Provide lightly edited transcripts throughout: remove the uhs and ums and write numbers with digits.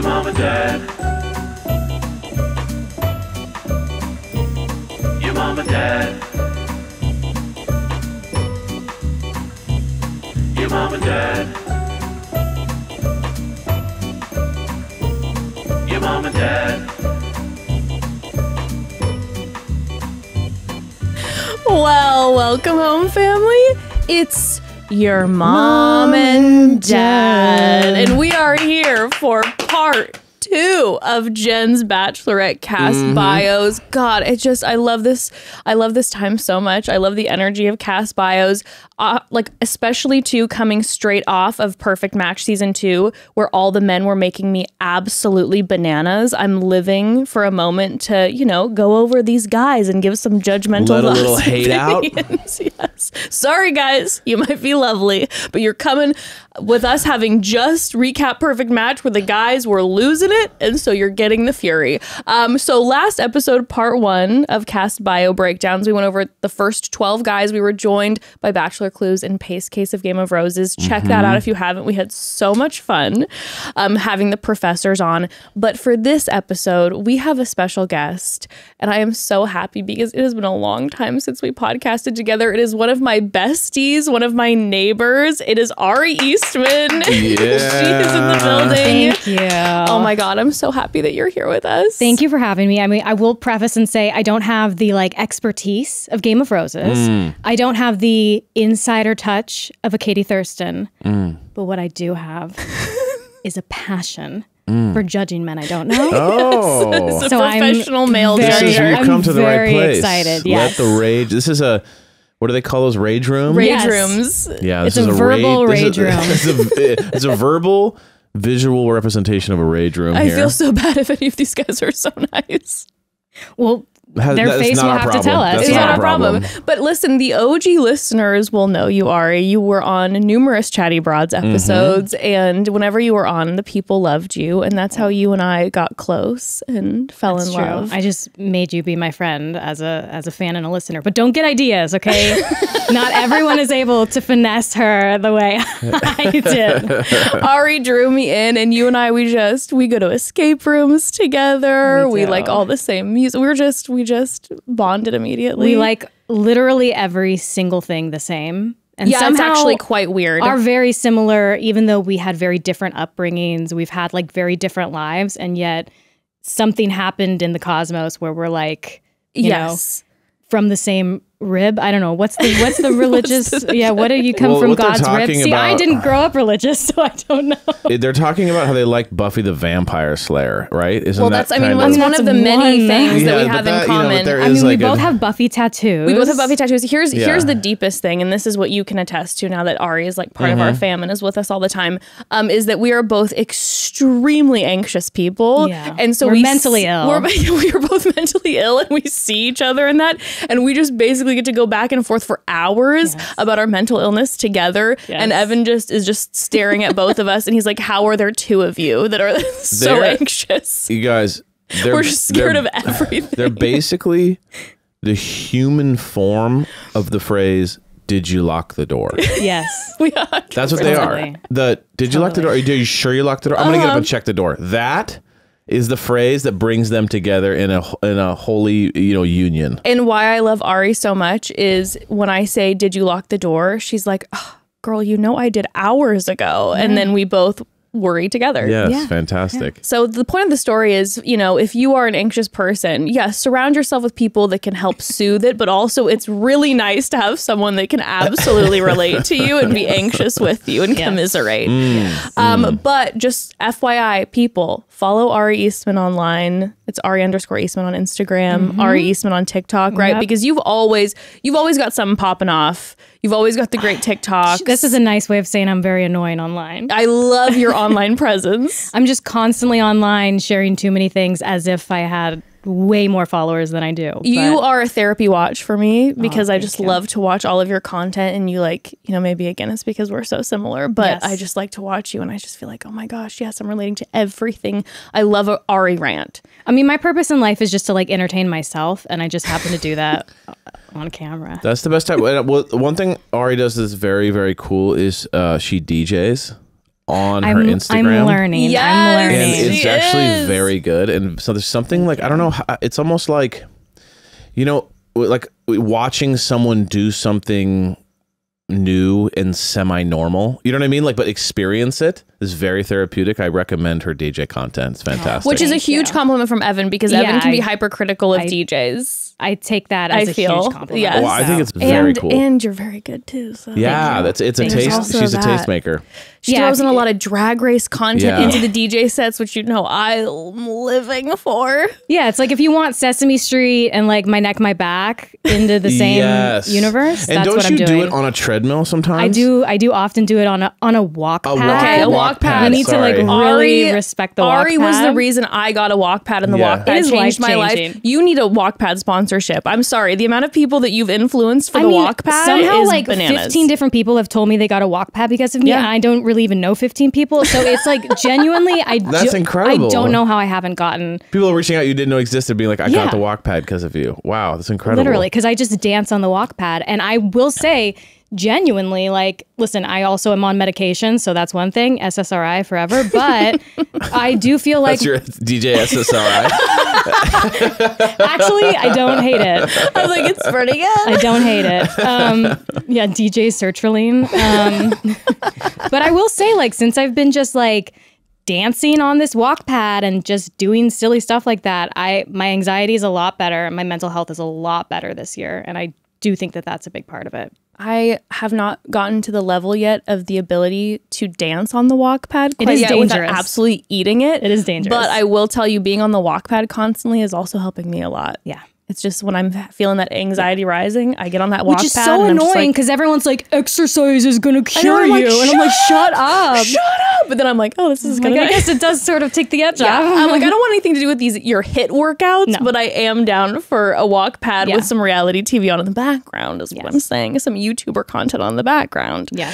Your mom and dad. Your mom and dad. Your mom and dad. Your mom and dad. Well, welcome home, family. It's your mom and dad. And we are here for part 2 of Jen's Bachelorette cast bios. God, I love this. I love this time so much. I love the energy of cast bios. Like, especially too, coming straight off of Perfect Match season 2, where all the men were making me absolutely bananas. I'm living for a moment to, go over these guys and give some judgmental Let a little hate out. Yes. Sorry, guys. You might be lovely, but you're coming with us having just recap Perfect Match where the guys were losing it, and so you're getting the fury. So last episode, part 1 of cast bio breakdowns, we went over the first 12 guys. We were joined by Bachelor Clues and Pace Case of Game of Roses. Check that out if you haven't. We had so much fun having the professors on. But for this episode, we have a special guest, and I am so happy because it has been a long time since we podcasted together. It is one of my besties, one of my neighbors. It is Ari Eastman. Yeah. She is in the building. Thank you. Oh my God, I'm so happy that you're here with us. Thank you for having me. I mean, I will preface and say I don't have the expertise of Game of Roses. I don't have the insider touch of a Katie Thurston. But what I do have is a passion for judging men I don't know. Oh. It's a professional male judger. You've come to the right place. Excited. Yes. Let the rage. This is a, what do they call those, rage rooms? Rage Yes. rooms. Yeah, It's this a is verbal rage room. It's a verbal, visual representation of a rage room I here. feel so bad if any of these guys are so nice. Well, their That's face not will our have problem. to tell us. That's It's not not our a problem. problem. But listen, the OG listeners will know you, Ari. You were on numerous Chatty Broads episodes, and whenever you were on, the people loved you, and that's how you and I got close and fell in True. love. I just made you be my friend as a fan and a listener. But don't get ideas, okay? Not everyone is able to finesse her the way I did. Ari drew me in, and you and I, we go to escape rooms together. We We do. like all the same music. We just bonded immediately. We like literally every single thing the same. And yeah, it's somehow actually quite weird. are very similar, even though we had very different upbringings. We've had very different lives, and yet something happened in the cosmos where we're you know, from the same rib. I don't know. What's the religious? What do you come Well, from what they're God's rib? talking See, I about- didn't grow up religious, so I don't know. They're talking about how they like Buffy the Vampire Slayer, right? Isn't Well, that that's, I mean, kind that's of- one of the many one. things that we Yeah, have but in that, you know, common. there I is mean, we like both a- have Buffy tattoos. We both have Buffy tattoos. Here's Yeah. the deepest thing, and this is what you can attest to now that Ari is part of our fam and is with us all the time, is that we are both extremely anxious people. Yeah. And so We're mentally ill. We are both mentally ill, and we see each other in that, and we just basically get to go back and forth for hours about our mental illness together. Yes. And Evan is just staring at both of us, and he's like, how are there two of you that are so They're- anxious? You guys, We're just scared of everything. They're basically the human form of the phrase, "Did you lock the door?" Yes. We are. That's what they are. Totally. Did you lock the door? Are you sure you locked the door? I'm gonna get up and check the door. That is the phrase that brings them together in a holy, union. And why I love Ari so much is when I say, "Did you lock the door?" She's like, oh, "Girl, I did hours ago." And then we both worry together. Yes, Yeah. fantastic. So the point of the story is, if you are an anxious person, yes, surround yourself with people that can help soothe it, but also it's really nice to have someone that can absolutely relate to you and be anxious with you and commiserate. But just FYI, people, follow Ari Eastman online. It's Ari_Eastman on Instagram, Ari Eastman on TikTok, right? Yep. Because you've always got something popping off. You've always got the great TikTok. This is a nice way of saying I'm very annoying online. I love your online presence. I'm just constantly online sharing too many things as if I had way more followers than I do. You but- are a therapy watch for me because I thank just you. love to watch all of your content, and you maybe again it's because we're so similar, but Yes. I just like to watch you and I just feel like, oh my gosh, yes, I'm relating to everything. I love a Ari rant. I mean, my purpose in life is just to entertain myself, and I just happen to do that on camera. That's the best type. One thing Ari does that's very, very cool is she DJs on her Instagram. I'm learning. Yes. I'm And learning. it's She actually is. very good. And so there's something like, I don't know, it's almost like, you know, like watching someone do something new and semi-normal, you know what I mean, like, but experience it is very therapeutic. I recommend her DJ content. It's fantastic. Which is a Thank huge you. compliment from Evan, because Yeah, Evan can be I- hypercritical of I- DJs. I take that as I a feel, huge compliment. yes. well, I think so. it's very and cool. and you're very good too. So Yeah, it's a There's taste. also She's a that. tastemaker. She Yeah, throws in if a you- lot of drag race content Yeah. into the DJ sets, which you know I'm living for. Yeah, it's like if you want Sesame Street and like My Neck, My Back into the same Yes. universe, And that's don't what you I'm doing. do it on a treadmill sometimes? I do often do it on a walk pad. Okay, a walk pad. You need to like Sorry. really Ari- respect the walk Ari pad. was the reason I got a walk pad, and the Yeah. walk pad It is changed my life. life-changing. You need a walk pad sponsorship. I'm sorry. The amount of people that you've influenced for the walk pad somehow is like bananas. 15 different people have told me they got a walk pad because of me, Yeah. and I don't really even know 15 people. So it's like genuinely, That's incredible. I don't know how I haven't gotten People are reaching out you didn't know existed, being like, I got Yeah. the walk pad because of you. Wow, that's incredible. literally because I just dance on the walk pad, and I will say. Genuinely, like, listen, I also am on medication, so that's one thing, SSRI forever, but I do feel like That's your DJ SSRI. actually I don't hate it. I was like, it's pretty good. I don't hate it. Yeah, DJ sertraline. But I will say, like, since I've been just like dancing on this walk pad and just doing silly stuff like that, my anxiety is a lot better. My mental health is a lot better this year, and I do think that that's a big part of it. I have not gotten to the level yet of the ability to dance on the walk pad quite is yet without dangerous. absolutely eating it. It is dangerous. But I will tell you, being on the walk pad constantly is also helping me a lot. Yeah. It's just when I'm feeling that anxiety rising, I get on that walk Which is pad. so and I'm just annoying like, because everyone's like, exercise is going to cure I'm like, you. And I'm like, shut up. shut up. But then I'm like, oh, this is Like, kind of I guess it does sort of take the edge Yeah. off. I'm like, I don't want anything to do with your hit workouts, No. but I am down for a walk pad Yeah. with some reality TV on in the background, is what Yes. I'm saying. Some YouTuber content on the background. Yeah.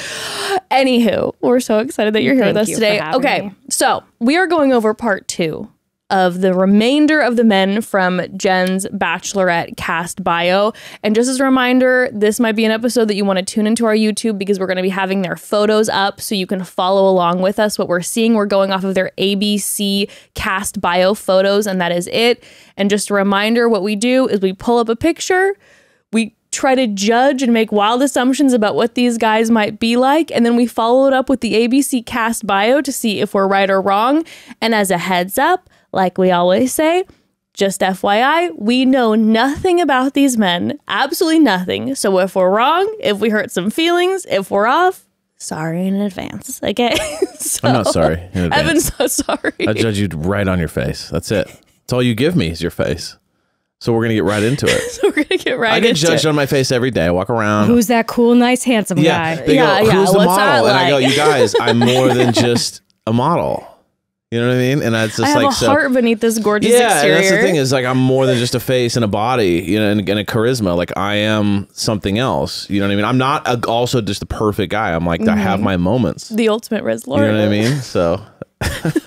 Anywho, we're so excited that you're here with Thank us you for today. having Okay, me. so we are going over part 2 of the remainder of the men from Jenn's Bachelorette cast bio. And just as a reminder, this might be an episode that you want to tune into our YouTube because we're going to be having their photos up so you can follow along with us. What we're seeing, we're going off of their ABC cast bio photos, and that is it. And just a reminder, what we do is we pull up a picture, we try to judge and make wild assumptions about what these guys might be like, and then we follow it up with the ABC cast bio to see if we're right or wrong. And as a heads up, like we always say, just FYI, we know nothing about these men, absolutely nothing. So if we're wrong, if we hurt some feelings, if we're off, sorry in advance. Okay? So, I'm not sorry in advance. Evan's so sorry. I judge you right on your face. That's it. That's all you give me is your face. So we're going to get right into it. So we're gonna get right I get into judged it. on my face every day. I walk around. Who's that cool, nice, handsome yeah. guy? They Yeah, go, yeah, who's the what's that model? And I go, like? you guys, I'm more than just a model. You know what I mean? And it's just I have like, a heart beneath this gorgeous yeah, exterior. and that's the thing is like, I'm more than just a face and a body, you know, and a charisma. Like I am something else. You know what I mean? I'm not also just the perfect guy. I'm like, I have my moments. The ultimate Riz You Lord. know what I mean? So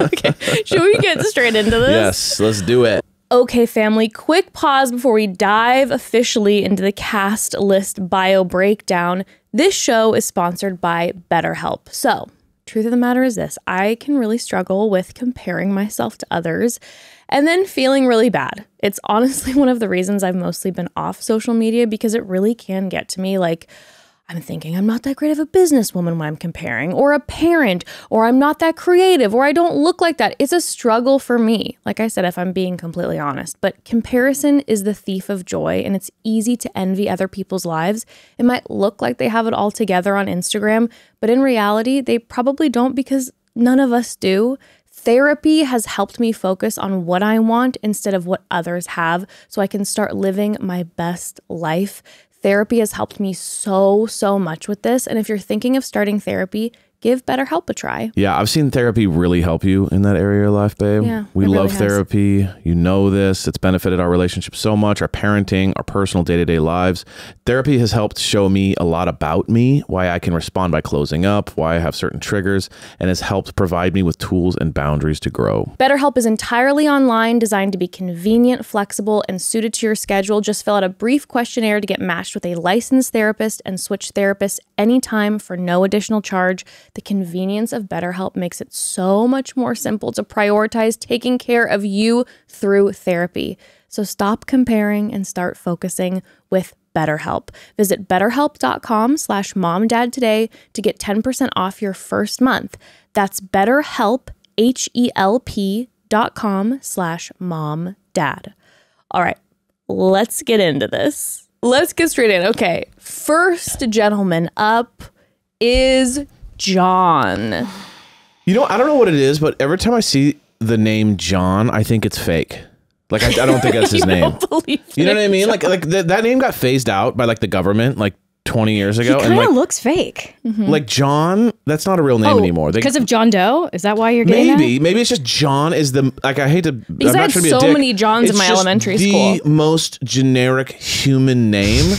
Okay, should we get straight into this? yes, let's do it. Okay, family, quick pause before we dive officially into the cast list bio breakdown. This show is sponsored by BetterHelp. So, truth of the matter is this: I can really struggle with comparing myself to others and then feeling really bad. It's honestly one of the reasons I've mostly been off social media, because it really can get to me. Like, I'm thinking I'm not that great of a businesswoman when I'm comparing, or a parent, or I'm not that creative, or I don't look like that. It's a struggle for me, like I said, if I'm being completely honest. But comparison is the thief of joy, and it's easy to envy other people's lives. It might look like they have it all together on Instagram, but in reality, they probably don't, because none of us do. Therapy has helped me focus on what I want instead of what others have, so I can start living my best life. Therapy has helped me so much with this. And if you're thinking of starting therapy, give BetterHelp a try. Yeah, I've seen therapy really help you in that area of your life, babe. Yeah, we it really love has. therapy. You know this. It's benefited our relationship so much, our parenting, our personal day-to-day lives. Therapy has helped show me a lot about me, why I can respond by closing up, why I have certain triggers, and has helped provide me with tools and boundaries to grow. BetterHelp is entirely online, designed to be convenient, flexible, and suited to your schedule. Just fill out a brief questionnaire to get matched with a licensed therapist and switch therapists anytime for no additional charge. The convenience of BetterHelp makes it so much more simple to prioritize taking care of you through therapy. So stop comparing and start focusing with BetterHelp. Visit betterhelp.com/momdad today to get 10% off your first month. That's BetterHelp, HELP.com/momdad. All right, let's get into this. Let's get straight in. Okay, first gentleman up is John. You know, I don't know what it is, but every time I see the name John, I think it's fake. Like, I don't think that's his name. Don't believe You know it, what I mean? John. Like that name got phased out by like the government like 20 years ago. He And kind of like, looks fake. like John, that's not a real name anymore. Because of John Doe? Is that why you're getting Maybe it's just John is the, like, I hate to, Because I'm I not had trying to be a so dick. many Johns in It's my just elementary the school. most generic human name.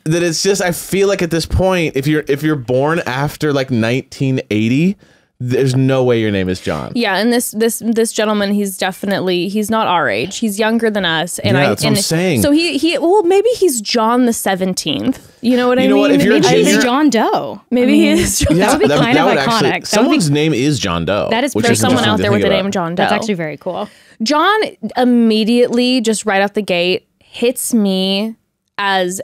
That it's just, I feel like at this point, if you're born after like 1980, there's no way your name is John. Yeah, and this gentleman, he's not our age. He's younger than us. And Yeah, that's what I'm saying. So maybe he's John the 17th. You know what I You know mean? what, if you're a Maybe junior- he's John Doe. Maybe he is John. That would be kind of would iconic. actually- That would be- someone's name is John Doe. That is which pretty is Someone interesting out to there with think the about. name John Doe. That's actually very cool. John immediately, just right out the gate, hits me as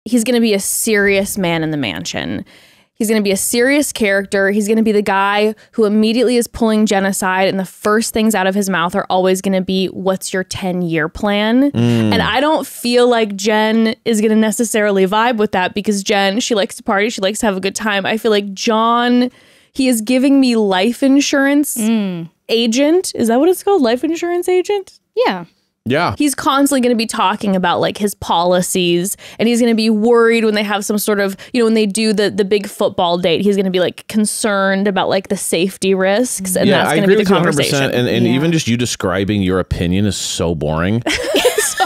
he's going to be a serious man in the mansion. He's going to be a serious character. He's going to be the guy who immediately is pulling Jen aside, and the first things out of his mouth are always going to be, what's your 10-year plan? And I don't feel like Jen is going to necessarily vibe with that, because Jen, she likes to party. She likes to have a good time. I feel like John, he is giving me life insurance agent. Is that what it's called? Life insurance agent? Yeah. Yeah. He's constantly going to be talking about like his policies, and he's going to be worried when they have some sort of, when they do the big football date, he's going to be like concerned about like the safety risks, and that's I going to agree be the with you 100%. conversation. And even just you describing your opinion is so boring.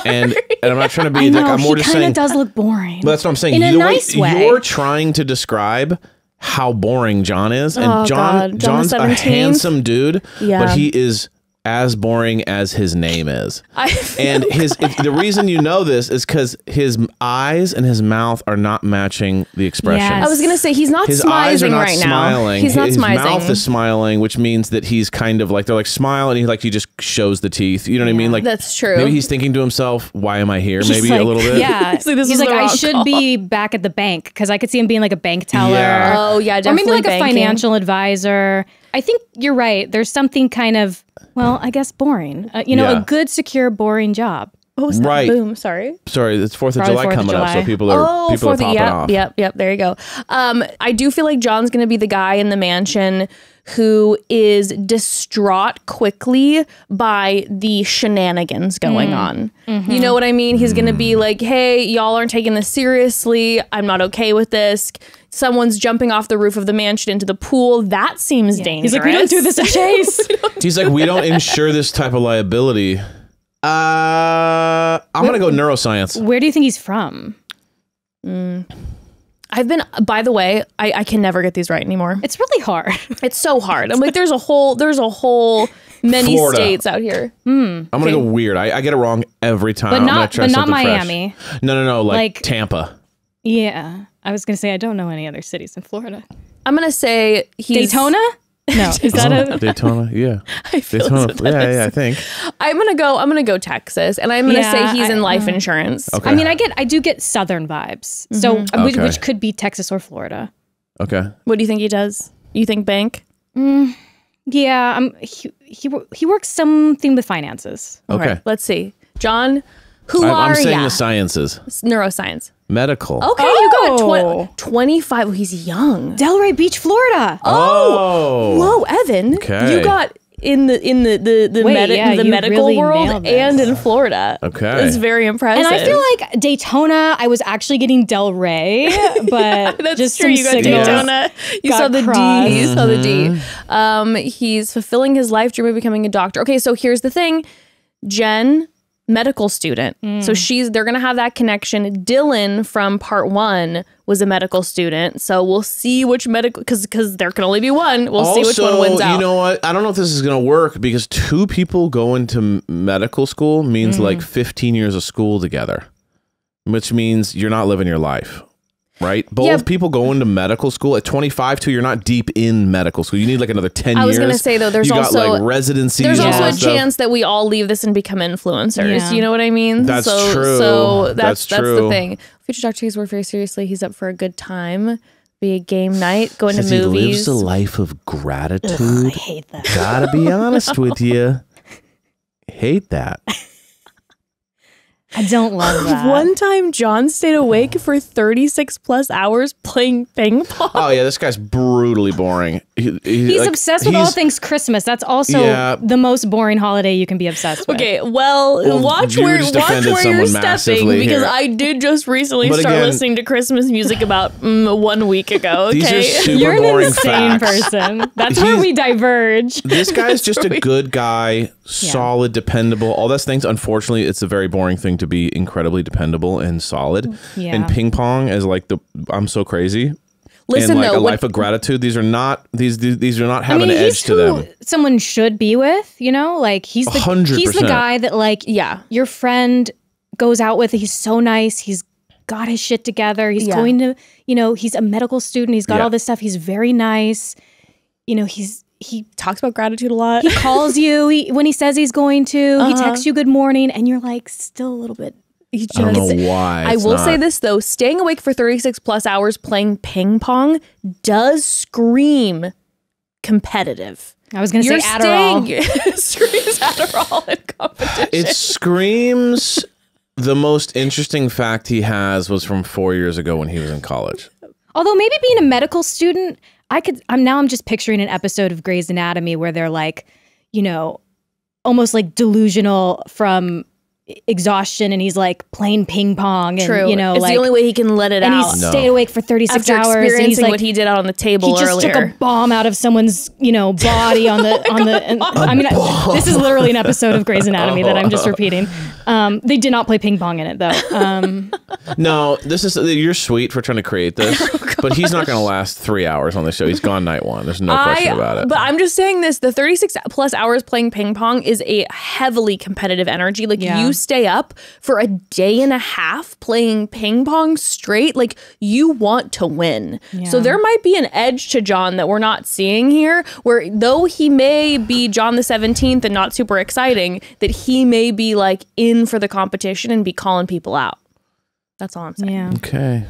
and I'm not trying to be I know, like, I'm more he just kind saying. of does look boring. But that's what I'm saying. In a The nice way. You're trying to describe how boring John is, and Oh, God. John John's the a 17th? handsome dude, Yeah. but he is as boring as his name is. And the reason you know this is because his eyes and his mouth are not matching the expression. Yes. I was going to say, he's not His eyes are smizing not right smiling. now. He's not his smizing. mouth is smiling, which means that he's kind of like, they're like, smile, and he just shows the teeth. You know what I mean? Like, That's true. Maybe he's thinking to himself, why am I here? He's Maybe like, a little bit. Yeah. So this He's is like, the I wrong should call. be back at the bank, because I could see him being like a bank teller. Yeah. Oh, yeah, Or definitely maybe like banking. a financial advisor. I think you're right. There's something kind of, well, I guess boring. Yeah. A good, secure, boring job. What was that? Right. Boom, sorry. Sorry, it's 4th of Probably July 4th of coming up, so July. people are popping off. Yep. There you go. I do feel like John's going to be the guy in the mansion who is distraught quickly by the shenanigans going on. Mm-hmm. You know what I mean? He's going to be like, hey, y'all aren't taking this seriously. I'm not okay with this. Someone's jumping off the roof of the mansion into the pool. That seems dangerous. He's like, we don't do this at Chase. He's like, we don't insure this type of liability. I'm going to go neuroscience. Where do you think he's from? I've been, by the way, I can never get these right anymore. It's really hard. It's so hard. I'm like, there's a whole many Florida. states out here. I'm going to go weird. I get it wrong every time. But I'm gonna not- try but not something fresh. Miami. No. Like Like- Tampa. Yeah. I was going to say, I don't know any other cities in Florida. I'm going to say he's... Daytona? No. Is that a... Daytona? Yeah. I feel Daytona. as if that is- Yeah, I think. I'm going to go Texas, and I'm going to Yeah, say he's I- in life insurance. Okay. I mean, I do get Southern vibes. So, Okay. which could be Texas or Florida. Okay. What do you think he does? You think bank? Yeah. He works something with finances. Okay. All right, let's see. John, who are I'm saying ya? the sciences. Neuroscience. Medical. Okay, you got Oh. 25. Oh, he's young. Delray Beach, Florida. Oh. Whoa, Evan. Okay. You got in the Wait, yeah, the you medical really world nailed this. and in Florida. Okay. It's very impressive. And I feel like Daytona, I was actually getting Del Rey, but That's just true. some You got signals Daytona. You got saw the crossed. D. You saw the D. He's fulfilling his life dream of becoming a doctor. Okay, so here's the thing. Jen, medical student. So they're gonna have that connection. Dylan from part 1 was a medical student. So we'll see which medical, because there can only be one. We'll see which one wins out. You know what? I don't know if this is going to work because 2 people go into medical school means like 15 years of school together, which means you're not living your life. right? Both people go into medical school at 25 too. You're not deep in medical school. You need like another 10 years. I was going to say though, there's you also got like residencies. There's and all also a that stuff. chance that we all leave this and become influencers. Yeah. You know what I mean? That's so, true. So that's true. the thing. Future Doctor takes work very seriously. He's up for a good time. Be a game night. Going to Says movies. He lives a life of gratitude. Ugh, I hate that. Gotta be honest with you. Hate that. I don't love that. One time, John stayed awake for 36 plus hours playing ping pong. Oh yeah, this guy's brutally boring. He's obsessed with all things Christmas. That's also the most boring holiday you can be obsessed with. Okay, well watch you where just you're offended stepping someone massively because here. I did just recently But start again- listening to Christmas music about 1 week ago. These are Okay, super You're an boring insane facts. person. That's where He's- we diverge. This guy's just a good guy, solid, dependable, all those things. Unfortunately, it's a very boring thing to be incredibly dependable and solid. Yeah. And ping pong is like I'm so crazy. Listen and like though, a life of gratitude. These are not these are not have an he's edge to who them. someone should be with, you know? Like he's the 100%. guy that like your friend goes out with. He's so nice. He's got his shit together. He's going to, he's a medical student. He's got all this stuff. He's very nice. He talks about gratitude a lot. He calls you when he says he's going to. He texts you good morning, and you're like still a little bit. He I don't know why. I it's will not. say this though, staying awake for 36 plus hours playing ping pong does scream competitive. I was going to say Adderall. Screams Adderall in competition. It screams. The most interesting fact he has was from 4 years ago when he was in college. Although maybe being a medical student, I'm just picturing an episode of Grey's Anatomy where they're like, almost like delusional from exhaustion, and he's like playing ping pong, and True. It's like the only way he can let it and out. he's stayed awake for 36 After hours, and experiencing he's like, what he did out on the table he just earlier. took a bomb out of someone's, body on the and, I mean, this is literally an episode of Grey's Anatomy that I'm just repeating. They did not play ping pong in it though. No, you're sweet for trying to create this, but he's not going to last 3 hours on the show. He's gone night one. There's no question about it. But I'm just saying this, the 36 plus hours playing ping pong is a heavily competitive energy. Like you stay up for a day and a half playing ping pong straight, like you want to win. So there might be an edge to John that we're not seeing here, where though he may be John the 17th and not super exciting, that he may be like in for the competition and be calling people out. That's all I'm saying. Yeah. Okay.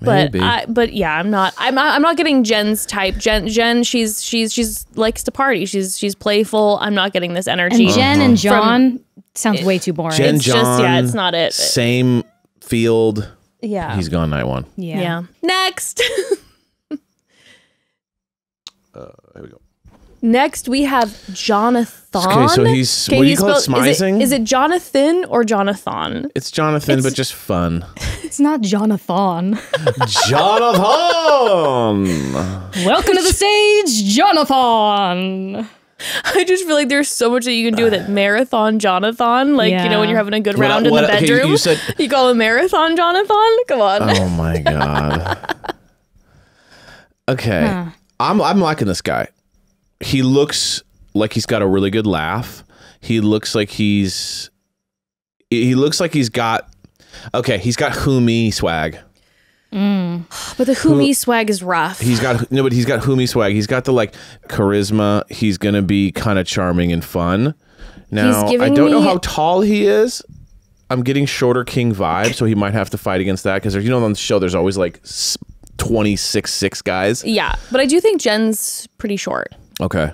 But Maybe. I'm not getting Jen's type. Jen, she's likes to party. She's playful. I'm not getting this energy. And Jen and John sounds way too boring. Jen, it's John, just it's not it. Same field. Yeah. He's gone night one. Yeah. Next. Here we go. Next we have Jonathon. Okay, so he's what do you call it? Smizing? Is it Jonathan or Jonathon? It's Jonathan, but just fun. It's not Jonathon. Jonathan. Welcome to the stage, Jonathon. I just feel like there's so much that you can do with it. Marathon Jonathon. Like, when you're having a good round in the bedroom. Okay, you call him Marathon Jonathon? Come on. Oh my god. Okay. I'm liking this guy. He looks like he's got a really good laugh. He looks like he's got Humi swag. But the Humi swag is rough. He's got Humi swag. He's got the like charisma. He's gonna be kind of charming and fun. Now I don't know how tall he is. I'm getting shorter king vibe, so he might have to fight against that because on the show there's always like 26'6" guys. Yeah, but I do think Jen's pretty short. Okay.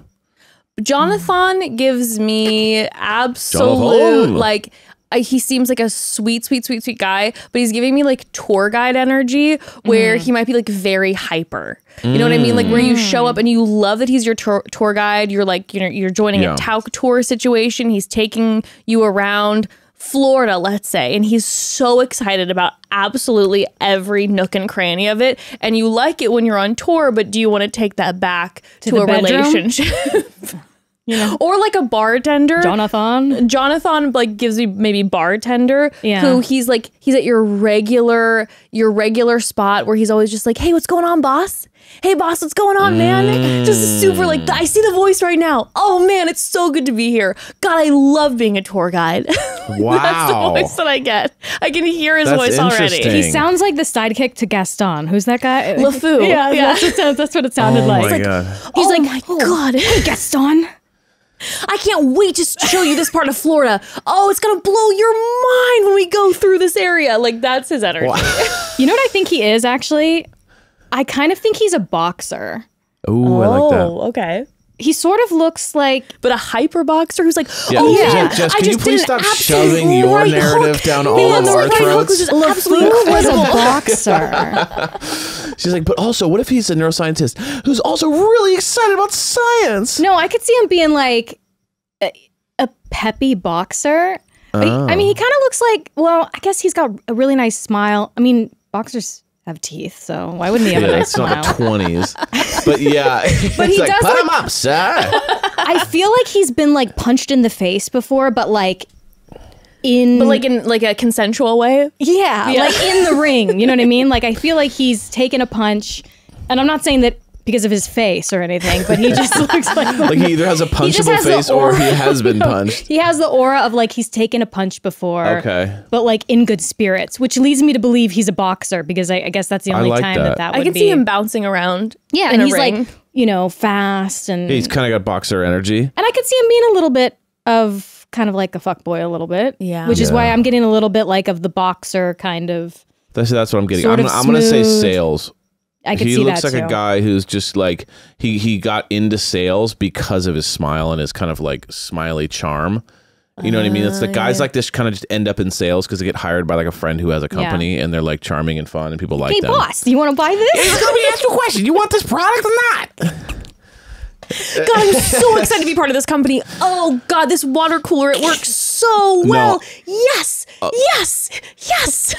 Jonathon gives me absolute he seems like a sweet guy, but he's giving me like tour guide energy where he might be like very hyper. You know what I mean? Like where you show up and you love that he's your tour guide. You're like, you're joining a Tauk tour situation. He's taking you around Florida, let's say, and he's so excited about absolutely every nook and cranny of it. And you like it when you're on tour, but do you want to take that back to a bedroom? relationship? You know, Or like a bartender. Jonathon. Like gives me maybe bartender. Yeah. Who he's at your regular spot where he's always just like, hey, what's going on, boss? Hey, boss, what's going on, man? Just super like, I see the voice right now. Oh man, it's so good to be here. God, I love being a tour guide. Wow. That's the voice that I get. I can hear his voice already. interesting. He sounds like the sidekick to Gaston. Who's that guy? LeFou. Yeah. That's what it sounded Oh like. my God. He's like, my God. Hey, Gaston. I can't wait to show you this part of Florida. Oh, it's going to blow your mind when we go through this area. Like, that's his energy. You know what I think he is, actually? I kind of think he's a boxer. Ooh, I like that. Okay. He sort of looks like... But a hyper boxer who's like, Yeah, oh, yeah. Jess, can you please stop shoving your narrative down all of our throats? LeFou was a boxer. She's like, but also, what if he's a neuroscientist who's also really excited about science? No, I could see him being like a peppy boxer. I mean, he kind of looks like, well, I guess he's got a really nice smile. I mean, boxers have teeth, so why wouldn't he have a nice it's not smile? the 20s. But yeah, But he it's like, does put like- him up, sir. I feel like he's been like punched in the face before, but like in... But like in like a consensual way. Yeah, like in the ring. You know what I mean? Like I feel like he's taken a punch, and I'm not saying that because of his face or anything, but he just looks like Like he either has a punchable has the face or aura- he has been punched. he has the aura of like he's taken a punch before. Okay. But like in good spirits, which leads me to believe he's a boxer because I guess that's the only like time that. that would I can be. see him bouncing around. Yeah, in and a he's ring. like, you know, fast and He's kind of got boxer energy. and I could see him being a little bit of kind of like a fuckboy a little bit. Yeah. Which is why Yeah. I'm getting a little bit like of the boxer kind of. That's what I'm getting. Sort I'm of going to say smooth. sales. I could He see looks that like too. a guy who's just like he got into sales because of his smile and his kind of like smiley charm. You know what I mean? It's the guys like this kind of just end up in sales because they get hired by like a friend who has a company and they're like charming and fun and people like Hey them. boss, do you want to buy this? Let me ask you a question. You want this product or not? God, I'm so excited to be part of this company. Oh God, this water cooler, it works so well. Yes, yes, yes.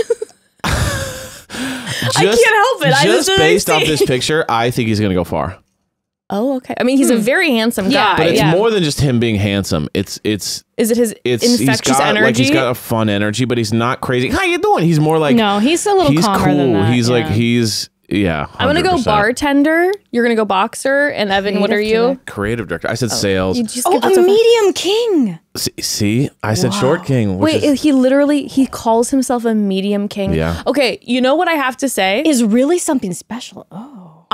I can't help it. I Just just based off see. this picture, I think he's gonna go far. Oh, okay. I mean, he's a very handsome Yeah, guy. But it's Yeah. more than just him being handsome. It's Is it his he's infectious got, energy? Like he's got a fun energy, but he's not crazy. How you doing? He's more like No, he's a little he's calmer cool. than that. He's like yeah. he's yeah. I'm gonna go 100%. bartender. You're gonna go boxer, and Evan, what are you? Creative director. I said sales. You just Oh, give a us medium king. See, I said short king. Which Wait, is, he literally calls himself a medium king. Yeah. Okay, you know what I have to say? Is really something special. Oh.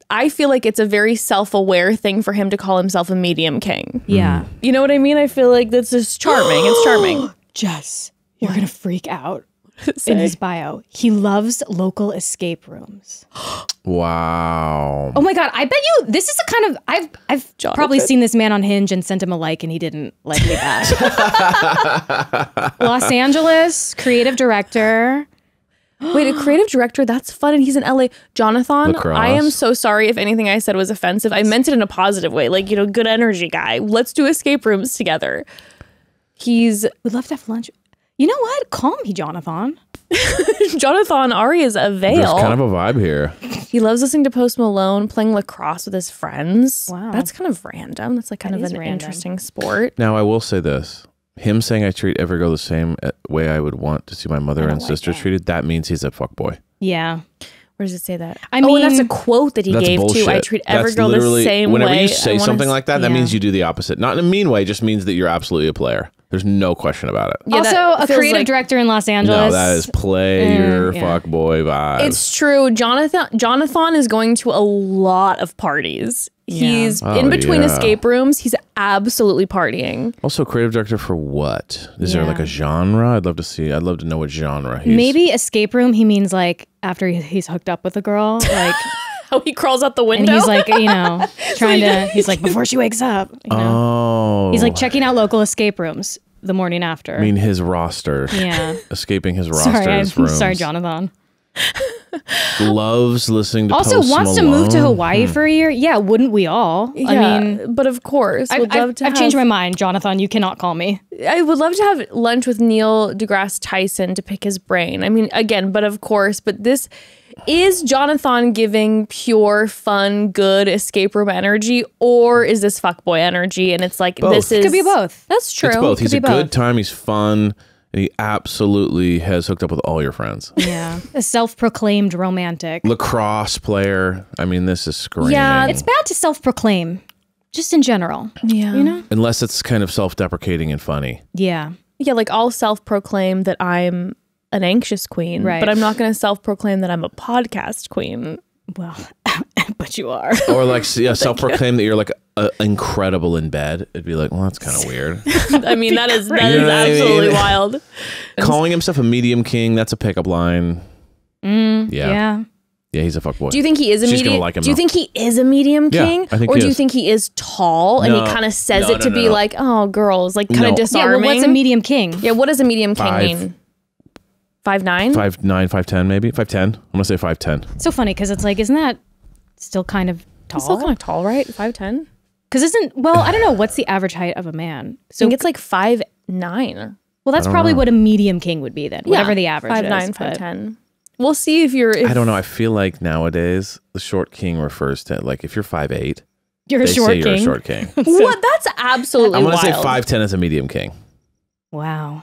I feel like it's a very self-aware thing for him to call himself a medium king. Yeah. You know what I mean? I feel like that's just charming. It's charming. Jess, you're going to freak out. In his bio, he loves local escape rooms. wow. Oh my God, I bet you this is a kind of I've probably seen this man on Hinge and sent him a like and he didn't like me back. Los Angeles, creative director. Wait, a creative director? That's fun. And he's in LA. Jonathon, Lacrosse. I am so sorry if anything I said was offensive. I meant it in a positive way. Like, good energy guy. Let's do escape rooms together. We'd love to have lunch. You know what? Call me Jonathon. Jonathon. Ari is a veil. There's kind of a vibe here. He loves listening to Post Malone, playing lacrosse with his friends. Wow. That's kind of random. That's like kind That of is an random. interesting sport. Now I will say this: him saying I treat every girl the same way I would want to see my mother and sister treated. That means he's a fuckboy. Yeah. Where does it say that? I and that's a mean, quote that he That's gave bullshit. to. I treat every That's girl the literally- same whenever way. you say I wanna something like that, that yeah. means you do the opposite. Not in a mean way. It just means that you're absolutely a player. There's no question about it. Yeah, that also, a feels creative like- director in Los Angeles. No, that is player yeah. fuckboy vibe. It's true. Jonathon is going to a lot of parties. He's Oh, in between yeah. escape rooms. He's absolutely partying. Also, creative director for what? Is there Yeah. like a genre? I'd love to know what genre he's. Maybe escape room, he means like after he's hooked up with a girl, like, How he crawls out the and window. he's like, he's like, before she wakes up, Oh. he's like checking out local escape rooms the morning after. I mean, his roster. yeah. Escaping his roster. Sorry, rooms. sorry, Jonathon. Loves listening to Also Post wants to Malone. move to Hawaii for a year. Yeah, wouldn't we all? I mean, but of course, I've changed my mind, Jonathon. You cannot call me. I would love to have lunch with Neil deGrasse Tyson to pick his brain. I mean, again, but of course, but this is Jonathon giving pure, fun, good escape room energy, or is this fuckboy energy? And it's like, Both. this is... Could be both. That's true. It's both. He's Could a be good both. time. He's fun. And he absolutely has hooked up with all your friends. Yeah. A self-proclaimed romantic. Lacrosse player. I mean, this is screaming. Yeah, It's bad to self-proclaim, just in general. Yeah. You know? Unless it's kind of self-deprecating and funny. Yeah. Yeah, like I'll self-proclaim that I'm an anxious queen, Right. but I'm not going to self-proclaim that I'm a podcast queen. Well, but you are. Or like, yeah, self-proclaim that you're like incredible in bed. It'd be like, well, that's kind of weird. I mean, that is You know what I absolutely mean? wild. Calling himself a medium king, that's a pickup line. Yeah, he's a fuckboy. Do you think he is a She's medium? gonna like him do you though. think he is a medium Yeah, king, I think or he do you is. think he is tall and No. he kind of says No, it to no, be no. like, oh, girls, like kind No. of Yeah, disarming? Yeah, well, what's a medium king? Yeah, what does a medium king 5'. mean? 5'9"? 5'9", 5'10", maybe 5'10". I'm gonna say 5'10". It's so funny because it's like, isn't that still kind of tall? He's still kind of tall, right? 5'10". Because I don't know, what's the average height of a man? So I think it's like 5'9". Well, that's probably what a medium king would be then, whatever the average 5'9", is. but- 5'10". We'll see if you're... I don't know. I feel like nowadays the short king refers to like if you're 5'8", You're a they short say king. you're a short king. What? That's absolutely I'm gonna wild. say 5'10" is a medium king. Wow.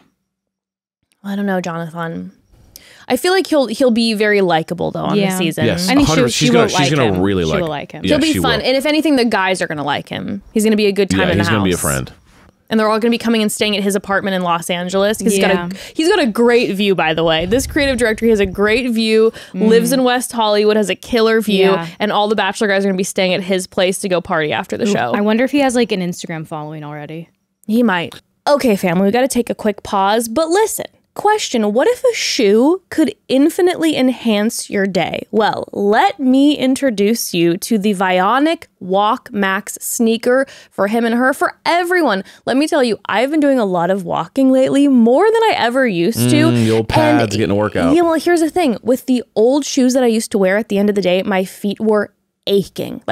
I don't know, Jonathon. I feel like he'll be very likable though on the Yeah. season. Yes. I think 100%. she will like she's gonna him. really She like will like him. Yeah, He'll be she fun. will. And if anything, the guys are going to like him. He's going to be a good time Yeah, in the he's house. gonna be a friend. And they're all going to be coming and staying at his apartment in Los Angeles. Yeah. He's got a great view, by the way. This creative director, he has a great view, lives in West Hollywood, has a killer view, Yeah. and all the Bachelor guys are going to be staying at his place to go party after the show. I wonder if he has like an Instagram following already. He might. Okay, family, we got to take a quick pause, but listen. Question, what if a shoe could infinitely enhance your day? Well, let me introduce you to the Vionic Walk Max sneaker for him and her, for everyone. Let me tell you, I've been doing a lot of walking lately, more than I ever used to. The old pads getting a workout. Yeah, well, here's the thing. With the old shoes that I used to wear at the end of the day, my feet were aching.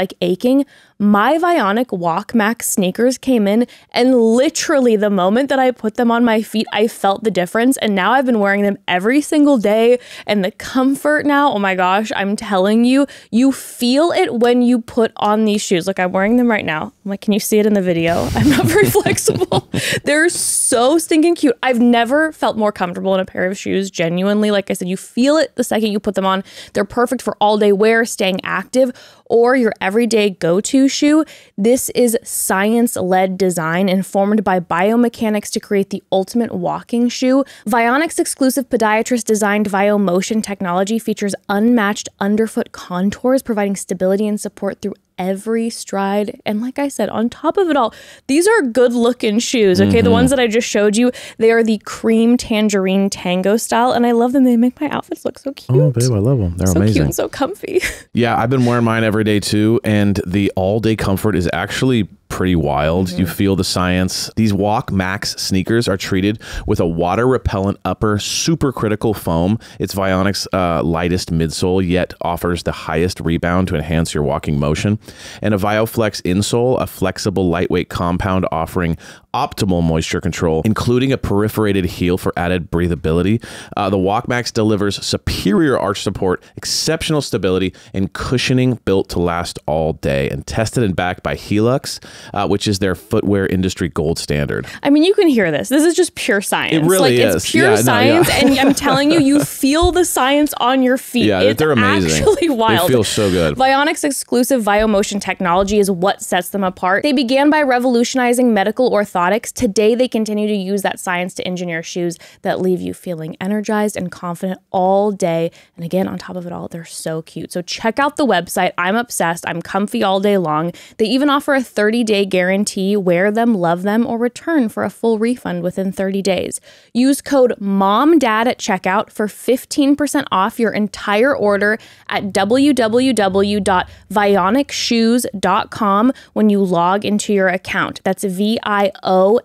My Vionic Walk Max sneakers came in, and literally the moment that I put them on my feet, I felt the difference. And now I've been wearing them every single day, and the comfort now, oh my gosh, I'm telling you, you feel it when you put on these shoes. Look, I'm wearing them right now. I'm like, can you see it in the video? I'm not very flexible. They're so stinking cute. I've never felt more comfortable in a pair of shoes. Genuinely, like I said, you feel it the second you put them on. They're perfect for all day wear, staying active, or your everyday go-to shoe. This is science-led design informed by biomechanics to create the ultimate walking shoe. Vionic's exclusive podiatrist-designed VioMotion technology features unmatched underfoot contours, providing stability and support through every stride. And like I said, on top of it all, these are good looking shoes. Okay. The ones that I just showed you, they are the cream tangerine tango style. And I love them. They make my outfits look so cute. Oh, babe, I love them. They're so amazing. cute and so comfy. Yeah, I've been wearing mine every day too, and the all-day comfort is actually pretty wild. You feel the science. These Walk Max sneakers are treated with a water-repellent upper supercritical foam. It's Vionic's lightest midsole, yet offers the highest rebound to enhance your walking motion. And a VioFlex insole, a flexible, lightweight compound offering optimal moisture control, including a perforated heel for added breathability. The Walk Max delivers superior arch support, exceptional stability, and cushioning built to last all day, and tested and backed by Helix, which is their footwear industry gold standard. I mean, you can hear this. This is just pure science. It really is. It's pure Yeah, no, science. yeah. And I'm telling you, you feel the science on your feet. Yeah, it's they're amazing. actually wild. They feel so good. Vionic's exclusive VioMotion technology is what sets them apart. They began by revolutionizing medical orthotics. Today, they continue to use that science to engineer shoes that leave you feeling energized and confident all day. And again, on top of it all, they're so cute. So check out the website. I'm obsessed. I'm comfy all day long. They even offer a 30-day 30-day guarantee. Wear them, love them, or return for a full refund within 30 days. Use code MOMDAD at checkout for 15% off your entire order at www.vionicshoes.com when you log into your account. That's VIONIC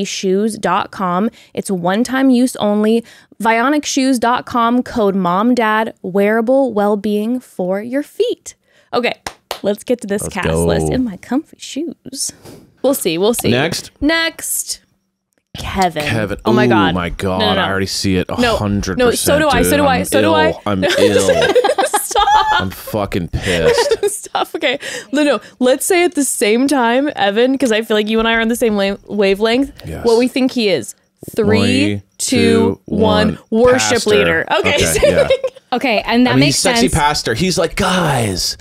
shoes.com. It's one-time use only. VionicShoes.com, code MOMDAD, wearable well-being for your feet. Okay, let's get to this cast list in my comfy shoes. We'll see. Next. Kevin. Oh my God. Oh my God. No. I already see it 100%. No, so do I. dude. I'm ill. Stop. I'm fucking pissed. Stop. Okay. No. Let's say at the same time, Evan, because I feel like you and I are on the same wavelength, what we think he is. 3, 2, 1. Worship pastor. leader. Okay. Yeah. Okay, and that makes he's sense. sexy pastor. He's like, guys.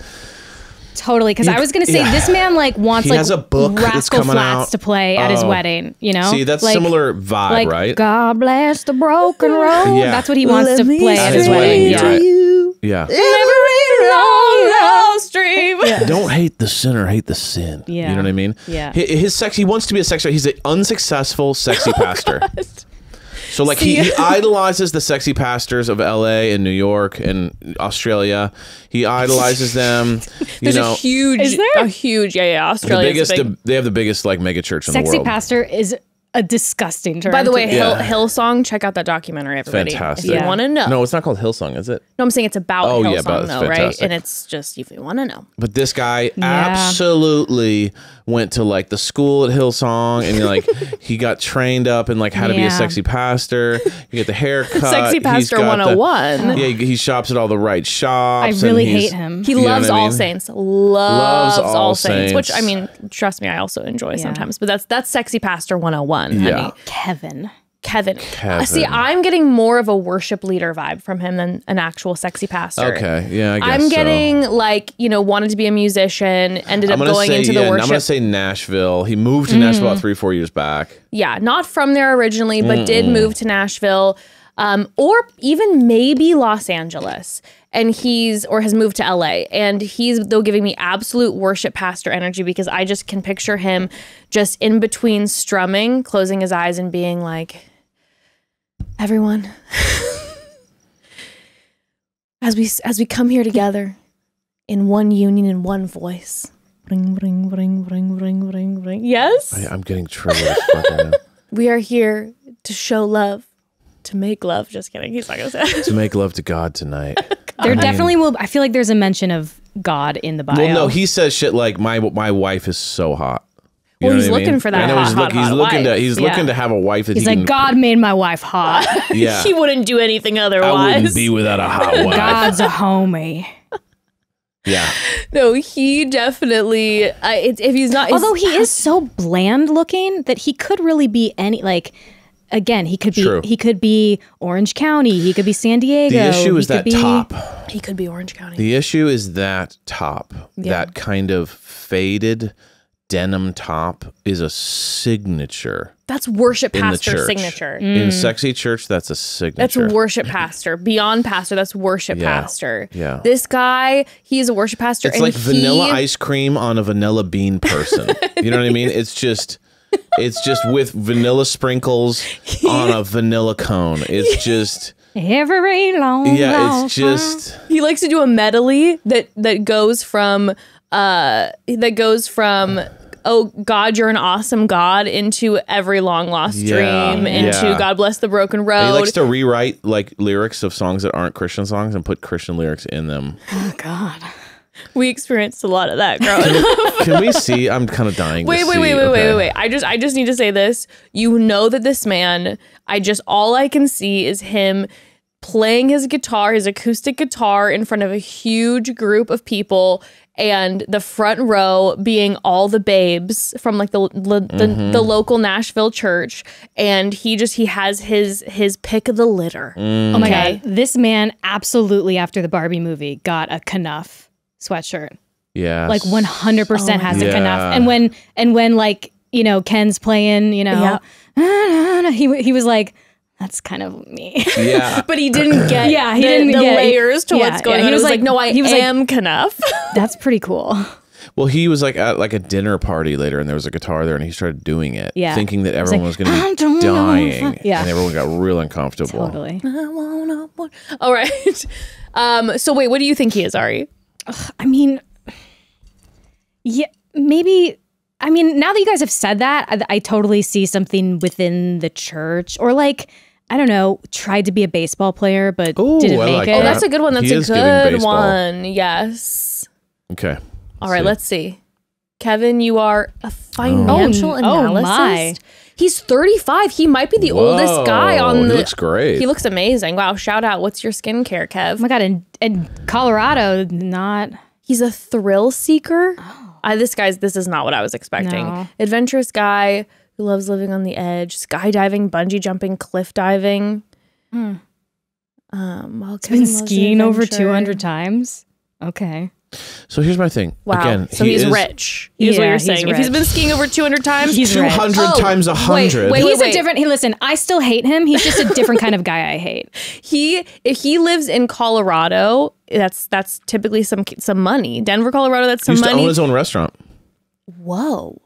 Totally, because I was gonna say this man wants he has a book that's Rascal coming Flatts out. to play at his wedding. You know, See, that's like, similar vibe, like, right? God bless the broken road. Yeah. That's what he wants to play at his wedding. You're right. Yeah. Don't hate the sinner, hate the sin. Yeah. You know what I mean? Yeah. His sex. He wants to be a sex. He's an unsuccessful sexy pastor. So like he idolizes the sexy pastors of LA and New York and Australia. He idolizes them. There's a huge, Australia. They have the biggest like mega church in the world. Sexy pastor is a disgusting term. By the way, Hillsong, check out that documentary, everybody. Fantastic. If you want to know. No, it's not called Hillsong, is it? No, I'm saying it's about Hillsong, about though, right? fantastic. And it's just, if you want to know. But this guy absolutely went to like the school at Hillsong and like he got trained up in like how to be a sexy pastor. You get the haircut. Sexy pastor 101. He shops at all the right shops. I really hate him. He loves All Saints. Loves All Saints. Which, I mean, trust me, I also enjoy sometimes. But that's Sexy Pastor 101, honey. Kevin. See, I'm getting more of a worship leader vibe from him than an actual sexy pastor. Okay, yeah, I guess I'm getting like, wanted to be a musician, ended up going into the worship. I'm going to say Nashville. He moved to Nashville about 3-4 years back. Yeah, not from there originally, but did move to Nashville, or even maybe Los Angeles. And has moved to LA, and he's though giving me absolute worship pastor energy because I just can picture him just in between strumming, closing his eyes and being like, everyone, as we come here together in one union, in one voice. Ring, ring, ring, ring, ring, ring, ring. Yes? I'm getting triggered as fuck right now. We are here to show love, to make love. Just kidding. He's not going to say. To make love to God tonight. There definitely will. I feel like there's a mention of God in the bio. Well, no, he says shit like my wife is so hot. You well, know he's what I looking mean? for that. I know hot, he's looking wife. to have a wife that he's like, God made my wife hot. Yeah, he wouldn't do anything otherwise. I wouldn't be without a hot wife. God's a homie. Yeah. No, he definitely. If he's not, although he is so bland looking that he could really be any like. Again, he could be True. He could be Orange County. He could be San Diego. The issue is that top. He could be Orange County. The issue is that top. Yeah. That kind of faded denim top is a signature. That's worship in the pastor church. signature. In sexy church, that's a signature. That's worship pastor. Beyond pastor, that's worship pastor. Yeah. This guy, he is a worship pastor. It's like vanilla ice cream on a vanilla bean person. You know what I mean? It's just with vanilla sprinkles on a vanilla cone. It's just every long it's just he likes to do a medley that goes from oh God, you're an awesome God into every long lost dream into God bless the broken road. He likes to rewrite like lyrics of songs that aren't Christian songs and put Christian lyrics in them. Oh God. We experienced a lot of that growing up. Can we see? I'm kind of dying. Wait. I just need to say this. You know that this man, all I can see is him playing his guitar, his acoustic guitar in front of a huge group of people, and the front row being all the babes from like the local Nashville church, and he has his pick of the litter. Oh my God. This man absolutely after the Barbie movie got a Knuff sweatshirt. Yeah. Like 100% has a Knuff. And when like, Ken's playing, he was like, that's kind of me. Yeah. But he didn't get he didn't the get layers to what's going on. He was like, no, I am Knuff. That's pretty cool. Well, he was like at like a dinner party later, and there was a guitar there, and he started doing it, Yeah. thinking that everyone was going to be dying, and everyone got real uncomfortable. Totally. All right. So wait, what do you think he is, Ari? I mean, yeah, maybe. I mean, now that you guys have said that, I totally see something within the church, or like, I don't know, tried to be a baseball player but Ooh, didn't I make like it. Oh, that. that's a good one. That's He a is giving good baseball. one. Yes. Okay. All right, let's see. Kevin, you are a financial Oh analyst. my. He's 35. He might be the oldest guy on He the. looks great. He looks amazing. Wow, shout out. What's your skincare, Kev? Oh my God, in Colorado, not. He's a thrill seeker. This is not what I was expecting. No. Adventurous guy who loves living on the edge, skydiving, bungee jumping, cliff diving. Well, It's been skiing over 200 times. Okay. So here's my thing. Wow. Again, so he's is rich. Here's what Yeah, you're he's saying. If he's rich. been skiing over 200 times, He's rich. 200 Oh, times 100. wait. He's a different. Hey, listen. I still hate him. He's just a different kind of guy. I hate. if he lives in Colorado, that's typically some money. Denver, Colorado, that's He some used to money. own his own restaurant. Whoa.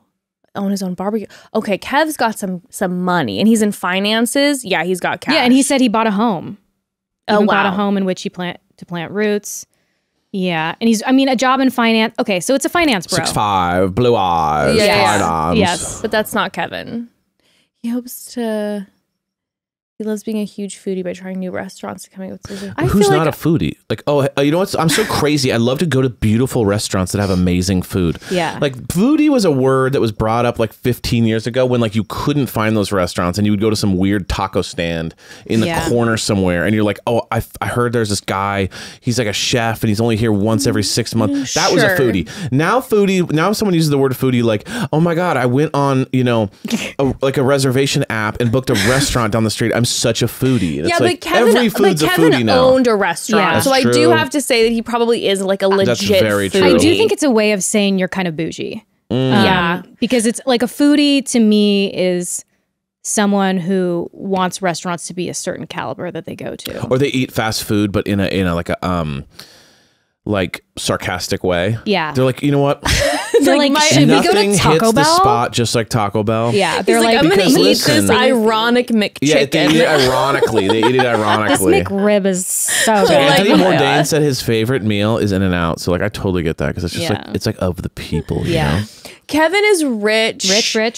Own his own barbecue. Okay, Kev's got some money and he's in finances. Yeah, he's got cash. Yeah, and he said he bought a home. Oh, Even bought a wow. home in which he plant roots. Yeah, and a job in finance. Okay, so it's a finance bro. 6'5", blue eyes, Yeah. fine arms. Yes. But that's not Kevin. He loves being a huge foodie by trying new restaurants and coming up with food. Who's not a foodie? Like, you know what? I'm so crazy. I love to go to beautiful restaurants that have amazing food. Yeah. Like, foodie was a word that was brought up like 15 years ago when like you couldn't find those restaurants and you would go to some weird taco stand in the Yeah. corner somewhere and you're like, oh, I heard there's this guy. He's like a chef and he's only here once every 6 months. That was a Sure. foodie. Now if someone uses the word foodie, like, oh my God, I went on, a reservation app and booked a restaurant down the street. I'm such a foodie. And Yeah, it's but like, Kevin, every food's a Kevin foodie now. owned a restaurant, Yeah. so That's I do true. have to say that he probably is like a legit very foodie. true. I do think it's a way of saying you're kind of bougie. Yeah. Because it's like a foodie to me is someone who wants restaurants to be a certain caliber that they go to. Or they eat fast food, but in a like sarcastic way. Yeah. They're like, you know what? They're like, should we go Nothing to Taco hits the Bell? spot just like Taco Bell. Yeah, He's they're like, I'm gonna because eat listen- this ironic McChicken. Yeah, they eat it ironically. They eat it This ironically. McRib is so good. like, Anthony oh my Bourdain God. said his favorite meal is In-N-Out. So like I totally get that because it's just Yeah. like it's like of the people. You Yeah. know? Kevin is rich.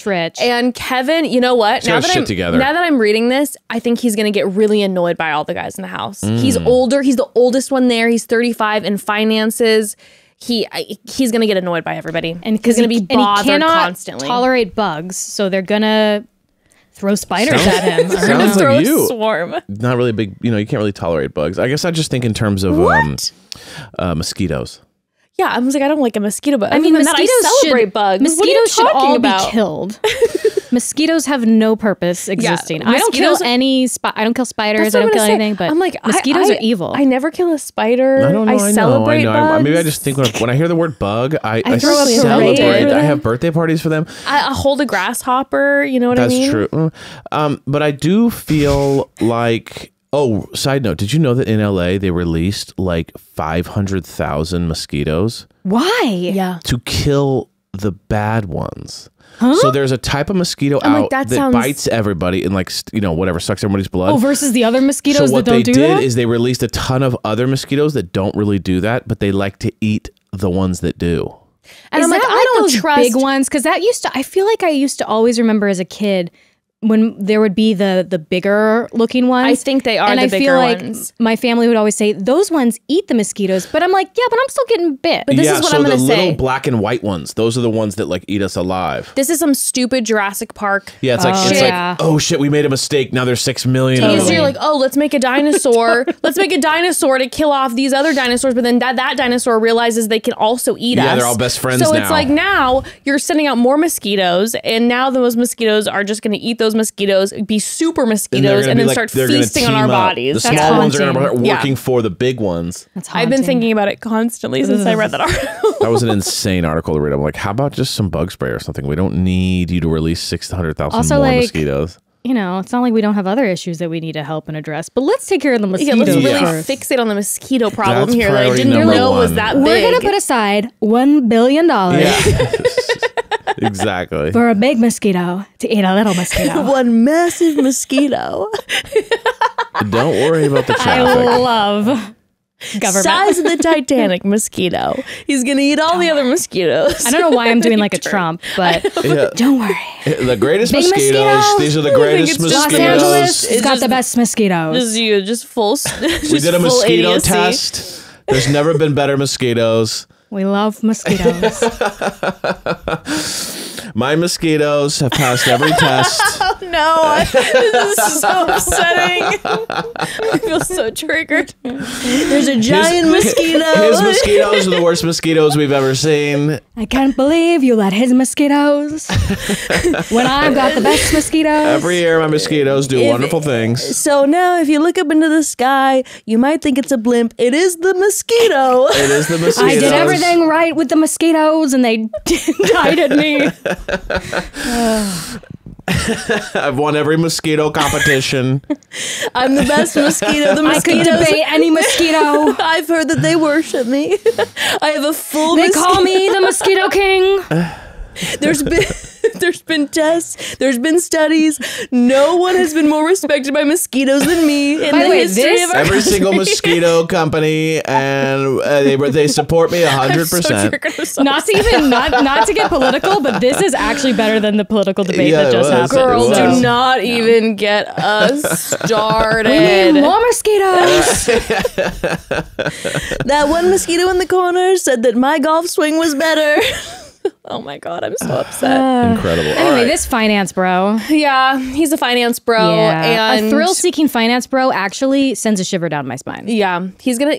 Rich. And Kevin, you know what? He's got his shit together. Now that I'm reading this, I think he's going to get really annoyed by all the guys in the house. He's older. He's the oldest one there. He's 35 in finances. He's going to get annoyed by everybody. And he's going to be and he bothered cannot constantly. tolerate bugs, so they're gonna throw spiders Sounds- at him. sounds Throw like a you. swarm. Not really big. You can't really tolerate bugs. I guess I just think in terms of What? mosquitoes. Yeah, I was like, I don't like a mosquito, but I mean, other than that, I celebrate bugs. What are you Mosquitoes should talking all about? be killed. Mosquitoes have no purpose existing. I don't kill mosquitoes- any. I don't kill spiders. That's I what don't kill I'm gonna say. anything. But I'm like, mosquitoes I are evil. I never kill a spider. I don't know. celebrate I know. bugs. Maybe I just think when I hear the word bug, I throw a parade celebrate. for I them. have birthday parties for them. I hold a grasshopper. You know what That's I mean? true. But I do feel like. Oh, side note, did you know that in LA they released like 500,000 mosquitoes Why? Yeah. to kill the bad ones? So there's a type of mosquito I'm like, out that that sounds- bites everybody and like, whatever, sucks everybody's blood. Oh, versus the other mosquitoes So what that don't they do did that. is they released a ton of other mosquitoes that don't really do that, but they like to eat the ones that do. And Is I'm like, that I don't those trust big ones because that used to. I feel like I used to always remember as a kid when there would be the bigger looking ones. I think they are and the I bigger feel like ones. my family would always say those ones eat the mosquitoes, but I'm like, yeah, but I'm still getting bit. But this is what so I'm gonna the little say. black and white ones, those are the ones that like eat us alive. This is some stupid Jurassic Park. Yeah, it's like yeah. oh shit, we made a mistake. Now there's 6 million of Because them. you're like, oh, let's make a dinosaur. Let's make a dinosaur to kill off these other dinosaurs. But then that dinosaur realizes they can also eat us. Yeah, they're all best friends So now. it's like now you're sending out more mosquitoes, and now those mosquitoes are just going to eat those mosquitoes, be super mosquitoes, they're and gonna then be start they're gonna feasting on team our up. bodies. The That's small ones are haunting. going to be Yeah. working for the big ones. That's I've been haunting. thinking about it constantly since I read that article. That was an insane article to read. I'm like, how about just some bug spray or something? We don't need you to release 600,000 Also, more like, mosquitoes. it's not like we don't have other issues that we need to help and address. But let's take care of the mosquitoes. Let's really first. fixate on the mosquito problem That's here that I priority didn't number know was one. that big. We're going to put aside $1 billion Exactly. for a big mosquito to eat a little mosquito. one massive mosquito. Don't worry about the I traffic. love government. Size of the Titanic mosquito. He's going to eat all the other mosquitoes. I don't know why I'm doing like a Trump, but Yeah. don't worry. The greatest Big mosquitoes. mosquitoes. These are the I think greatest it's just Los mosquitoes. Angeles It's has got just- the best mosquitoes. Just full. We did a mosquito test. There's never been better mosquitoes. We love mosquitoes. My mosquitoes have passed every test. Oh no, this is so upsetting. I feel so triggered. There's a giant mosquito. His mosquitoes are the worst mosquitoes we've ever seen. I can't believe you let his mosquitoes when I've got the best mosquitoes. Every year, my mosquitoes do wonderful things. So now, if you look up into the sky, you might think it's a blimp. It is the mosquito. It is the mosquitoes. I did everything right with the mosquitoes and they died at me. I've won every mosquito competition. I'm the best mosquito. The I could mosquitoes. debate any mosquito. I've heard that they worship me. I have a full. They call me the Mosquito King. There's been tests. There's been studies. No one has been more respected by mosquitoes than me in By the the way, history this- of our Every single mosquito company, and they support me 100%. Not to get political, but this is actually better than the political debate Yeah, that it just was. happened. Girl, It do was. not even get us started. We need more mosquitoes. That one mosquito in the corner said that my golf swing was better. Oh my God, I'm so upset. Incredible. All Anyway, right. this finance bro. Yeah, he's a finance bro. And a thrill-seeking finance bro actually sends a shiver down my spine. Yeah,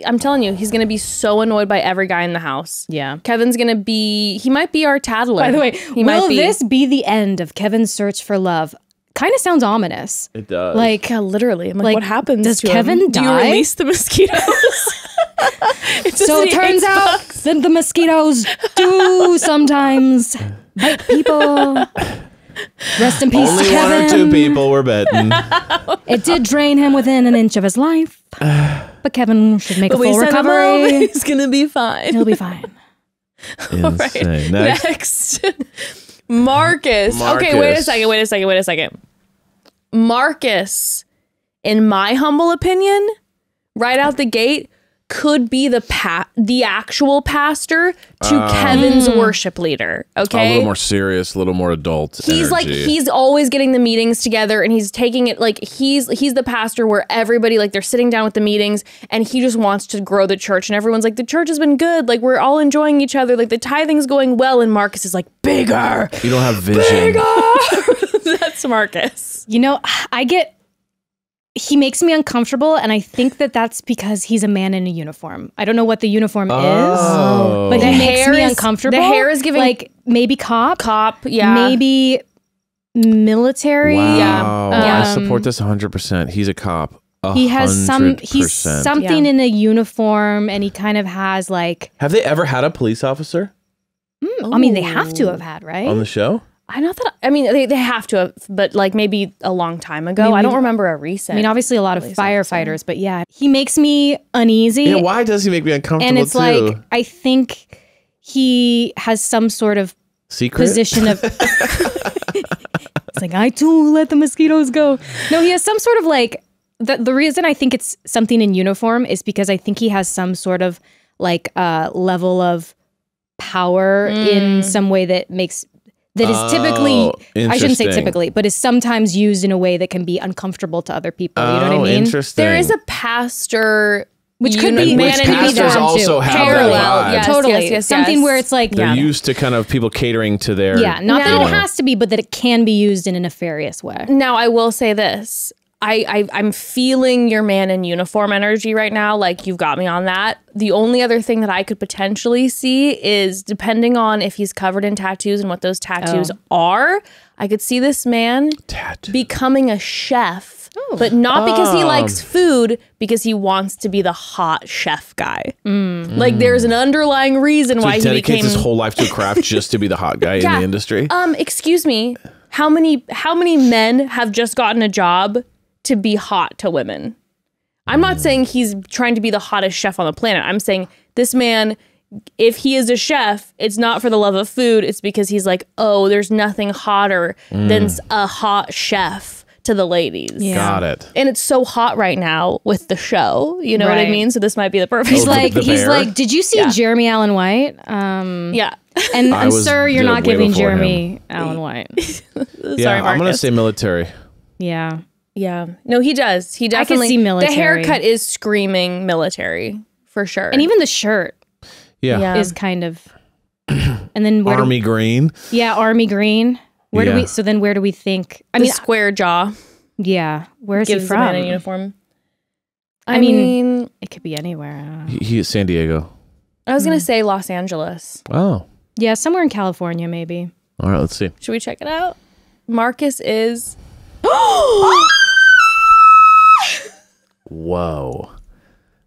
I'm telling you, he's gonna be so annoyed by every guy in the house. Yeah. Kevin's gonna he might be our tattler. By the way, he will might be. this be the end of Kevin's search for love? Kind of sounds ominous. It does. Like, Yeah, literally. I'm like, Like, what happens? does to Kevin him? Do you die? release the mosquitoes? so it turns out that the mosquitoes do sometimes bite people. Rest in peace, only Kevin. one or two people were bitten. It did drain him within an inch of his life, but Kevin should make a we full sent him home. recovery. He's gonna be fine. He'll be fine. Insane. Next. Next. Marcus. Okay, wait a second. Marcus, in my humble opinion, right out the gate, could be the actual pastor to Kevin's worship leader. Okay, A little more serious, a little more adult. He's like, energy. he's always getting the meetings together and he's taking it like he's the pastor where everybody, like, they're sitting down with the meetings and he just wants to grow the church and everyone's like, the church has been good. Like, we're all enjoying each other. Like, the tithing's going well. And Marcus is like, bigger. You don't have vision. That's Marcus. You know, he makes me uncomfortable, and I think that that's because he's a man in a uniform. I don't know what the uniform is, but The he makes hair me is- uncomfortable. the hair is giving- like maybe cop, Yeah. maybe military. Wow. Yeah. I support this 100%. He's a cop. He has he's 100%. something Yeah. in a uniform, and he kind of has like. Have they ever had a police officer I mean, they have to have had, right? on the show? I mean, they have to have, but like maybe a long time ago. Maybe- I don't remember a recent. I mean, obviously a lot of firefighters, but yeah, he makes me uneasy. Yeah, why does he make me uncomfortable and it's too? like, I think he has some sort of Secret? position of. It's like, I too let the mosquitoes go. No, he has some sort of like. The reason I think it's something in uniform is because I think he has some sort of like level of power in some way that makes. That is typically, I shouldn't say interesting. typically, but is sometimes used in a way that can be uncomfortable to other people. You know what I mean? Interesting. there is a pastor, Which could be man Which in pastors uniform also too. have that Parallel, vibe. yes, Totally. yes, Something where it's like, They're used to kind of people catering to their. yeah, not that Now- it has to be, but that it can be used in a nefarious way. Now, I will say this. I'm feeling your man in uniform energy right now. Like, you've got me on that. The only other thing that I could potentially see is, depending on if he's covered in tattoos and what those tattoos are, I could see this man Tattoo. becoming a chef, but not because he likes food, because he wants to be the hot chef guy. Like, there's an underlying reason So why he he dedicates became. his whole life to a craft just to be the hot guy in the industry. Excuse me. how many men have just gotten a job to be hot to women? I'm not saying he's trying to be the hottest chef on the planet. I'm saying this man, if he is a chef, it's not for the love of food. It's because he's like, oh, there's nothing hotter than a hot chef to the ladies. Yeah. Got it. And it's so hot right now with the show. You know what I Right. mean? So this might be the perfect. He's the like, bear? did you see Yeah. Jeremy Allen White? Yeah. And was sir, you're good not way giving before Jeremy Allen White. Sorry, Yeah, I'm gonna Marcus. say military. Yeah. Yeah. No, he does. He could definitely. see military. The haircut is screaming military for sure. And even the shirt Yeah. Yeah. is kind of. And then where Army green. Army green. Where do Yeah. we? So then where do we think? I the mean, square jaw yeah. Where is he gives the man in from? uniform. I mean, it could be anywhere. I don't know. He is San Diego. I was gonna say Los Angeles. Oh. Yeah, somewhere in California, maybe. All right, let's see. Should we check it out? Marcus is. Whoa.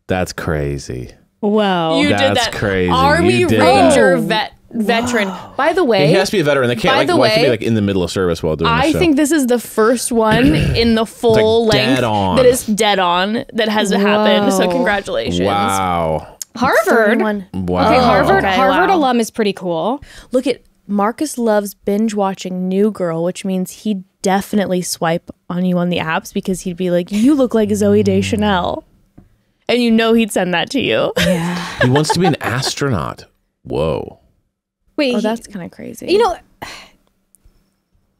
That's crazy. Whoa. You did That's that. crazy. Army You did Ranger that. veteran. By the way, He has to be a veteran. They can't By like the why can't way, be like in the middle of service while doing the I show. think this is the first one in the full like length dead on. that is dead on that has happened. So Whoa. congratulations. Wow. Harvard. One. Wow. Okay, Harvard. Okay, Harvard wow. alum is pretty cool. Look at Marcus loves binge watching New Girl, which means he'd definitely swipe on you on the apps because he'd be like, "You look like Zoe Deschanel," and you know he'd send that to you. Yeah. He wants to be an astronaut. Whoa. Wait. Oh, that's kind of crazy. you know.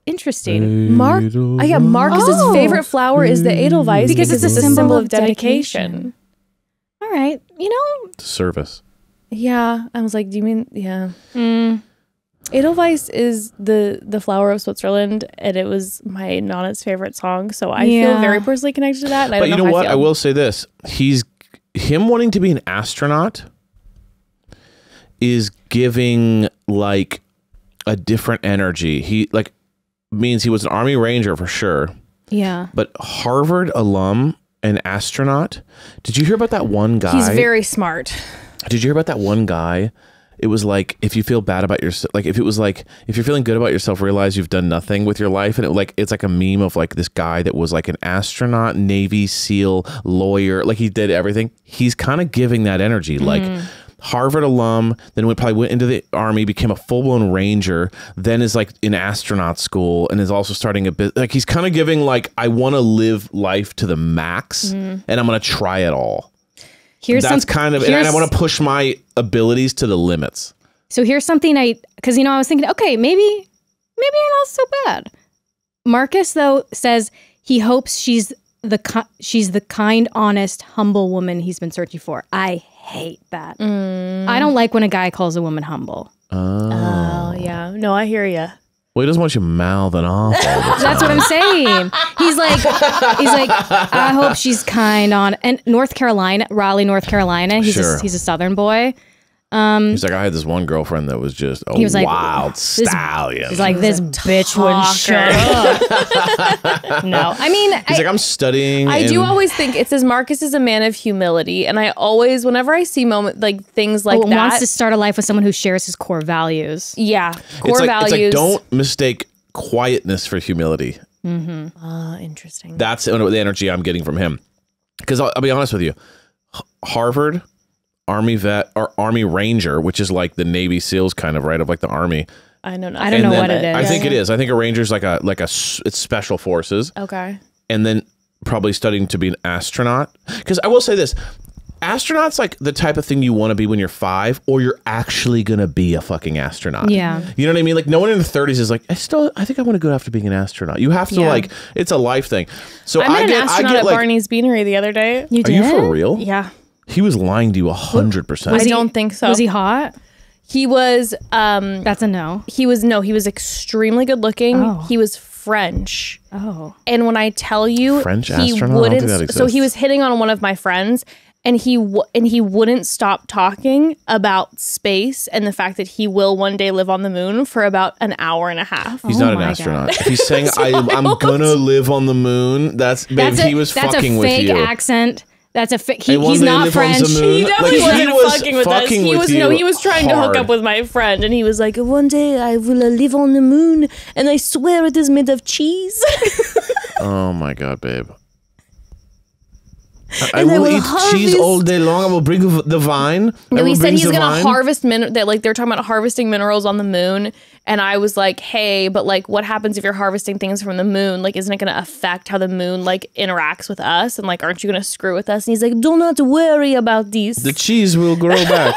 Interesting. Marcus's Oh. favorite flower is the Edelweiss Because it's a symbol of dedication. All right. You know. Service. Yeah, I was like, do you mean Edelweiss is the flower of Switzerland, and it was my Nana's favorite song, so I feel Yeah. very personally connected to that. And I But don't you know how what? I I feel. will say this. Him wanting to be an astronaut is giving like a different energy. He like means he was an Army Ranger for sure. Yeah. But Harvard alum and astronaut. Did you hear about that one guy? He's very smart. Did you hear about that one guy? It was like, if you feel bad about yourself, like if you're feeling good about yourself, realize you've done nothing with your life. And it's like a meme of like this guy that was like an astronaut, Navy SEAL, lawyer, like he did everything. He's kind of giving that energy, like Harvard alum, then probably went into the Army, became a full-blown Ranger, then is like in astronaut school and is also starting a business. Like he's kind of giving like, I want to live life to the max and I'm going to try it all. Here's That's kind of, and I want to push my abilities to the limits. So here's something because I was thinking, okay, maybe you're not so bad. Marcus though says he hopes she's the kind, honest, humble woman he's been searching for. I hate that. I don't like when a guy calls a woman humble. Oh, yeah. No, I hear you. Well, he doesn't want you mouthing off all the time. That's what I'm saying. He's like, I hope she's kind on. And Raleigh, North Carolina. He's Sure. he's a Southern boy. He's like, I had this one girlfriend that was just a He was like, wild stallion. He's like, this bitch wouldn't shut up. No, I mean, He's like, I'm studying. I do and- always think it says Marcus is a man of humility, and I always, whenever I see things like that, wants to start a life with someone who shares his core values. yeah, It's core like, values. It's like, don't mistake quietness for humility. Interesting. That's the energy I'm getting from him. Because I'll be honest with you, Harvard, Army vet, or Army Ranger, which is like the Navy SEALs kind of, right, of like the Army. I don't know. I don't know what it is. I think it is. I think a Ranger's like it's special forces. Okay. And then probably studying to be an astronaut. Because I will say this, astronauts like the type of thing you want to be when you're 5, or you're actually going to be a fucking astronaut. Yeah. You know what I mean? Like no one in the 30s is like, I think I want to go after being an astronaut. You have to like, it's a life thing. So I met an I astronaut get at like, Barney's Beanery the other day. You are did? you for real? Yeah. He was lying to you 100%. I don't think so. Was he hot? He was. That's a no. He was extremely good looking. Oh. He was French. Oh. And when I tell you, French he astronaut? I don't think that wouldn't. So he exists. was hitting on one of my friends, and he wouldn't stop talking about space and the fact that he will one day live on the moon for about an hour and a half. He's Oh not an my astronaut. If he's saying I'm gonna live on the moon, babe, he was fucking with you. That's a fake accent. That's a Hey, one he's day not live on the French. moon. He definitely Like, he wasn't was fucking with us. fucking He with was you he was trying to hook hard. up with my friend, and he was like, "One day I will live on the moon, and I swear it is made of cheese." Oh my god, babe. I And I will will eat cheese harvest- all day long. I will bring the vine. No, he said he's gonna vine. harvest that like they're talking about harvesting minerals on the moon, and I was like, hey, but like, what happens if you're harvesting things from the moon? Like, isn't it gonna affect how the moon like interacts with us? And like, aren't you gonna screw with us? And he's like, do not worry about this. The cheese will grow back.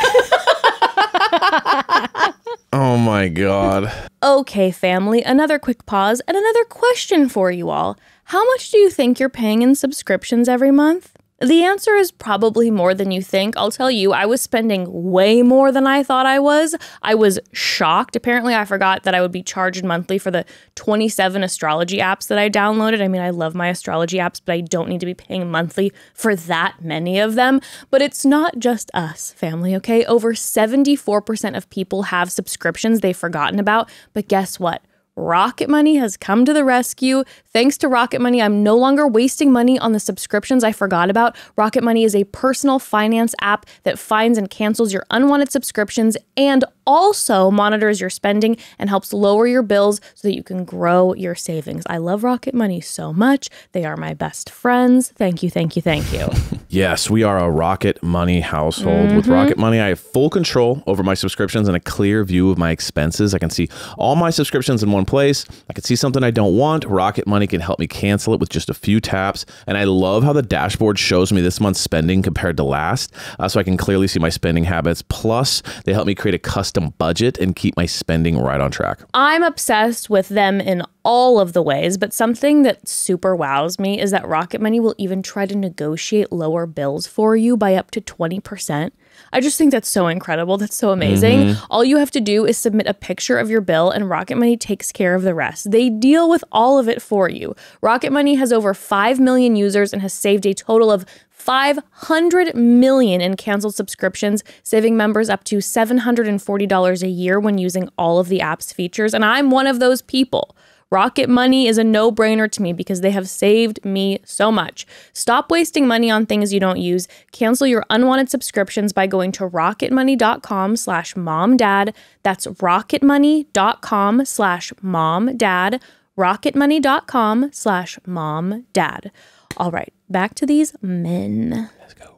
Oh my god. Okay, family, another quick pause and another question for you all. How much do you think you're paying in subscriptions every month? The answer is probably more than you think. I'll tell you, I was spending way more than I thought I was. I was shocked. Apparently, I forgot that I would be charged monthly for the 27 astrology apps that I downloaded. I mean, I love my astrology apps, but I don't need to be paying monthly for that many of them. But it's not just us, family, okay? Over 74% of people have subscriptions they've forgotten about. But guess what? Rocket Money has come to the rescue. Thanks to Rocket Money, I'm no longer wasting money on the subscriptions I forgot about. Rocket Money is a personal finance app that finds and cancels your unwanted subscriptions and also monitors your spending and helps lower your bills so that you can grow your savings. I love Rocket Money so much. They are my best friends. Thank you, thank you, thank you. Yes, we are a Rocket Money household. With Rocket Money, I have full control over my subscriptions and a clear view of my expenses. I can see all my subscriptions in one place. I can see something I don't want. Rocket Money can help me cancel it with just a few taps. And I love how the dashboard shows me this month's spending compared to last, so I can clearly see my spending habits. Plus, they help me create a custom budget and keep my spending right on track. I'm obsessed with them in all of the ways, but something that super wows me is that Rocket Money will even try to negotiate lower bills for you by up to 20%. I just think that's so incredible. That's so amazing. All you have to do is submit a picture of your bill and Rocket Money takes care of the rest. They deal with all of it for you. Rocket Money has over 5 million users and has saved a total of 500 million in canceled subscriptions, saving members up to $740 a year when using all of the app's features. And I'm one of those people. Rocket Money is a no-brainer to me because they have saved me so much. Stop wasting money on things you don't use. Cancel your unwanted subscriptions by going to rocketmoney.com/momdad. That's rocketmoney.com/momdad. rocketmoney.com/momdad. All right, back to these men. Let's go.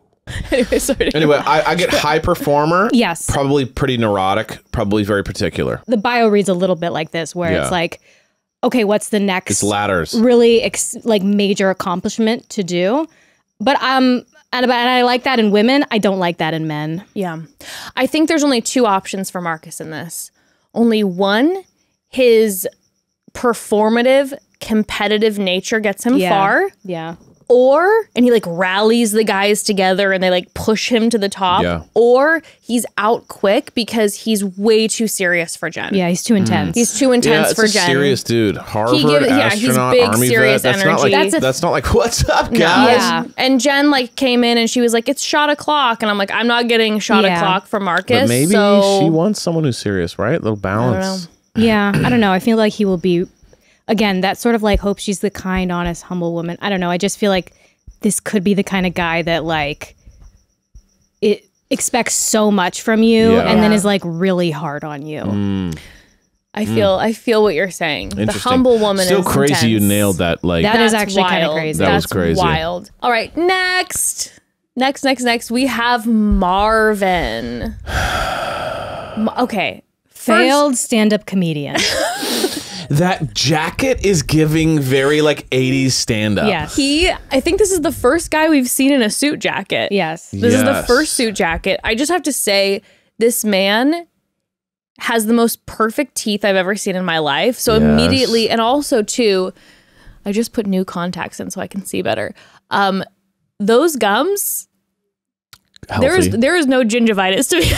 Anyway, I get high performer. Yes. Probably pretty neurotic. Probably very particular. The bio reads a little bit like this, where Yeah. it's like, okay, what's the next It's ladders. really like major accomplishment to do? But and I like that in women. I don't like that in men. Yeah. I think there's only two options for Marcus in this. Only one, his performative, competitive nature gets him far. Yeah. And he like rallies the guys together and they like push him to the top. Yeah. Or he's out quick because he's way too serious for Jen. Yeah, he's too intense. He's too intense for it's a Jen. serious dude. Harvard he's astronaut, big, Army serious vet. That's energy. That's not like what's up, guys. Yeah. And Jen like came in and she was like, it's shot o'clock. And I'm like, I'm not getting shot o'clock from Marcus. But maybe so she wants someone who's serious, right? A little balance. Yeah, I don't know. I feel like he will be, again, that sort of like hope she's the kind, honest, humble woman. I don't know. I just feel like this could be the kind of guy that like it expects so much from you and then is like really hard on you. I feel what you're saying. The Interesting. humble woman Still is crazy intense. you nailed that. Like That is That's actually kind of wild. crazy. That was That's crazy. wild. All right, next, we have Marvin. Okay. Failed stand-up comedian. that jacket is giving very like 80s stand up. Yes. I think this is the first guy we've seen in a suit jacket. Yes. This is the Yes. first suit jacket. I just have to say, this man has the most perfect teeth I've ever seen in my life. So Yes. immediately, and also too, I just put new contacts in so I can see better. Those gums, Healthy. there is no gingivitis to be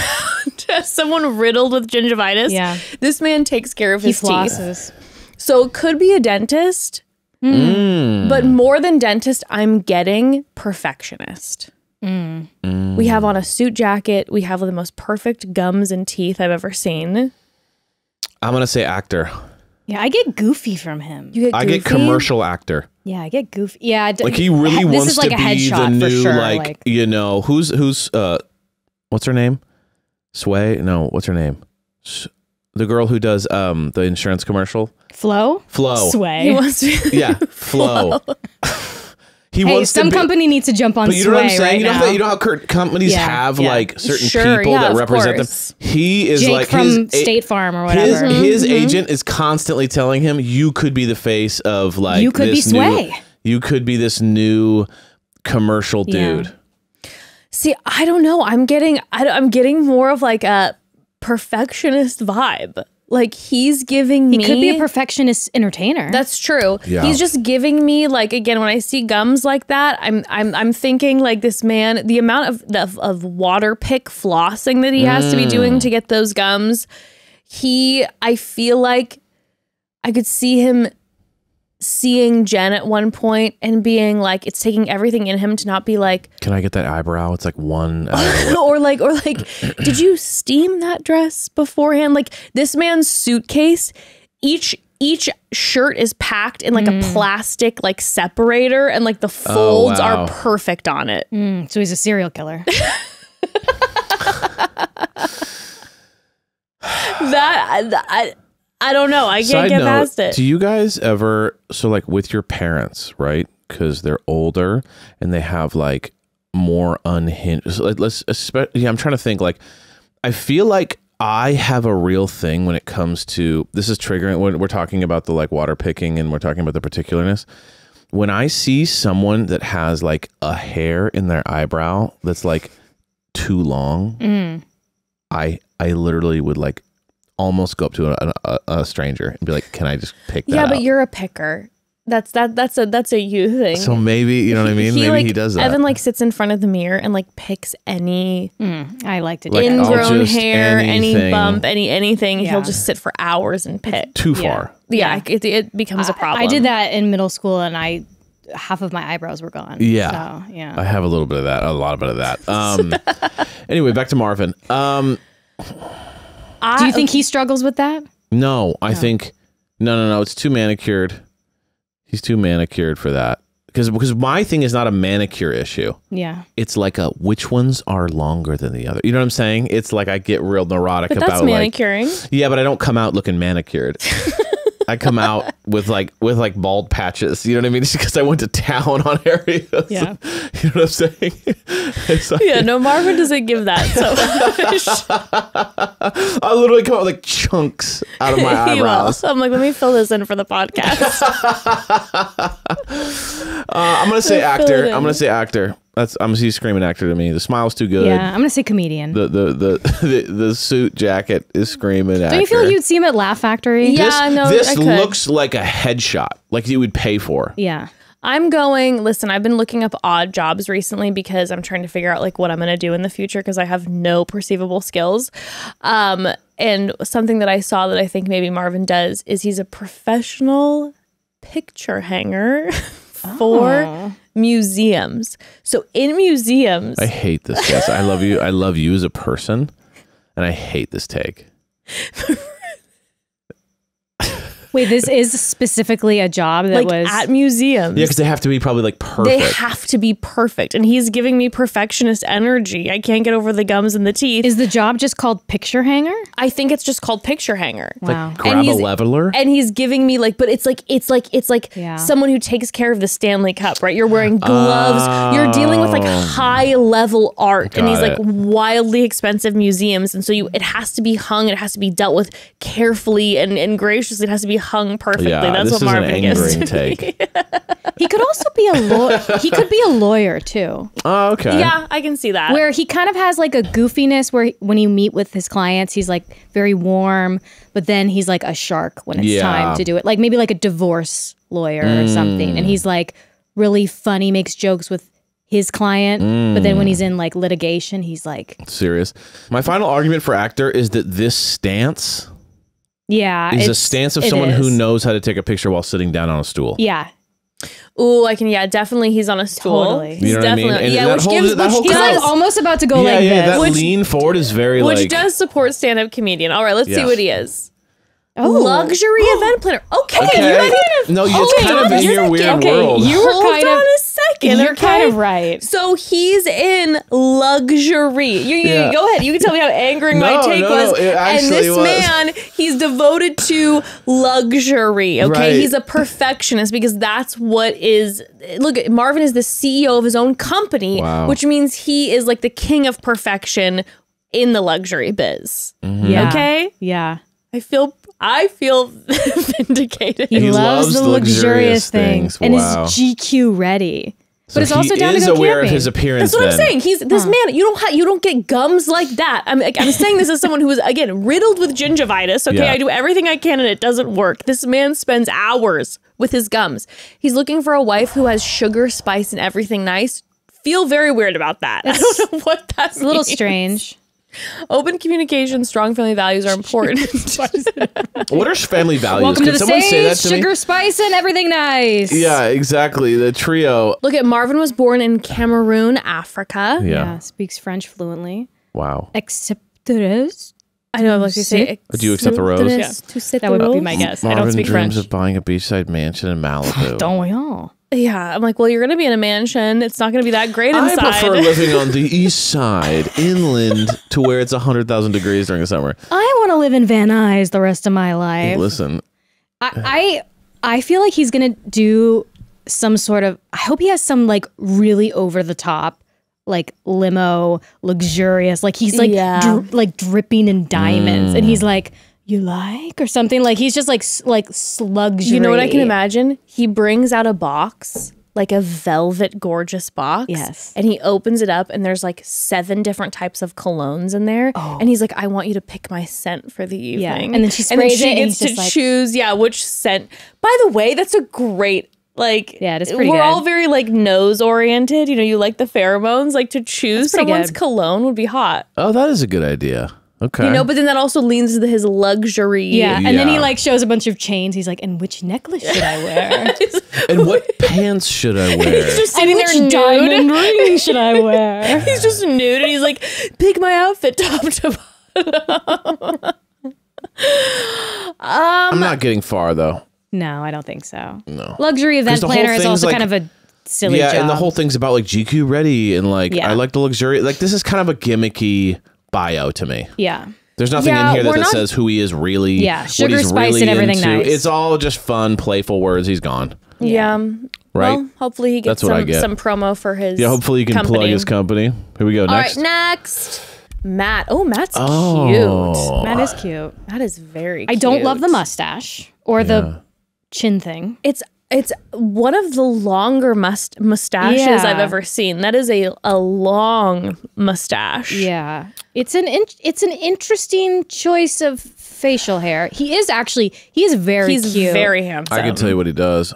just someone riddled with gingivitis. Yeah. This man takes care of He his teeth. flosses. So it could be a dentist, but more than dentist, I'm getting perfectionist. We have on a suit jacket. We have the most perfect gums and teeth I've ever seen. I'm gonna say actor. Yeah, I get goofy from him. You get I goofy. get commercial actor. Yeah, I get goofy. Yeah, Like he really this wants is like to a be headshot the new, for sure. like, you know, who's what's her name? Sway? No, what's her name? The girl who does the insurance commercial. Flo. Sway. He wants to Yeah, Flo. He Hey, wants some to be, company needs to jump on but you know what I'm Sway saying? right now. You know how companies Yeah, have yeah. like certain Sure, people yeah, that of represent course. them. He is Jake like from his State Farm or whatever. His agent is constantly telling him, "You could be the face of like You could this be Sway. You could be this new commercial Yeah. dude." See, I don't know. I'm getting more of like a perfectionist vibe. Like he's giving me. He could be a perfectionist entertainer. That's true. Yeah. He's just giving me like, again, when I see gums like that, I'm thinking like this man, the amount of water pick flossing that he has to be doing to get those gums. I feel like I could see him seeing Jen at one point and being like, it's taking everything in him to not be like, Can I get that eyebrow? It's like one. or like, did you steam that dress beforehand? Like this man's suitcase, each shirt is packed in like a plastic like separator, and like the folds are perfect on it. So he's a serial killer. I don't know. I can't Side get note, past it. Do you guys ever, so like with your parents, right? Because they're older and they have like more unhinged. So I'm trying to think. Like, I feel like I have a real thing when it comes to, this is triggering when we're talking about the like water picking and we're talking about the particularness. When I see someone that has like a hair in their eyebrow that's like too long, I literally would like almost go up to a stranger and be like, "Can I just pick that?" Yeah, but out? you're a picker. That's a you thing. So maybe, you know what I mean? Maybe like, he does that. Evan like sits in front of the mirror and like picks any I like to do Like, that. ingrown just hair, any anything. bump, anything. Yeah. He'll just sit for hours and pick. Too far. Yeah, it becomes a problem. I did that in middle school, and half of my eyebrows were gone. Yeah. So, yeah. I have a little bit of that, a lot of that. Anyway, back to Marvin. Do you think he struggles with that? No, I think no. It's too manicured. He's too manicured for that. Because my thing is not a manicure issue. Yeah. It's like which ones are longer than the other. You know what I'm saying? It's like I get real neurotic But about that's manicuring. like, yeah, but I don't come out looking manicured. I come out with like bald patches. You know what I mean? Just because I went to town on areas. Yeah. You know what I'm saying? It's like, Yeah, no, Marvin doesn't give that so much. I literally come out with like chunks out of my He will. eyebrows. I'm like, let me fill this in for the podcast. I'm gonna say Fill actor. it in. I'm gonna say actor. He's screaming actor to me. The smile's too good. Yeah. I'm going to say comedian. The suit jacket is screaming actor. Don't you feel like you'd see him at Laugh Factory? Yeah. This I could. looks like a headshot, like you would pay for. Yeah. Listen, I've been looking up odd jobs recently because I'm trying to figure out like what I'm going to do in the future because I have no perceivable skills. And something that I saw that I think maybe Marvin does is he's a professional picture hanger for museums. So in museums, I hate this, Jess. I love you. I love you as a person, and I hate this take. Wait, this is specifically a job that like was at museums. Yeah, because they have to be probably like perfect. They have to be perfect. And he's giving me perfectionist energy. I can't get over the gums and the teeth. Is the job just called picture hanger? I think it's just called picture hanger. Wow. Like grab a leveler. And he's giving me like, but it's like Yeah. someone who takes care of the Stanley Cup, right? You're wearing gloves. You're dealing with like high level art in these like wildly expensive museums. And so it has to be hung. It has to be dealt with carefully and graciously. It has to be hung perfectly. Yeah, That's this what is Marvin an gives angering to me. take. He could also be a lawyer. He could be a lawyer too. Oh, okay. Yeah, I can see that. Where he kind of has like a goofiness where when you meet with his clients, he's like very warm, but then he's like a shark when it's time to do it. Like maybe like a divorce lawyer or something. And he's like really funny, makes jokes with his client, but then when he's in like litigation, he's like Serious. My final argument for actor is that this stance is a stance of someone who knows how to take a picture while sitting down on a stool. Yeah. Ooh, I can. Yeah, definitely. He's on a stool. Totally. He's You know what I mean? definitely. And Yeah, that which whole- gives. that whole Which He's like does, almost about to go Yeah, like yeah, this. that lean forward is very which like. does support stand-up comedian. All right, let's see Yeah. what he is. luxury event planner. Okay, you're No, it's kind of in your weird world. You were hold kind on of a second. You're okay? kind of right. So he's in luxury. Yeah. Go ahead. You can tell me how angering my take was. No, it And actually this was. man, he's devoted to luxury. Okay, Right. he's a perfectionist because that's what is. Look, Marvin is the CEO of his own company, Wow. which means he is like the king of perfection in the luxury biz. Yeah. Okay, Yeah. I feel vindicated. He, He loves the luxurious things. things and Wow. is GQ ready. So But it's also he down to is go aware camping. of his appearance. That's what I'm then. saying. He's this man. You don't get gums like that. I'm saying this as someone who is again riddled with gingivitis. Okay, Yeah. I do everything I can and it doesn't work. This man spends hours with his gums. He's looking for a wife who has sugar, spice, and everything nice. Feel very weird about that. I don't know what that's A little strange. Open communication, strong family values are important. What are family values? Welcome Can to the someone say that stage. to me? Sugar, spice, and everything nice. Yeah, exactly. The trio. Look at Marvin was born in Cameroon, Africa. Yeah. Speaks French fluently. Wow. Except the I know, like you say. Do you accept the rose? Yeah. That would be my guess. I don't Marvin speak dreams French. of buying a beachside mansion in Malibu. Don't we all? Yeah, I'm like, well, you're going to be in a mansion. It's not going to be that great inside. I prefer living on the east side, inland, to where it's 100,000 degrees during the summer. I want to live in Van Nuys the rest of my life. Listen, I feel like he's gonna do some sort of. I hope he has some like really over the top, like limo, luxurious. Like he's like Yeah. like dripping in diamonds, and he's like, "You like?" or something. Like he's just like luxury. You know what I can imagine? He brings out a box, like a velvet gorgeous box. Yes. And he opens it up and there's like 7 different types of colognes in there. And he's like, I want you to pick my scent for the evening. Yeah. And then she sprays she it and gets he's to just like- choose, which scent. By the way, that's a great Yeah, it is pretty we're good. all very like nose oriented. You know, you like the pheromones. Like to choose pretty someone's good. cologne would be hot. oh, that is a good idea. Okay. You know, but then that also leans into his luxury. Yeah, and then he Yeah. like shows a bunch of chains. He's like, "And which necklace should I wear? and what pants should I wear? He's just and sitting which there nude. diamond ring should I wear?" He's just nude and he's like, pick my outfit top to bottom. I'm not getting far though. No, I don't think so. No. Luxury event 'Cause the whole planner is thing's also like- kind of a silly Yeah, job. and the whole thing's about like GQ ready and like Yeah. I like the luxury. Like this is kind of a gimmicky bio to me. Yeah. There's nothing Yeah, in here we're that not- says who he is really. Yeah, what sugar, he's spice, really and everything into. nice. It's all just fun, playful words. He's gone. Yeah. Right? Well, hopefully he gets That's what I get. some promo for his Yeah, hopefully you can company. plug his company. Here we go. All Next. right, next. Matt. Oh, Matt's Oh. cute. Matt is cute. Matt is very I cute. don't love the mustache or the chin thing. It's one of the longer mustaches Yeah. I've ever seen. That is a long mustache. Yeah, it's an interesting choice of facial hair. He is very He's cute. very handsome. I can tell you what he does.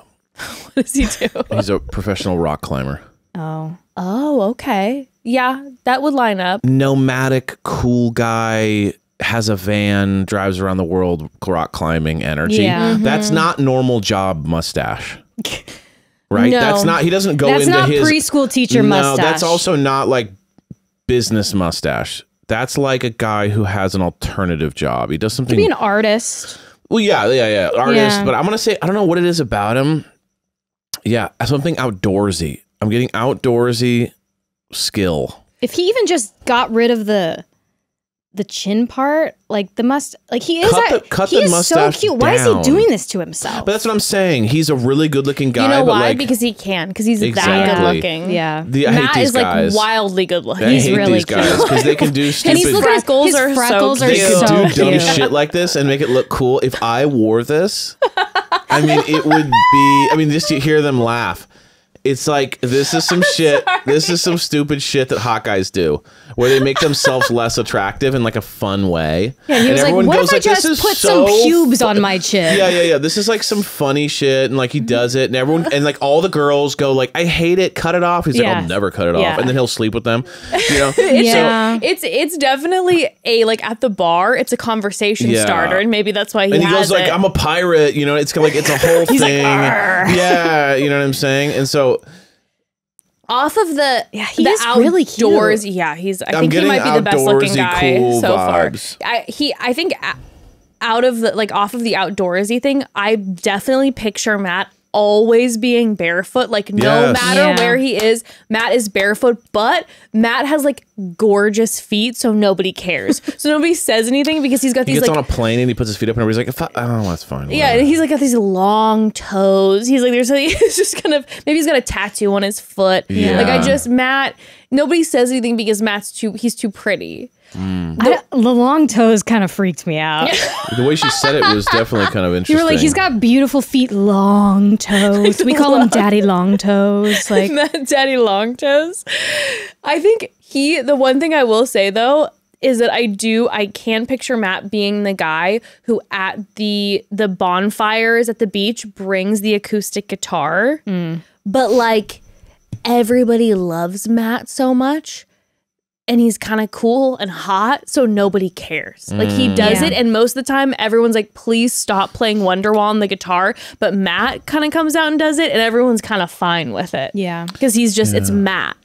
What does he do? He's a professional rock climber. Oh, okay. Yeah, that would line up. Nomadic, cool guy, has a van, drives around the world, rock climbing energy. Yeah. That's not normal job mustache. Right? No. That's not, he doesn't go That's into not his preschool teacher No, mustache. that's also not like business mustache. That's like a guy who has an alternative job. He does something. Be an artist. Well, yeah, artist. Yeah. But I'm gonna say I don't know what it is about him. Yeah, something outdoorsy. I'm getting outdoorsy skill. If he even just got rid of the chin part, like the he is Cut he the is so mustache cute. Why is he down. doing this to himself? But that's what I'm saying. He's a really good-looking guy. You know but why? like, Because he can. Because he's that Exactly. good looking. Yeah. I hate Matt these is like guys. wildly good looking. I He's hate really these guys because they can do stupid. And he's looking at freckles his are so freckles are they cute. could so do dumb cute. shit like this and make it look cool. If I wore this, I mean, it would be. I mean, just to hear them laugh. It's like this is some shit. This is some stupid shit that hot guys do, where they make themselves less attractive in like a fun way. Yeah, and he was like, everyone "What goes if I like, "This just is put so some pubes on my chin?" Yeah. This is like some funny shit, and like he does it, and everyone, and like all the girls go like, "I hate it, cut it off." He's like, Yeah. "I'll never cut it Yeah. off," and then he'll sleep with them. You know, Yeah. It's definitely a like at the bar. It's a conversation Yeah. starter, and maybe that's why he and he has goes like, it. "I'm a pirate," you know. It's like it's a whole He's like, thing. "Arr." Yeah, you know what I'm saying, and so. Off of the he the is really cute. outdoors. Yeah, I I'm think he getting might be the best looking outdoorsy, guy cool so vibes. far. I think out of the like off of the outdoorsy thing, I definitely picture Matt always being barefoot. Like no matter where he is, Matt is barefoot. But Matt has like gorgeous feet, so nobody cares. So nobody says anything because he's got these. He gets like on a plane and he puts his feet up, and everybody's like, "Oh, that's fine." Yeah, and he's like got these long toes. He's like, he's just kind of maybe he's got a tattoo on his foot. Yeah. Like Matt. Nobody says anything because he's too pretty. The long toes kind of freaked me out. The way she said it was definitely kind of interesting. You were like, he's got beautiful feet, long toes. We call him Daddy Long Toes. Like Daddy Long Toes. I think the one thing I will say though is that I can picture Matt being the guy who at the bonfires at the beach brings the acoustic guitar. But like everybody loves Matt so much. And he's kind of cool and hot, so nobody cares. Like he does it, and most of the time, everyone's like, "Please stop playing Wonderwall on the guitar." But Matt kind of comes out and does it, and everyone's kind of fine with it. Yeah, because he's just it's Matt.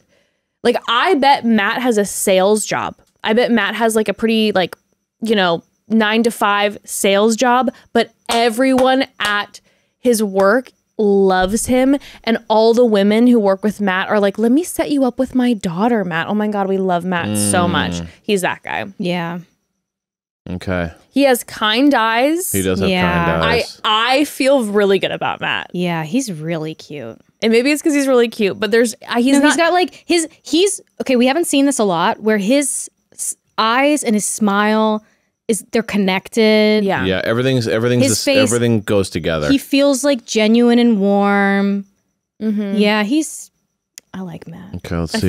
Like I bet Matt has a sales job. I bet Matt has like a pretty 9 to 5 sales job. But everyone at his work loves him, and all the women who work with Matt are like, "Let me set you up with my daughter, Matt. Oh my god, we love Matt so much." He's that guy. Yeah. Okay. He has kind eyes. He does have kind eyes. I feel really good about Matt. Yeah, he's really cute. And maybe it's because he's really cute, but he's got like he's okay, we haven't seen this a lot where his eyes and his smile they're connected. Yeah. Yeah, everything goes together. He feels like genuine and warm. Yeah, I like Matt. Okay, let's see.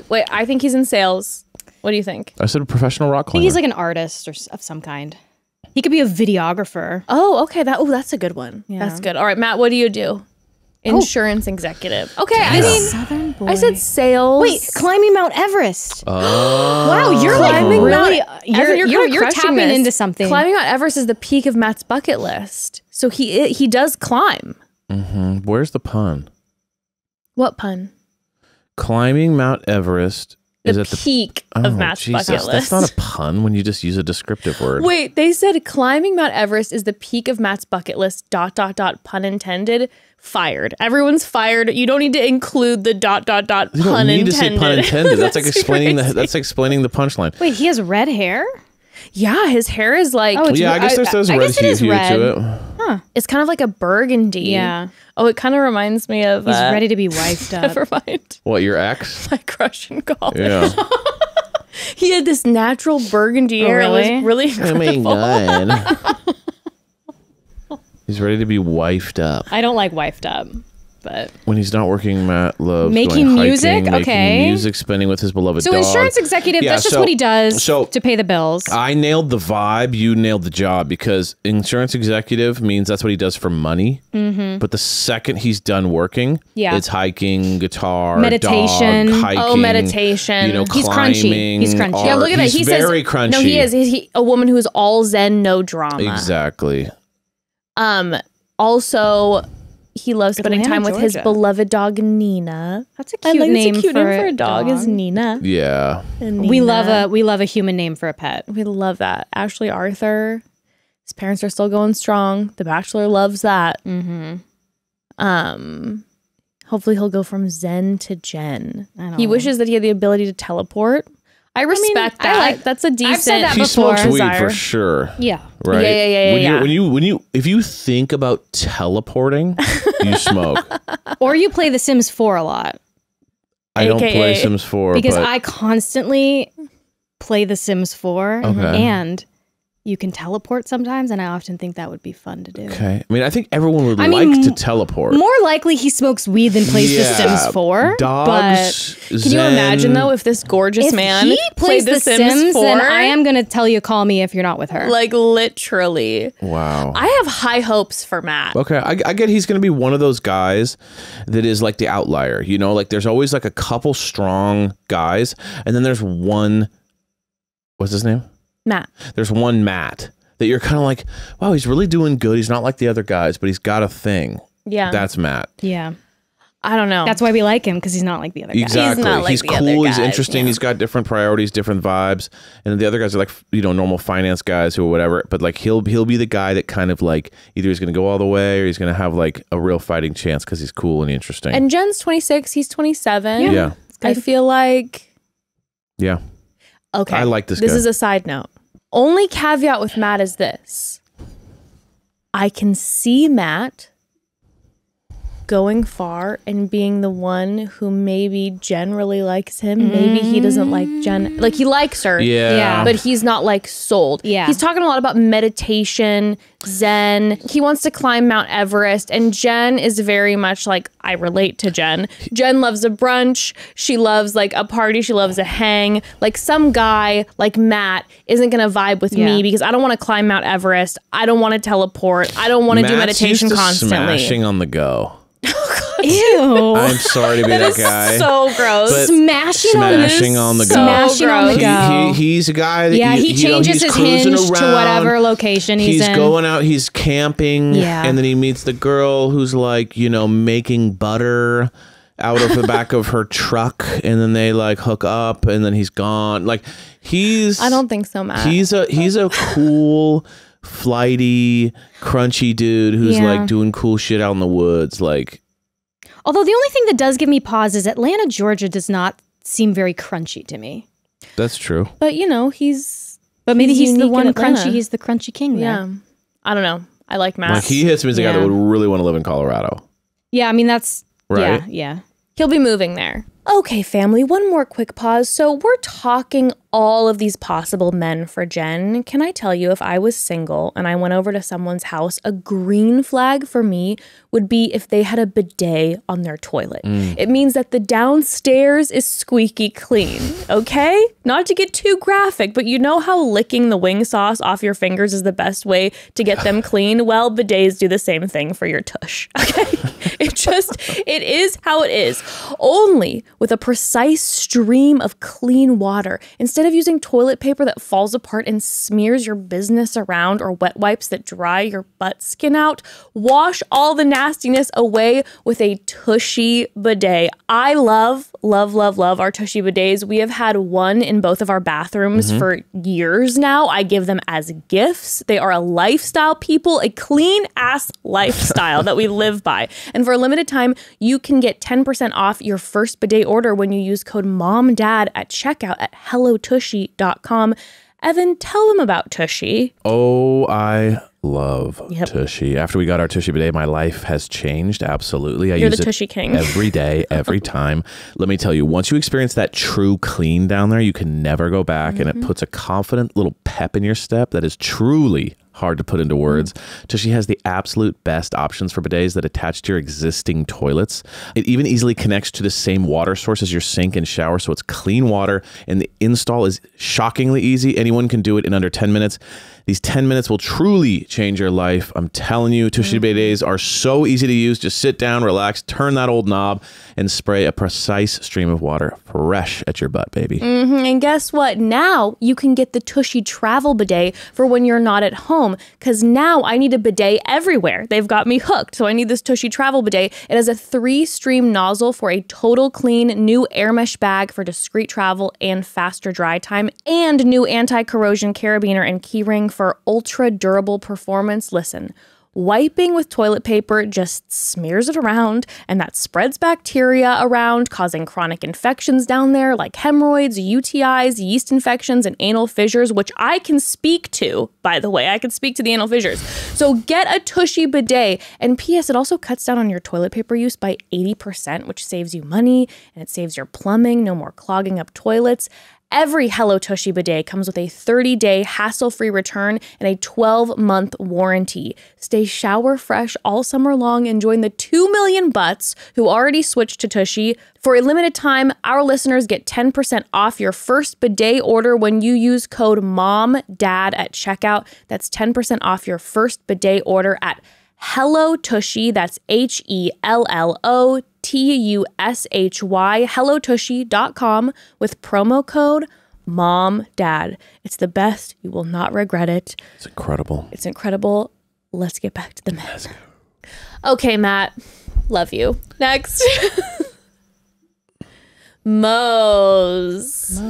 Wait. I think he's in sales. What do you think? I said a professional rock I think climber. he's like an artist of some kind. He could be a videographer. Oh, okay. That's a good one. Yeah. That's good. All right, Matt, what do you do? Insurance executive. Okay, Damn. I mean, Southern boy. I said sales. Wait, climbing Mount Everest. Oh. Wow, you're like Climbing really you're crushing tapping this. into something. Climbing Mount Everest is the peak of Matt's bucket list. So he does climb. Where's the pun? What pun? Climbing Mount Everest is at the peak of Matt's bucket list. That's not a pun when you just use a descriptive word. Wait, they said climbing Mount Everest is the peak of Matt's bucket list. ... Pun intended. Fired. Everyone's fired. You don't need to include the ... You pun don't intended. need to say pun intended. That's like explaining crazy. that's explaining the punchline. Wait, he has red hair? Yeah, his hair is like Yeah, I guess there's I red guess it is hue red. to it. it's kind of like a burgundy. Yeah. Oh, it kind of reminds me of He's ready to be wifed up. Never mind. What, your ex? My crush in college. Yeah. He had this natural burgundy hair. really? It was really Oh my incredible. god. He's ready to be wifed up. I don't like wifed up, but When he's not working, Matt loves Making going music? hiking, making Okay. music, spending with his beloved so dog. insurance executive, Yeah, that's just so- what he does so- to pay the bills. I nailed the vibe. You nailed the job, because insurance executive means that's what he does for money. But the second he's done working, Yeah. it's hiking, guitar, Meditation. dog, hiking. Oh, meditation. You know, He's crunchy. climbing. He's crunchy. art. Yeah, look at that. He's He very says crunchy. No, he is. He's a woman who is all zen, no drama. Exactly. Also, he loves spending Atlanta, time with his Georgia. beloved dog Nina. That's a cute name it's a cute for name for a dog. Is Nina. Yeah. And We Nina. love a human name for a pet. We love that. Ashley Arthur. His parents are still going strong. The Bachelor loves that. Hopefully he'll go from Zen to Jen. He wishes that he had the ability to teleport. I respect that. That's a decent. I've said that He before. smokes weed desire. for sure. Yeah. Right? Yeah. If you think about teleporting, you smoke. Or you play The Sims 4 a lot. I don't AKA play Sims 4 Because but I constantly play The Sims 4 Okay. and you can teleport sometimes, and I often think that would be fun to do. okay. I mean, I think everyone would I mean, like to teleport. More likely he smokes weed than plays The Sims 4. Dogs. Can you imagine though if this gorgeous But man if he plays played The Sims, 4? then I am going to tell you, call me if you're not with her. Like literally. Wow. I have high hopes for Matt. Okay, I get he's going to be one of those guys that is like the outlier. You know, like there's always like a couple strong guys, and then there's one. What's his name? Matt. There's one Matt that you're kind of like, wow, he's really doing good. He's not like the other guys, but he's got a thing. Yeah. That's Matt. yeah. I don't know. That's why we like him, because he's not like the other guy. Exactly. He's not like he's the cool. other He's guys, interesting. yeah. He's got different priorities, different vibes. And then the other guys are like, normal finance guys or whatever. But like he'll be the guy that kind of like either he's going to go all the way or he's going to have like a real fighting chance because he's cool and interesting. And Jen's 26. He's 27. Yeah. I feel like. Yeah. Okay. I like this This guy. is a side note. Only caveat with Matt is this. I can see Matt going far and being the one who maybe Jen really likes him. Maybe he doesn't like Jen. Like, he likes her. Yeah. But he's not like sold. Yeah. He's talking a lot about meditation, Zen. He wants to climb Mount Everest. And Jen is very much like, I relate to Jen. Jen loves a brunch. She loves like a party. She loves a hang. Like, some guy like Matt isn't going to vibe with me because I don't want to climb Mount Everest. I don't want to teleport. I don't want to do Matt's meditation used to constantly. smashing on the go. Ew. I'm sorry to be that guy. So gross. But Smashing on the go. Smashing on the go. He's a guy that Yeah, he changes he's his cruising hinge to around. whatever location he's in. He's going out, he's camping, Yeah. and then he meets the girl who's like, making butter out of the back of her truck, and then they like hook up, and then he's gone. Like, I don't think so, Matt. he's a cool, flighty, crunchy dude who's like doing cool shit out in the woods. Like, Although the only thing that does give me pause is Atlanta, Georgia does not seem very crunchy to me. that's true. But But maybe he's the unique in one Atlanta. crunchy. He's the crunchy king there. Yeah. I don't know. I like Matt. Like, he hits me as a guy that would really want to live in Colorado. Yeah, I mean, that's... Right? Yeah. He'll be moving there. Okay, family, one more quick pause. So we're talking all of these possible men for Jen. Can I tell you, if I was single and I went over to someone's house, a green flag for me would be if they had a bidet on their toilet. It means that the downstairs is squeaky clean, okay? Not to get too graphic, but you know how licking the wing sauce off your fingers is the best way to get them clean? Well, bidets do the same thing for your tush, okay? It is how it is. Only with a precise stream of clean water. Instead of using toilet paper that falls apart and smears your business around, or wet wipes that dry your butt skin out, wash all the nastiness away with a Tushy bidet. I love our Tushy bidets. We have had one in both of our bathrooms for years now. I give them as gifts. They are a lifestyle, people, a clean ass lifestyle that we live by. And for a limited time, you can get 10% off your first bidet order when you use code MOMDAD at checkout at hellotushy.com. Evan, tell them about Tushy. Oh, I love Yep. Tushy. After we got our Tushy bidet, my life has changed. Absolutely. I You're use the it Tushy king. every day, every time. Let me tell you, once you experience that true clean down there, you can never go back. And it puts a confident little pep in your step that is truly hard to put into words. Tushy has the absolute best options for bidets that attach to your existing toilets. It even easily connects to the same water source as your sink and shower, so it's clean water, and the install is shockingly easy. Anyone can do it in under 10 minutes. These 10 minutes will truly change your life. I'm telling you, Tushy bidets are so easy to use. Just sit down, relax, turn that old knob, and spray a precise stream of water fresh at your butt, baby. And guess what? Now you can get the Tushy travel bidet for when you're not at home, because now I need a bidet everywhere. They've got me hooked. So I need this Tushy travel bidet. It has a 3-stream nozzle for a total clean, new air mesh bag for discreet travel and faster dry time, and new anti-corrosion carabiner and keyring for ultra durable performance. Listen, wiping with toilet paper just smears it around, and that spreads bacteria around, causing chronic infections down there like hemorrhoids, UTIs, yeast infections, and anal fissures, which I can speak to, by the way. I can speak to the anal fissures. So get a Tushy bidet. And P.S., it also cuts down on your toilet paper use by 80%, which saves you money, and it saves your plumbing. No more clogging up toilets. Every Hello Tushy bidet comes with a 30-day hassle-free return and a 12-month warranty. Stay shower fresh all summer long and join the 2 million butts who already switched to Tushy. For a limited time, our listeners get 10% off your first bidet order when you use code MOMDAD at checkout. That's 10% off your first bidet order at Hello Tushy. That's HELLOTUSHY, hellotushy.com with promo code MOMDAD. It's the best. You will not regret it. It's incredible. It's incredible. Let's get back to the men. Okay, Matt. Love you. Next. Moze.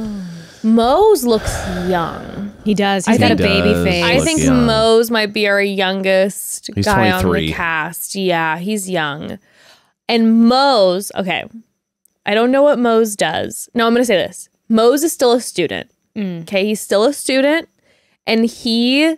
Moze looks young. He does. He's got a baby face. I think young. Moze might be our youngest He's guy 23. on the cast. Yeah, he's young. And Moze, okay, I don't know what Moze does. No, I'm going to say this. Moze is still a student. Okay, he's still a student. And he's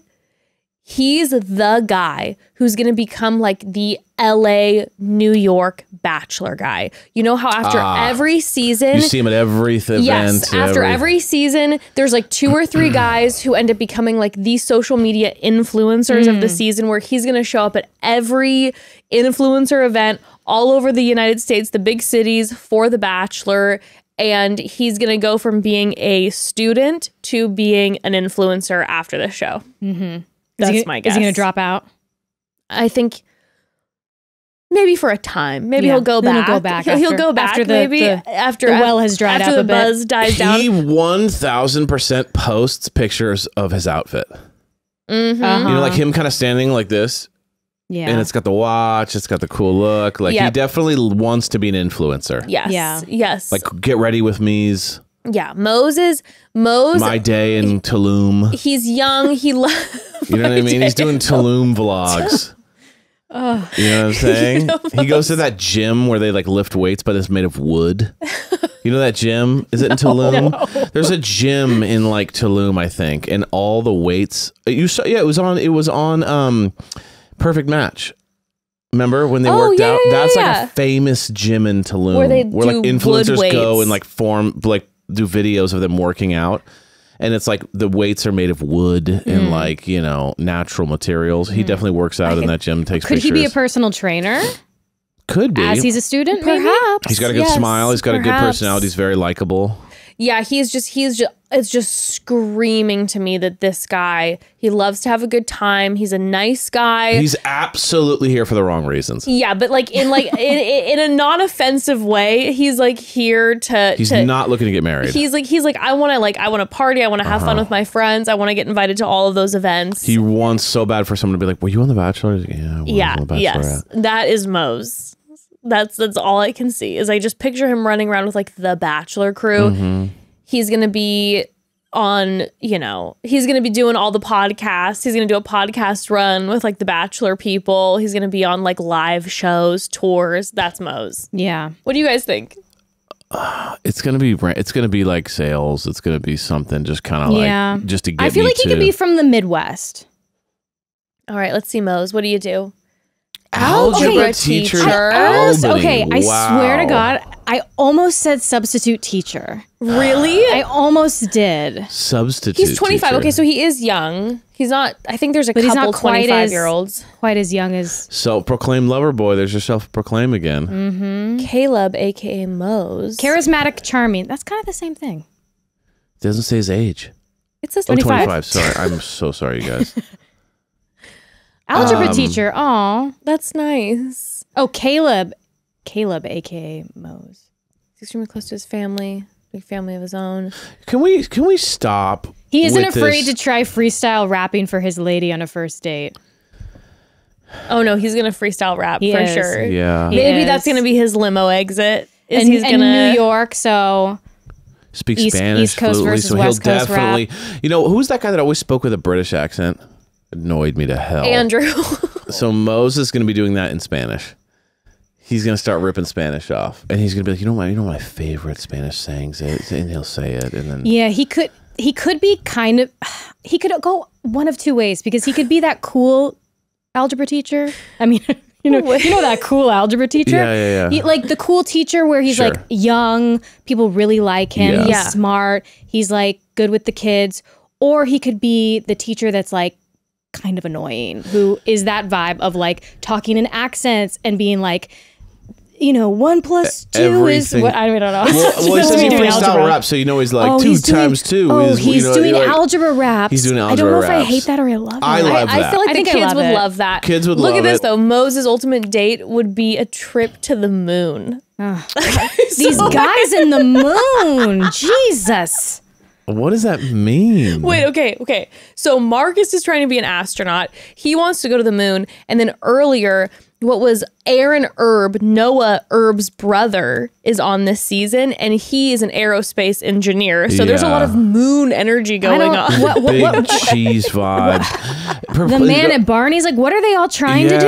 the guy who's going to become like the LA, New York Bachelor guy. You know how after every season... You see him at every event. Yes, after every season, there's like 2 or 3 guys who end up becoming like the social media influencers of the season, where he's going to show up at every influencer event all over the United States, the big cities, for The Bachelor. And he's going to go from being a student to being an influencer after the show. That's my guess. Is he going to drop out? I think maybe for a time. Maybe he'll go back. He'll go back after after the well has dried after up the a bit. buzz dies down. He 1000% posts pictures of his outfit. You know, like him kind of standing like this. Yeah. And it's got the watch. It's got the cool look. Like he definitely wants to be an influencer. Yes. Yeah. Yes. Like get ready with me's. Yeah. Moze. My day in Tulum. He's young. He loves. You know what I mean? He's doing Tulum vlogs. You know what I'm saying? He goes to that gym where they like lift weights, but it's made of wood. You know that gym? Is it in Tulum? No. There's a gym in like Tulum, I think, and all the weights. You saw? Yeah, it was on. Perfect Match. Remember when they worked out? That's like a famous gym in Tulum where like influencers go and like do videos of them working out. And it's like the weights are made of wood and like, you know, natural materials. He definitely works out in that gym, takes pictures. Could he be a personal trainer? Could be. As he's a student, perhaps. He's got a good smile. He's got a good personality. He's very likable. Yeah, it's just screaming to me that this guy, he loves to have a good time. He's a nice guy. He's absolutely here for the wrong reasons. Yeah, but like in in a non-offensive way, he's like here to. He's not looking to get married. He's like I want to party. I want to have fun with my friends. I want to get invited to all of those events. He wants so bad for someone to be like, "Were you on The Bachelor?" Like, yeah. I was on The Bachelorette. Yes, that is Moze. That's all I can see is I just picture him running around with like the Bachelor crew. He's going to be on, you know, he's going to be doing all the podcasts. He's going to do a podcast run with like the Bachelor people. He's going to be on like live shows, tours. That's Moze. Yeah. What do you guys think? It's going to be like sales. It's going to be something just kind of like just to get I feel like he could be from the Midwest. All right, let's see Moze. What do you do? Algebra teacher. I swear to God, I almost said substitute teacher. Really? I almost did. Substitute He's 25. teacher. Okay, so he is young. He's not, I think there's a But he's couple not quite 25-year-olds. Quite as young as... Self-proclaimed lover boy. There's your self-proclaim again. Caleb, a.k.a. Moze. Charismatic, charming. That's kind of the same thing. Doesn't say his age. It says 25. 25. Sorry. I'm so sorry, you guys. Algebra teacher. Aw. That's nice. Oh, Caleb, a.k.a. Moze. He's extremely close to his family. Big family of his own. Can we stop? He isn't with afraid this? to try freestyle rapping for his lady on a first date. Oh no, he's gonna freestyle rap He for is. sure. Yeah. Maybe is. that's gonna be his limo exit. And he's in New York, so... Speaks East Spanish Coast fluently, versus so he'll West Coast definitely. You know, who's that guy that always spoke with a British accent? Annoyed me to hell. Andrew. So Moze is going to be doing that in Spanish. He's going to start ripping Spanish off, and he's going to be like, you know my favorite Spanish sayings is, and he'll say it, and then Yeah, he could be kind of... He could go one of two ways, because he could be that cool algebra teacher. I mean... You know that cool algebra teacher? Yeah. Like the cool teacher where he's Sure. like young, people really like him, Yeah. he's smart, he's like good with the kids. Or he could be the teacher that's like kind of annoying, who is that vibe of like talking in accents and being like, 1 plus 2 Everything. is what I don't know. Well, he says he freestyle rap, so he's like 2 times 2 is. He's doing algebra raps. He's doing I algebra don't know if I raps. hate that or I love it. I love I that. feel like I the think I kids love would it. love that. Kids would Look love at this it. though. Moze's ultimate date would be a trip to the moon. These guys in the moon. Jesus. What does that mean? Wait, okay. So Marcus is trying to be an astronaut. He wants to go to the moon. And then earlier, what was Aaron Erb, Noah Erb's brother, is on this season, and he is an aerospace engineer. So there's a lot of moon energy going on. Big cheese vibe. The man at Barney's like, what are they all trying to do?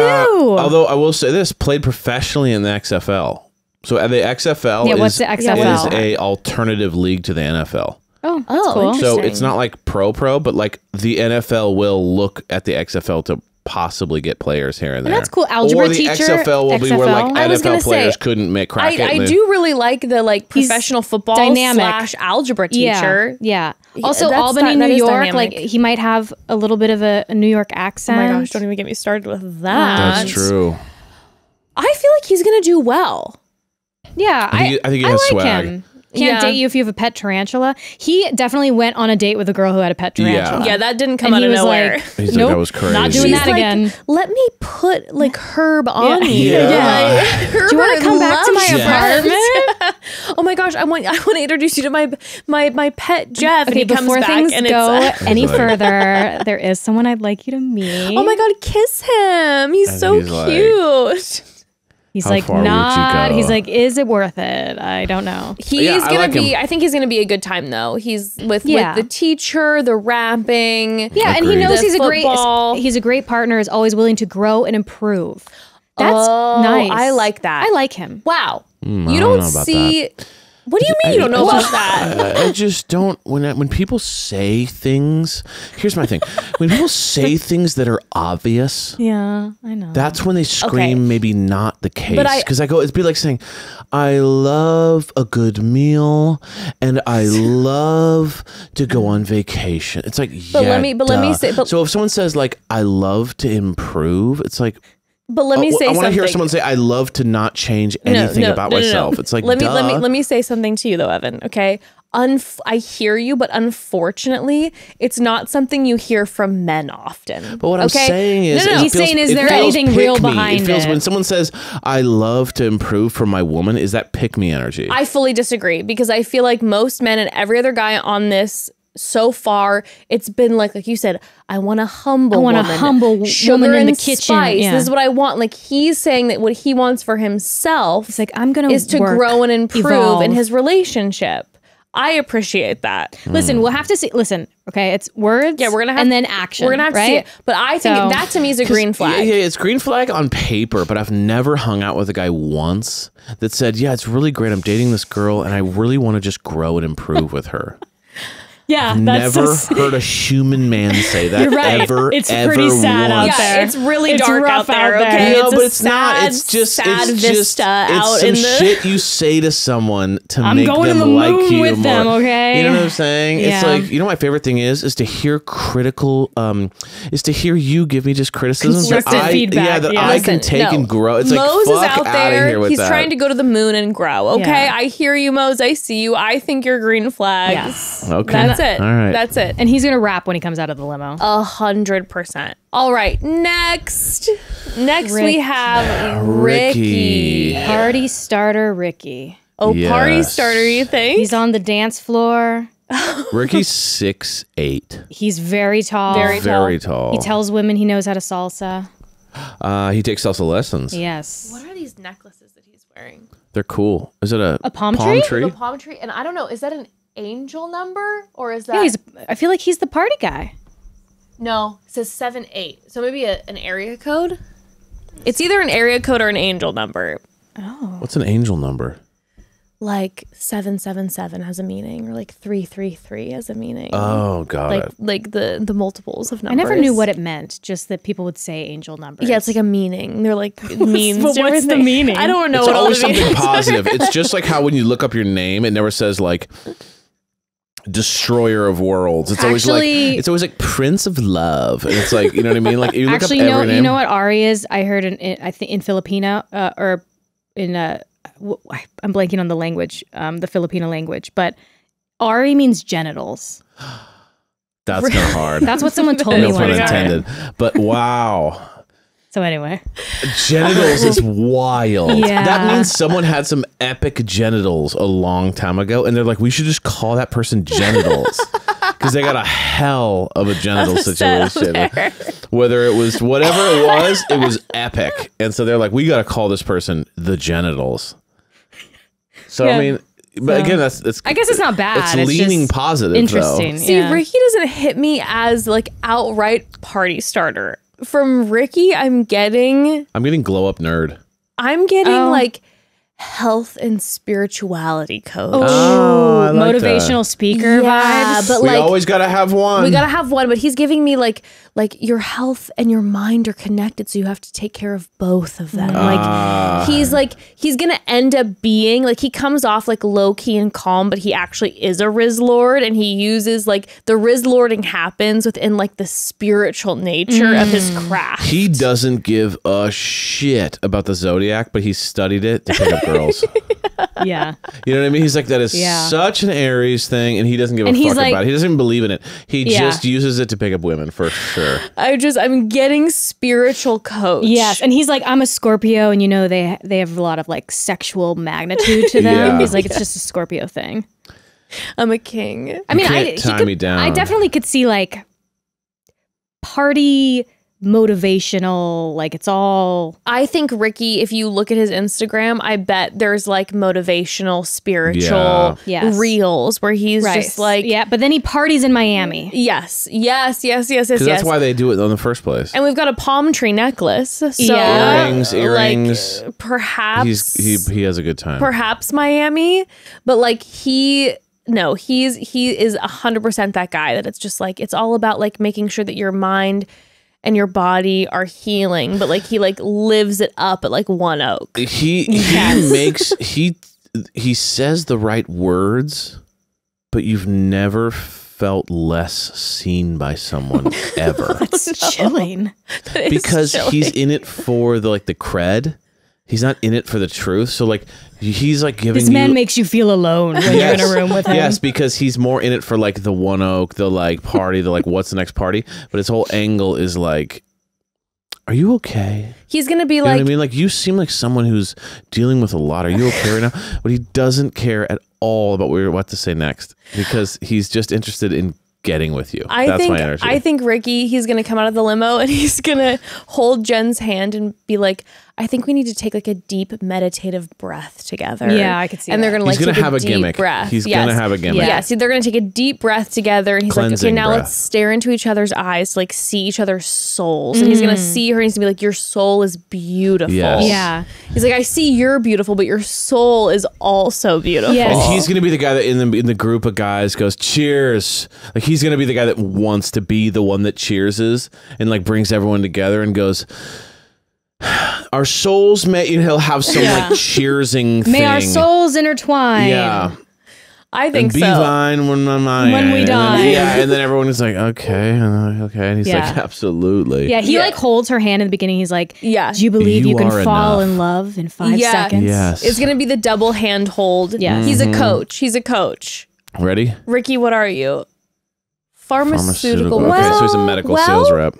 Although I will say this, played professionally in the XFL. So the XFL what's the XFL? is a alternative league to the NFL. Oh, that's cool. So it's not like pro, but like the NFL will look at the XFL to possibly get players here and there. That's cool. Algebra or the teacher, XFL will be where like I was NFL gonna players say, couldn't make crack it. I do really like the like professional football dynamic / algebra teacher. Yeah. Also, that's Albany, that New is York, dynamic. like he might have a little bit of a New York Oh accent. my gosh, don't even get me started with that. That's true. I feel like he's gonna do well. Yeah, I think he has like swag. him. Can't date you if you have a pet tarantula. He definitely went on a date with a girl who had a pet tarantula. Yeah, that didn't come And out he of was nowhere. like, He's nope, like, that was crazy. not doing She's that like, again. let me put like Herb on you. Yeah. Like, Do you want to come back to my Jeff. apartment? Oh my gosh, I want to introduce you to my pet Jeff. Okay, and he comes before back things and go it's any Like- further, there is someone I'd like you to meet. oh my god, kiss him. He's And so he's like- cute. He's How like, far would you not. go? He's like, is it worth it? I don't know. He's Yeah, I gonna like be. him. I think he's gonna be a good time though. He's with Yeah. the teacher, the rapping. Yeah, and he Agreed. knows The he's football. a great partner. Is always willing to grow and improve. That's Oh, nice. I like that. I like him. Wow. I You don't don't know about see. What do you mean you don't know about that? I just don't. When people say things, here's my thing. When people say things that are obvious, Yeah, I know. that's when they scream Okay. maybe not the case. But I- Because it'd be like saying, I love a good meal and I love to go on vacation. It's like, But yeah, let me say- but- so if someone says like, I love to improve, it's like, But let me say I something. want to hear someone say, I love to not change anything about myself. It's like, let duh. me say something to you though, Evan. Okay, I hear you, but unfortunately, it's not something you hear from men often. But what I'm saying is, No. it He's feels- saying, is it there feels anything real pick me. behind It feels it? when someone says, "I love to improve for my woman," is that pick me energy? I fully disagree because I feel like most men and every other guy on this so far, it's been like you said, I want a humble woman. Sugar woman in and the kitchen. Spice. Yeah. This is what I want. Like he's saying that what he wants for himself He's like, I'm gonna is to work, grow and improve evolve. in his relationship. I appreciate that. Listen, we'll have to see. Listen, okay, it's words. Yeah, we're gonna have and then action. We're gonna have to see right? it. But I think So- that to me is a green flag. Yeah, it's green flag on paper, but I've never hung out with a guy once that said, "Yeah, it's really great. I'm dating this girl, and I really want to just grow and improve with her." Yeah, Never heard a human man say that. You're right. Ever, It's ever pretty sad out once. there. It's really It's dark rough out there. out there. Okay, No, it's but a it's not. sad, It's just sad it's vista out it's some in the. shit you say to someone to I'm make going to them the like moon you with more. them, okay? You know what I'm saying? It's Yeah. like, you know, my favorite thing is to hear critical. Is to hear you give me just criticisms that Constructive feedback, Yeah, that yeah. I can take no. and grow. It's Moze like is fuck out outta there. here with He's that. trying to go to the moon and grow. Okay, Yeah. I hear you, Moze. I see you. I think you're green flags. Okay. That's it. All right. That's it. And he's gonna rap when he comes out of the limo. 100%. All right, next we Rick. have Ricky. Ricky. Party starter Ricky. Oh, party Yes. starter, you think? He's on the dance floor. Ricky's 6'8". He's very tall. Very tall. He tells women he knows how to salsa. He takes salsa lessons. Yes. What are these necklaces that he's wearing? They're cool. Is it a palm tree? The palm tree, and I don't know, is that an angel number or is that Yeah, I feel like he's the party guy. No, it says 78. So maybe an area code? It's either an area code or an angel number. What's an angel number? Like 777 has a meaning, or like 333 has a meaning. Oh, got it. like the multiples of I numbers. never knew what it meant, just that people would say angel numbers. Yeah, it's like a meaning. They're like it means. but what's the everything. meaning? I don't know It's what all always the something meanings are. positive. It's just like how when you look up your name, it never says like destroyer of worlds. It's always Actually- like Prince of Love, and it's like, you know what I mean. Like you look actually, up every name. you know what Ari is? I heard I think in Filipino or in I'm blanking on the language, the Filipino language, but Ari means genitals. That's not hard. That's what someone told me No pun once. intended. But wow. So So anyway. Genitals is wild. Yeah. That means someone had some epic genitals a long time ago, and they're like, we should just call that person genitals. Because they got a hell of a genital situation. Whether it was whatever it was epic. And so they're like, we got to call this person the genitals. So, Yeah. I mean, but again, that's I guess it's not bad. It's leaning just positive, interesting. though. See, Yeah. Ricky doesn't hit me as like outright party starter. From Ricky, I'm getting I'm getting glow up nerd. like health and spirituality coach. Oh, I like motivational speaker Yeah, vibes. but We like always got to have one. we gotta have one, but he's giving me like your health and your mind are connected, so you have to take care of both of them. Like he's gonna end up being like, he comes off like low key and calm, but he actually is a Riz Lord, and he uses like the Riz Lording happens within like the spiritual nature of his craft. He doesn't give a shit about the zodiac, but he studied it to pick up girls. Yeah. You know what I mean? He's like, that is Yeah. such an Aries thing, and he doesn't give And a he's fuck like- about it. He doesn't even believe in it. He Yeah. just uses it to pick up women for sure. I'm getting spiritual coach. Yes, and he's like, I'm a Scorpio, and you know they have a lot of like sexual magnitude to them. Yeah. He's like, it's just a Scorpio thing. I'm a king. I mean, can't tie me down. I definitely could see like party motivational, like it's all I think Ricky, if you look at his Instagram, I bet there's like motivational, spiritual Yeah. Yes. reels where he's just like, yeah. But then he parties in Miami. yes. Because that's why they do it in the first place. And we've got a palm tree necklace. So Yeah. Earrings. like, perhaps He has a good time. perhaps Miami, but like he is 100% that guy that it's just like, it's all about like making sure that your mind and your body are healing, but like he like lives it up at like One Oak. He says the right words, but you've never felt less seen by someone ever. It's chilling. Because he's in it for the cred. He's not in it for the truth. So like he's like giving This man you, makes you feel alone when you're in a room with him. Yes, because he's more in it for like the One Oak, the like party, the like what's the next party. But his whole angle is like, are you okay? He's gonna be You know like, what I mean? Like, you seem like someone who's dealing with a lot. Are you okay right now? But he doesn't care at all about what to say next, because he's just interested in getting with you. That's my energy. I think Ricky, he's gonna come out of the limo and he's gonna hold Jen's hand and be like, I think we need to take like a deep meditative breath together. Yeah, I could see And they're that. gonna like He's gonna take have a deep gimmick. breath. He's gonna have a gimmick. Yeah, so they're gonna take a deep breath together, and he's like, Cleansing okay, now breath. let's stare into each other's eyes to like see each other's souls. And he's gonna see her and he's gonna be like, your soul is beautiful. Yes. Yeah. He's like, I see you're beautiful, but your soul is also beautiful. Yes. And he's gonna be the guy that in the group of guys goes cheers. Like, he's gonna be the guy that wants to be the one that cheerses and like brings everyone together and goes, our souls may. He'll have some like cheersing thing. May our souls intertwine. Yeah. I think And be so. thine when I'm When we and then- die. yeah, and then everyone is like, okay, okay, and he's Yeah. like, absolutely. Yeah, he Yeah. like holds her hand in the beginning. He's like, Yeah. do you believe You you, can are fall enough. in love in 5 Yeah. seconds? Yes. It's gonna be the double hand hold. Yes. He's a coach. He's a coach. Ready? Ricky, what are you? Pharmaceutical. Okay, so he's a medical sales rep.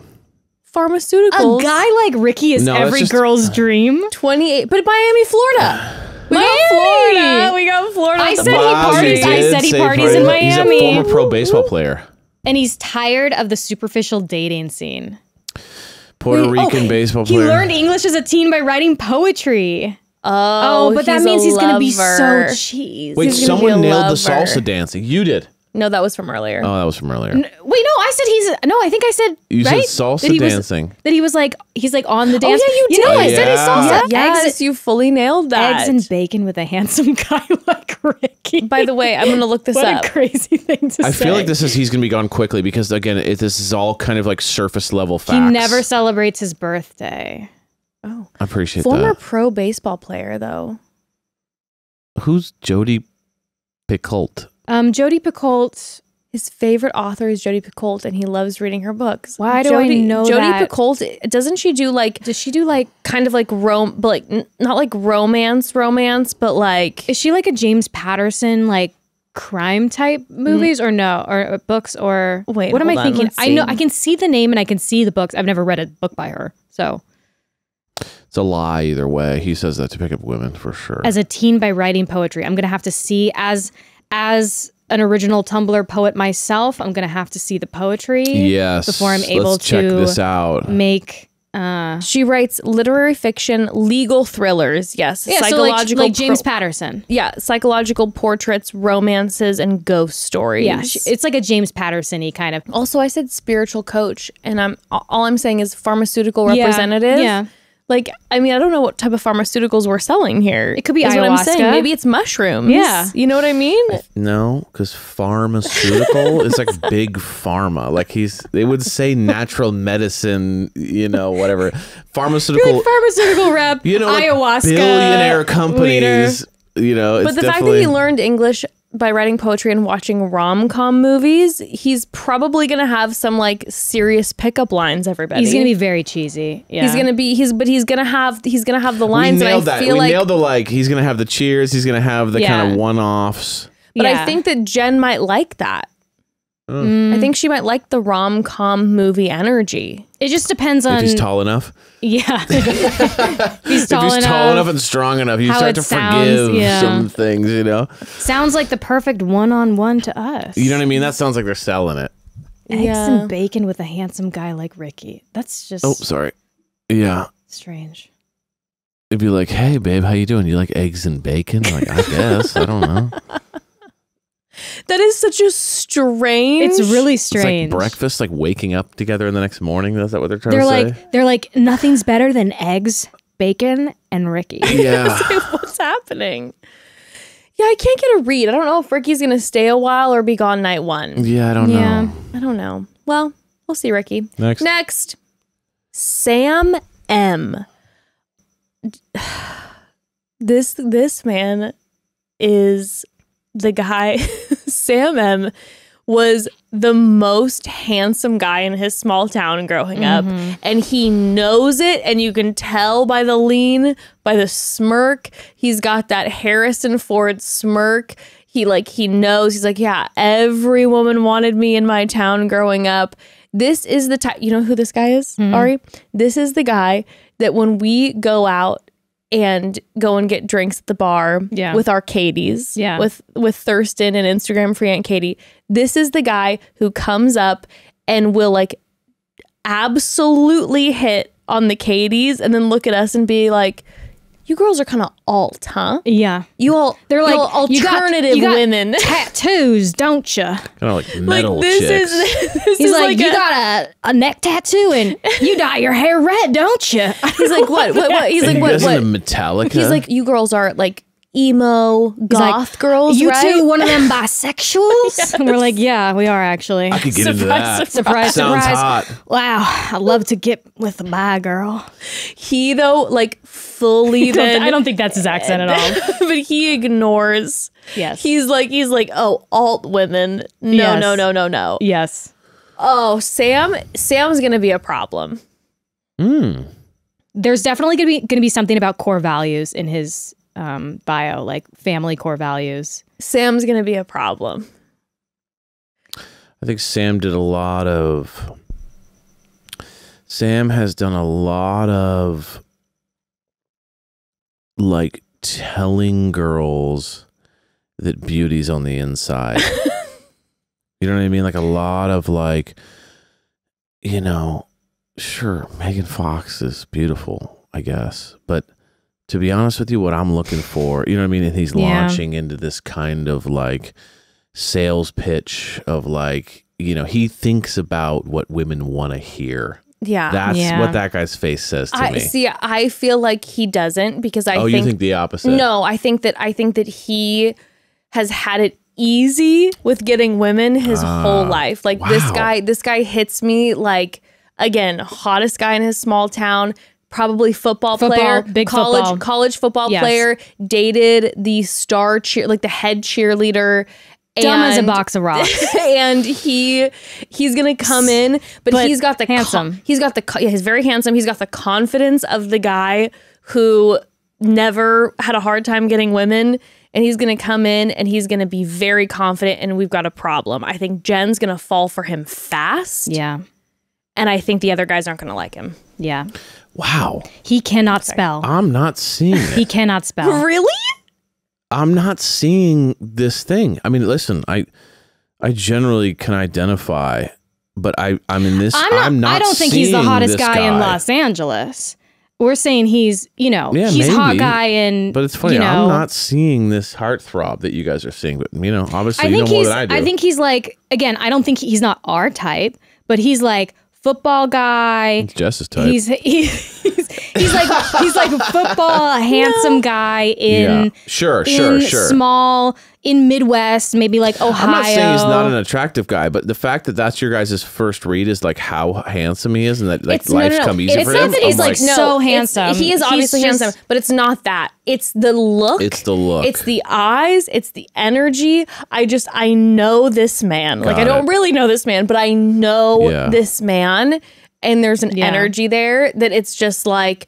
Pharmaceuticals. A guy like Ricky is No, that's every just- girl's dream. 28, but Miami, Florida. We got Miami! Florida. We got Florida. I with the said he palm parties. trees. I did said he say parties in He's a Miami. former pro baseball player. And he's tired of the superficial dating scene. Puerto Wait, Rican oh, baseball He player. learned English as a teen by writing poetry. Oh, but that a means he's going to be so lover. cheese. Wait, he's gonna be someone a nailed the lover. salsa dancing. You did. No, that was from earlier. Oh, that was from earlier. Wait, no, I said I think I said, You said right? salsa That he was- dancing. That he was like, he's like on the dance. yeah, you know, did. I said it's Yeah. salsa. Yes, you fully nailed that. Eggs and bacon with a handsome guy like Ricky. By the way, I'm going to look this what up. a crazy thing to I say. feel like he's going to be gone quickly because, again, this is all kind of like surface level facts. He never celebrates his birthday. Oh, I appreciate former that. pro baseball player, though. Who's Jody Picoult? Jodi Picoult. His favorite author is Jodi Picoult, and he loves reading her books. Why do I know Jodi that? Picoult, doesn't she do like, Does she do like? kind of like but like not like romance, but like Is she like a James Patterson like crime type movies or no or books or Wait, What am I hold on, thinking? let's I know see. I can see the name and I can see the books. I've never read a book by her, so It's a lie either way. He says that to pick up women for sure. As a teen by writing poetry, I'm going to have to see as an original Tumblr poet myself, I'm going to have to see the poetry before I'm able to check this out. Make she writes literary fiction, legal thrillers, psychological so like James Patterson. Psychological portraits, romances, and ghost stories. Yeah, it's like a James Patterson-y kind of. Also, I said spiritual coach, and all I'm saying is pharmaceutical representative. Yeah. Like, I mean, I don't know what type of pharmaceuticals we're selling here. It could be is ayahuasca. What I'm saying. Maybe it's mushrooms. Yeah. You know what I mean? No, because pharmaceutical is like big pharma. Like they would say natural medicine, whatever. Pharmaceutical. Like pharmaceutical rep, ayahuasca. Billionaire companies, But the fact that he learned English by writing poetry and watching rom-com movies, he's probably going to have some like serious pickup lines, everybody. He's going to be very cheesy. Yeah. He's going to have the lines. We nailed that. We nailed the he's going to have the cheers. He's going to have the kind of one-offs. But I think that Jen might like that. I think she might like the rom-com movie energy. It just depends on if he's tall enough. Yeah. If he's tall enough and strong enough, you start to forgive some things, Sounds like the perfect one-on-one to us. You know what I mean? That sounds like they're selling it. Eggs and bacon with a handsome guy like Ricky. That's just Oh, sorry. Yeah. strange. It'd be like, hey, babe, how you doing? You like eggs and bacon? Like, I guess. I don't know. That is such a strange. It's really It's strange. like breakfast, like waking up together in the next morning. Is that what they're trying to say? They're like, nothing's better than eggs, bacon, and Ricky. Yeah. What's happening? Yeah, I can't get a read. I don't know if Ricky's going to stay a while or be gone night one. Yeah, I don't know. I don't know. Well, we'll see, Ricky. Next. Sam M. This man is the guy. Sam M was the most handsome guy in his small town growing up, and he knows it, and you can tell by the lean, by the smirk. He's got that Harrison Ford smirk. He knows. He's like, yeah, every woman wanted me in my town growing up. This is the type. You know who this guy is, Ari? This is the guy that when we go out and go and get drinks at the bar with our Katies, with Thurston and Instagram free Aunt Katie. This is the guy who comes up and will like absolutely hit on the Katies and then look at us and be like, you girls are kind of alt, huh? Yeah. They're like alternative women. Tattoos, don't you? Kind of like metal chicks. He's like, you got a neck tattoo and you dye your hair red, don't you? He's like, what? He's like, what? Metallica? He's like, you girls are like emo goth girls, you right? two one of them bisexuals? And we're like, yeah, we are actually. I could get into that. Surprise, Sounds surprise. hot. Wow, I'd love to get with a bi girl. He though, like fully I don't think that's his accent at all. but he ignores. Yes. He's like, oh, alt women. No. Yes. Oh, Sam's gonna be a problem. There's definitely gonna be something about core values in his bio, like family core values. Sam's gonna be a problem. I think Sam has done a lot of like telling girls that beauty's on the inside. You know what I mean? Like a lot of like, sure, Megan Fox is beautiful, I guess. But to be honest with you, what I'm looking for, you know what I mean? And he's launching into this kind of like sales pitch of like, he thinks about what women want to hear. Yeah. That's what that guy's face says to me. See, I feel like he doesn't because you think the opposite? No, I think that he has had it easy with getting women his whole life. Like this guy hits me like, again, hottest guy in his small town, probably football player, big college football player, dated the star the head cheerleader. Dumb as a box of rocks. And he's gonna come in, but he's got the handsome. He's very handsome. He's got the confidence of the guy who never had a hard time getting women. And he's gonna come in and he's gonna be very confident. And we've got a problem. I think Jen's gonna fall for him fast. Yeah. and I think the other guys aren't going to like him. Yeah. Wow. He cannot spell. I'm not seeing it. He cannot spell. Really? I'm not seeing this thing. I mean, listen, I generally can identify, but I'm in this. I'm not. I don't think he's the hottest guy in Los Angeles. We're saying he's, he's maybe, hot guy in. But it's funny. I'm not seeing this heartthrob that you guys are seeing. But obviously, you know more than I do. I think he's like, again, I don't think he's not our type, but he's like football guy. It's Jess's type. He's like a football handsome guy in sure small in Midwest, maybe like Ohio. I'm not saying he's not an attractive guy, but the fact that that's your guys' first read is like how handsome he is, and that like life's come easy for him. It's not that he's like so handsome. He is obviously handsome, but it's not that. It's the look. It's the look. It's the eyes. It's the energy. I know this man. Like I don't really know this man, but I know this man, and there's an energy there that it's just like,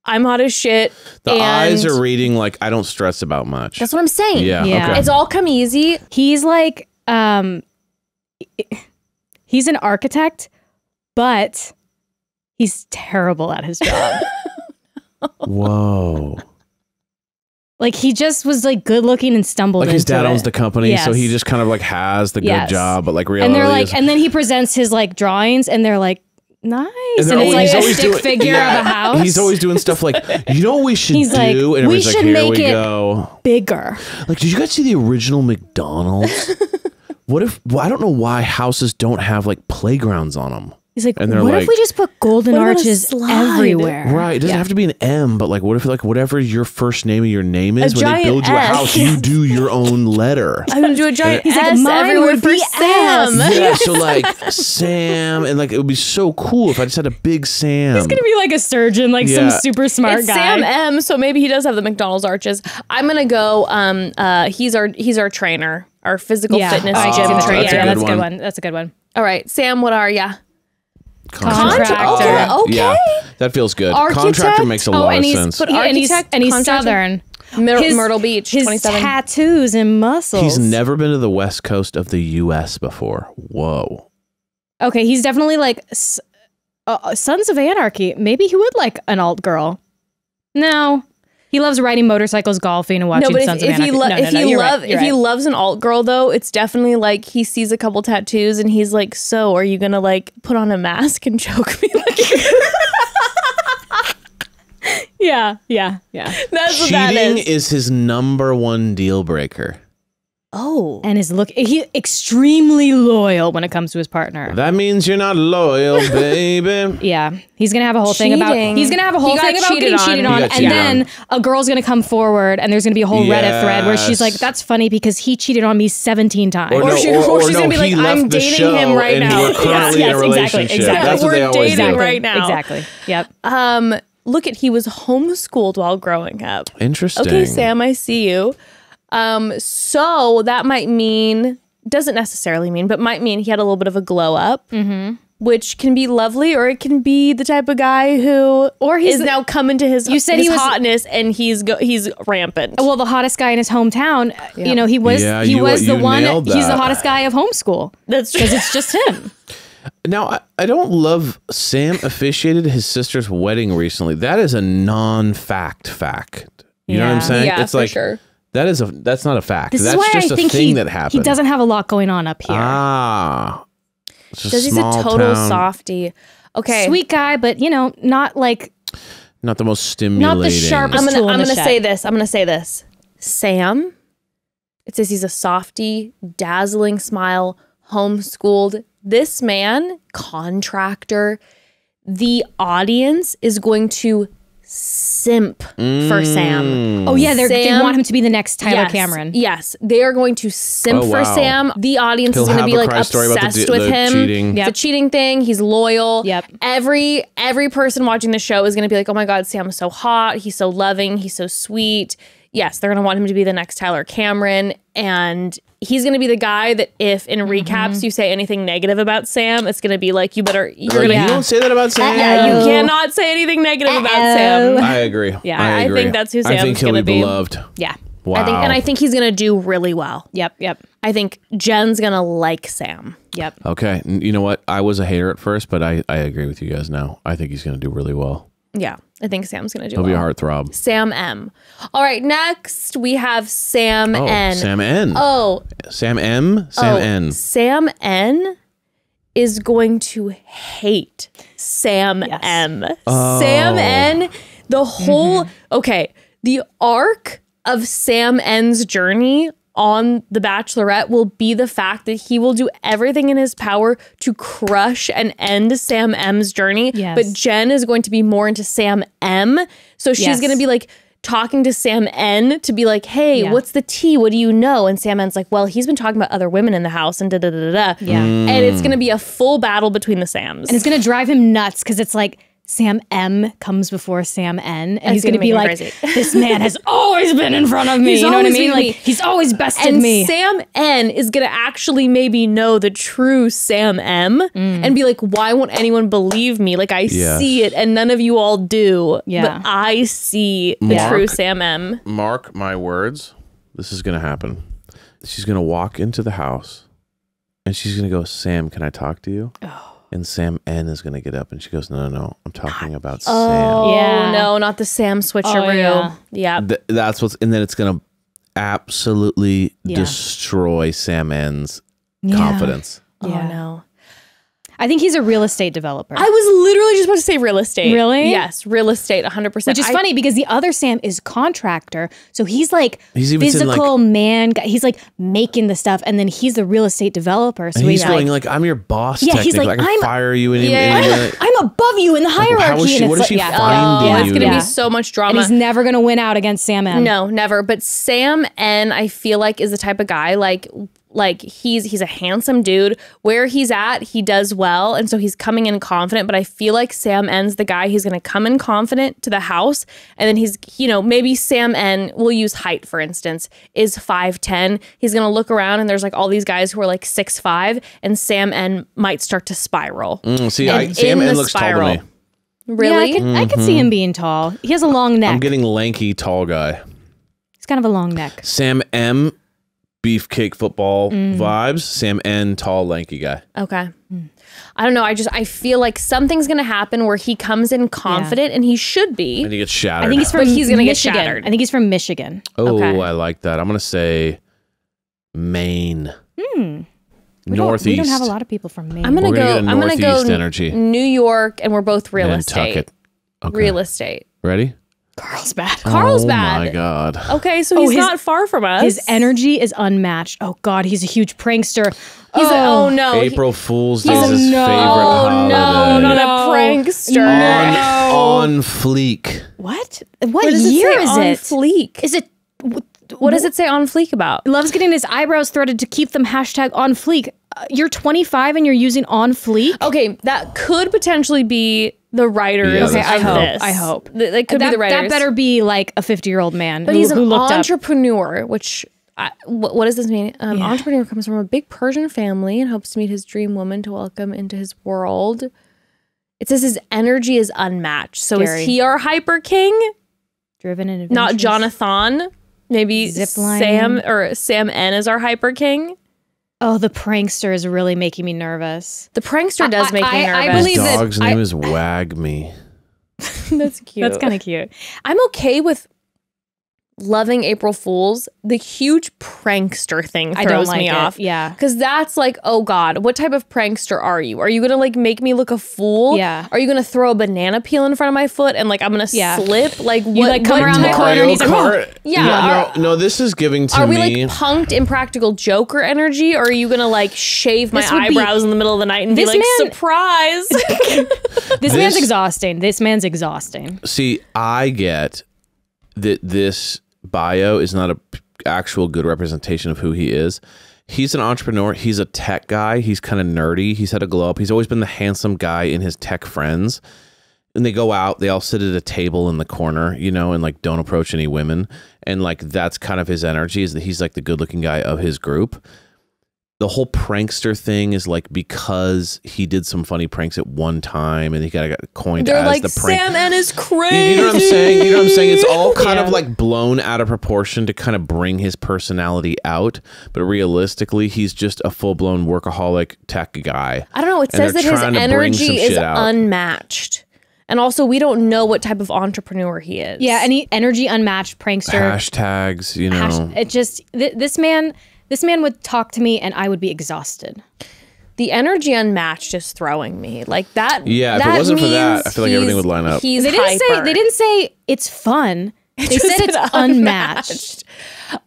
I'm hot as shit. The eyes are reading like I don't stress about much. That's what I'm saying. Yeah. Okay. It's all come easy. He's like, he's an architect, but he's terrible at his job. Whoa. Like he just was like good looking and stumbled like his into dad owns it. the company, so he just kind of like has the good job, but like reality and they're like, is, and then he presents his like drawings, and they're like, nice, and always, it's like a stick figure of a house. He's always doing stuff like, you know what we should He's do? like, and we everybody's like, should here make we it go. bigger. Like, did you guys see the original McDonald's? What if, I don't know why houses don't have like playgrounds on them. He's like, and what if we just put golden arches everywhere? Right. It doesn't have to be an M, but like, what if like whatever your first name of your name is, when they build you a house, you do your own letter. I'm going to do a giant He's S like, everywhere for Sam. Yeah, so like Sam, and like it would be so cool if I just had a big Sam. He's gonna be like a surgeon, like some super smart It's guy. Sam M, so maybe he does have the McDonald's arches. I'm gonna go. He's our trainer, our physical fitness gym trainer. That's a good one. That's a good one. All right, Sam, what are ya? Contractor. Okay. Yeah, that feels good. Architect? Contractor makes a lot of sense. But and he's contractor? Southern. Myrtle Beach, his 27. tattoos and muscles. He's never been to the west coast of the U.S. before. Whoa. Okay, he's definitely like Sons of Anarchy. Maybe he would like an alt girl. No. He loves riding motorcycles, golfing, and watching Sons of Anarchy. If he loves an alt girl, though, it's definitely like he sees a couple tattoos and he's like, so are you going to like put on a mask and choke me? Yeah. That's what that Cheating is. is his number one deal breaker. Oh. And he's extremely loyal when it comes to his partner. That means you're not loyal, baby. Yeah. He's going to have a whole thing about getting cheated on. And then a girl's going to come forward and there's going to be a whole Reddit thread where she's like, that's funny because he cheated on me 17 times. Or she's going to be like, I'm dating him right now. We're currently in a relationship. Exactly. That's what they always do. Right now. Exactly. Yep. Look he was homeschooled while growing up. Interesting. Okay, Sam, I see you. So that might mean, doesn't necessarily mean, but might mean he had a little bit of a glow up, which can be lovely, or it can be the type of guy who is now coming to his hotness and he's rampant. Well, the hottest guy in his hometown, he was the one. He's the hottest guy of homeschool. That's true. Because it's just him. Now, I don't love Sam officiated his sister's wedding recently. That is a non-fact. You know what I'm saying? Yeah, it's like, sure. That's not a fact. This that's is why just I a think thing that happened. He doesn't have a lot going on up here. He's a total softie. Okay. Sweet guy, but not like not the most stimulating. Not the sharpest. I'm gonna say this. Sam, it says he's a softie, dazzling smile, homeschooled. This man, contractor, the audience is going to simp for Sam. Oh yeah, they want him to be the next Tyler Cameron. Yes, they are going to simp for Sam. The audience is going to be like obsessed with him. Cheating. It's a cheating thing. He's loyal. Yep. Every person watching the show is going to be like, oh my God, Sam is so hot. He's so loving. He's so sweet. Yes, they're going to want him to be the next Tyler Cameron, and he's going to be the guy that if in recaps you say anything negative about Sam, it's going to be like, you don't say that about Sam. Yeah, you cannot say anything negative about Sam. I agree. Yeah, I think that's who Sam's going to be. Beloved. Yeah. Wow. I think he's going to do really well. Yep. I think Jen's going to like Sam. Yep. Okay. You know what? I was a hater at first, but I agree with you guys now. I think he's going to do really well. Yeah, I think Sam's going to do He'll well. be a heartthrob. Sam M. All right, next we have Sam N. Sam N. Oh. Sam M? Sam N. Sam N is going to hate Sam M. Sam N, the whole... Okay, the arc of Sam N's journey on The Bachelorette will be the fact that he will do everything in his power to crush and end Sam M's journey. Yes. But Jen is going to be more into Sam M. So she's going to be like talking to Sam N to be like, hey, what's the tea? What do you know? And Sam N's like, well, he's been talking about other women in the house and da-da-da-da. Yeah. And it's going to be a full battle between the Sams. And it's going to drive him nuts because it's like Sam M comes before Sam N. And he's going to be like, this man has always been in front of me. You know what I mean? Like, he's always bested me. Sam N is going to actually maybe know the true Sam M and be like, why won't anyone believe me? Like, I see it and none of you all do. But I see the true Sam M. Mark my words. This is going to happen. She's going to walk into the house and she's going to go, Sam, can I talk to you? Oh. And Sam N is going to get up and she goes, no, I'm talking about Sam. Oh, no, not the Sam switcheroo. Yeah. That's what's, and then it's going to absolutely destroy Sam N's confidence. Oh, no. I think he's a real estate developer. I was literally just about to say real estate. Really? Yes, real estate, 100%. Which is funny because the other Sam is contractor. So he's like even physical man guy. He's like making the stuff. And then he's the real estate developer. So and he's going like, I'm your boss technically. He's like, I can fire you. I'm above you in the hierarchy. What is she finding you? It's going to be so much drama. And he's never going to win out against Sam M. No, never. But Sam N, I feel like, is the type of guy like he's a handsome dude. Where he's at, he does well, and so he's coming in confident. But I feel like Sam N's the guy. He's going to come in confident to the house, and then he's, maybe Sam N, we'll use height for instance, is 5'10". He's going to look around, and there's like all these guys who are like 6'5", and Sam N might start to spiral. Sam N looks tall to me. Really? Yeah, I could see him being tall. He has a long neck. I'm getting lanky, tall guy. He's kind of a long neck. Sam M, beefcake football vibes. Sam N, tall, lanky guy. Okay. I don't know. I feel like something's going to happen where he comes in confident, and he should be. And he gets shattered. I think he's from he's going to get Michigan. shattered. I think he's from Michigan. Oh, Okay. I like that. I'm going to say Maine. Northeast. We don't have a lot of people from Maine. I'm going to go energy. New York, and we're both real estate. Nantucket. Okay. Real estate. Ready? Carl's bad. Carl's bad. Oh my God. Okay, so he's not far from us. His energy is unmatched. Oh God, he's a huge prankster. Oh no. April Fool's Day is his favorite Oh holiday. no, not a prankster. On fleek. What? What What does year it say is on it? fleek? Is it? What does it say on fleek about? Loves getting his eyebrows threaded to keep them hashtag on fleek. You're 25 and you're using on fleek? Okay, that could potentially be the writers Yeah, of that's true. this. I hope. That could be the writers. That better be like a 50-year-old man But who, he's who an looked up. entrepreneur, which... what does this mean? Entrepreneur comes from a big Persian family and hopes to meet his dream woman to welcome into his world. It says his energy is unmatched. So Scary. is he our hyper king? Driven and adventurous. Not Jonathon. Maybe Ziplining. Sam N is our hyper king. Oh, the prankster is really making me nervous. The prankster does make me nervous. I believe His that dog's name is Wag Me. That's cute. That's kind of cute. I'm okay with loving April Fools. The huge prankster thing I don't throws like me it. off. Yeah. Because that's like, oh God, what type of prankster are you? Are you going to like make me look a fool? Yeah. Are you going to throw a banana peel in front of my foot and like I'm going to slip? Like You like come around the corner and he's like, Kart. Yeah. No, this is giving to Are we me. like punked Impractical Joker energy? Or are you going to like shave my This would be- eyebrows in the middle of the night and be This like, man- surprise? This man's exhausting. This man's exhausting. See, I get that this bio is not a actual good representation of who he is. He's an entrepreneur. He's a tech guy. He's kind of nerdy. He's had a glow up. He's always been the handsome guy in his tech friends. And they go out, they all sit at a table in the corner, and like don't approach any women. And like that's kind of his energy, is that he's like the good looking guy of his group. the whole prankster thing is like because he did some funny pranks at one time and he got coined They're as like, the prank. Sam N is crazy. You know what I'm saying? You know what I'm saying? It's all kind of like blown out of proportion to kind of bring his personality out. But realistically, he's just a full-blown workaholic tech guy. I don't know. It And says they're that his trying to bring some energy shit is out. unmatched. And also, we don't know what type of entrepreneur he is. Yeah, any energy unmatched prankster. Hashtags, you know. It just this man would talk to me and I would be exhausted. The energy unmatched is throwing me like that. Yeah, if it that wasn't for that, means I feel like everything would line up. He's They hyper. didn't say it's fun. They said it's unmatched.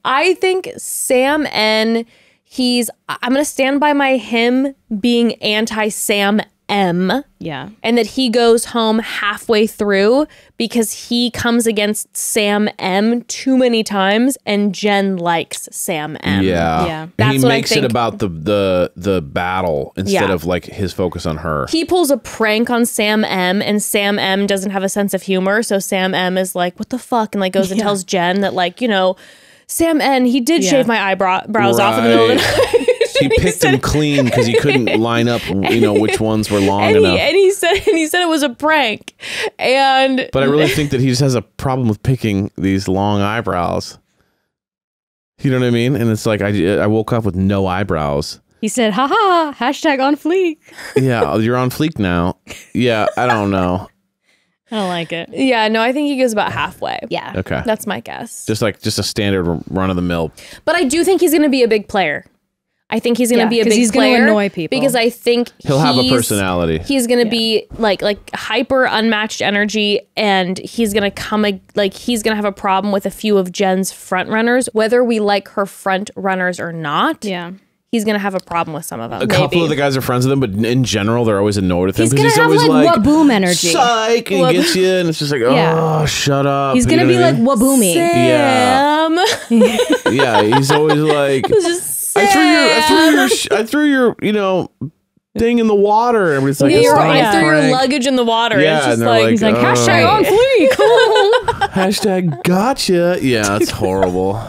I think Sam N. I'm gonna stand by him being anti Sam M. Yeah. And that he goes home halfway through because he comes against Sam M too many times and Jen likes Sam M. Yeah. Yeah. And That's he what I makes it think. about the battle instead Yeah. of like his focus on her. He pulls a prank on Sam M and Sam M doesn't have a sense of humor. So Sam M is like, what the fuck? And like goes and tells Jen that like, Sam N, he did shave my eyebrows off in the middle of the night. He picked them clean because he couldn't line up, which ones were long enough. And he said it was a prank. And But I really think that he just has a problem with picking these long eyebrows. You know what I mean? And it's like I woke up with no eyebrows. He said, haha, hashtag on fleek. Yeah, you're on fleek now. Yeah, I don't know. I don't like it. yeah, no, I think he goes about halfway. Yeah. Okay. That's my guess. Just a standard run of the mill. But I do think he's going to be a big player. I think he's going to Yeah, be a 'cause big he's gonna player. annoy people. Because I think He'll have a personality. He's going to be like hyper unmatched energy, and he's going to he's going to have a problem with a few of Jen's front runners, whether we like her front runners or not. Yeah. He's going to have a problem with some of them. A couple of the guys are friends with him, but in general, they're always annoyed with him. He's 'cause gonna have always like waboom energy. Psych, and he gets you, and it's just like, Yeah. shut up. He's You gonna know be what I like mean? waboomy. Sam. Yeah, he's always like, I threw your, thing in the and everybody's like, it's not a I threw your prank. luggage in the water. Yeah, It's just and they're like, like, He's like, hashtag on fleek. Hashtag gotcha. Yeah, it's horrible.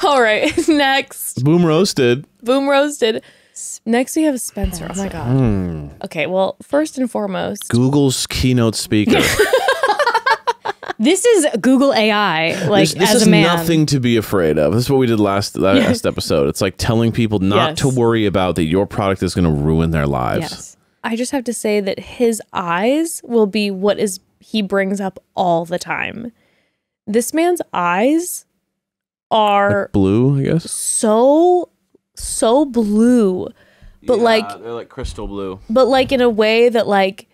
all right, next. Boom roasted. Boom roasted. Next we have Spencer. Oh my God. Okay, well, first and foremost, Google's keynote speaker. This is Google AI, like This as is a man. nothing to be afraid of. This is what we did last episode. It's like telling people not Yes. to worry about that your product is going to ruin their lives. Yes. I just have to say that his eyes will be what he brings up all the time. This man's eyes are Like blue, I guess. so blue, but they're like crystal blue. but like in a way that like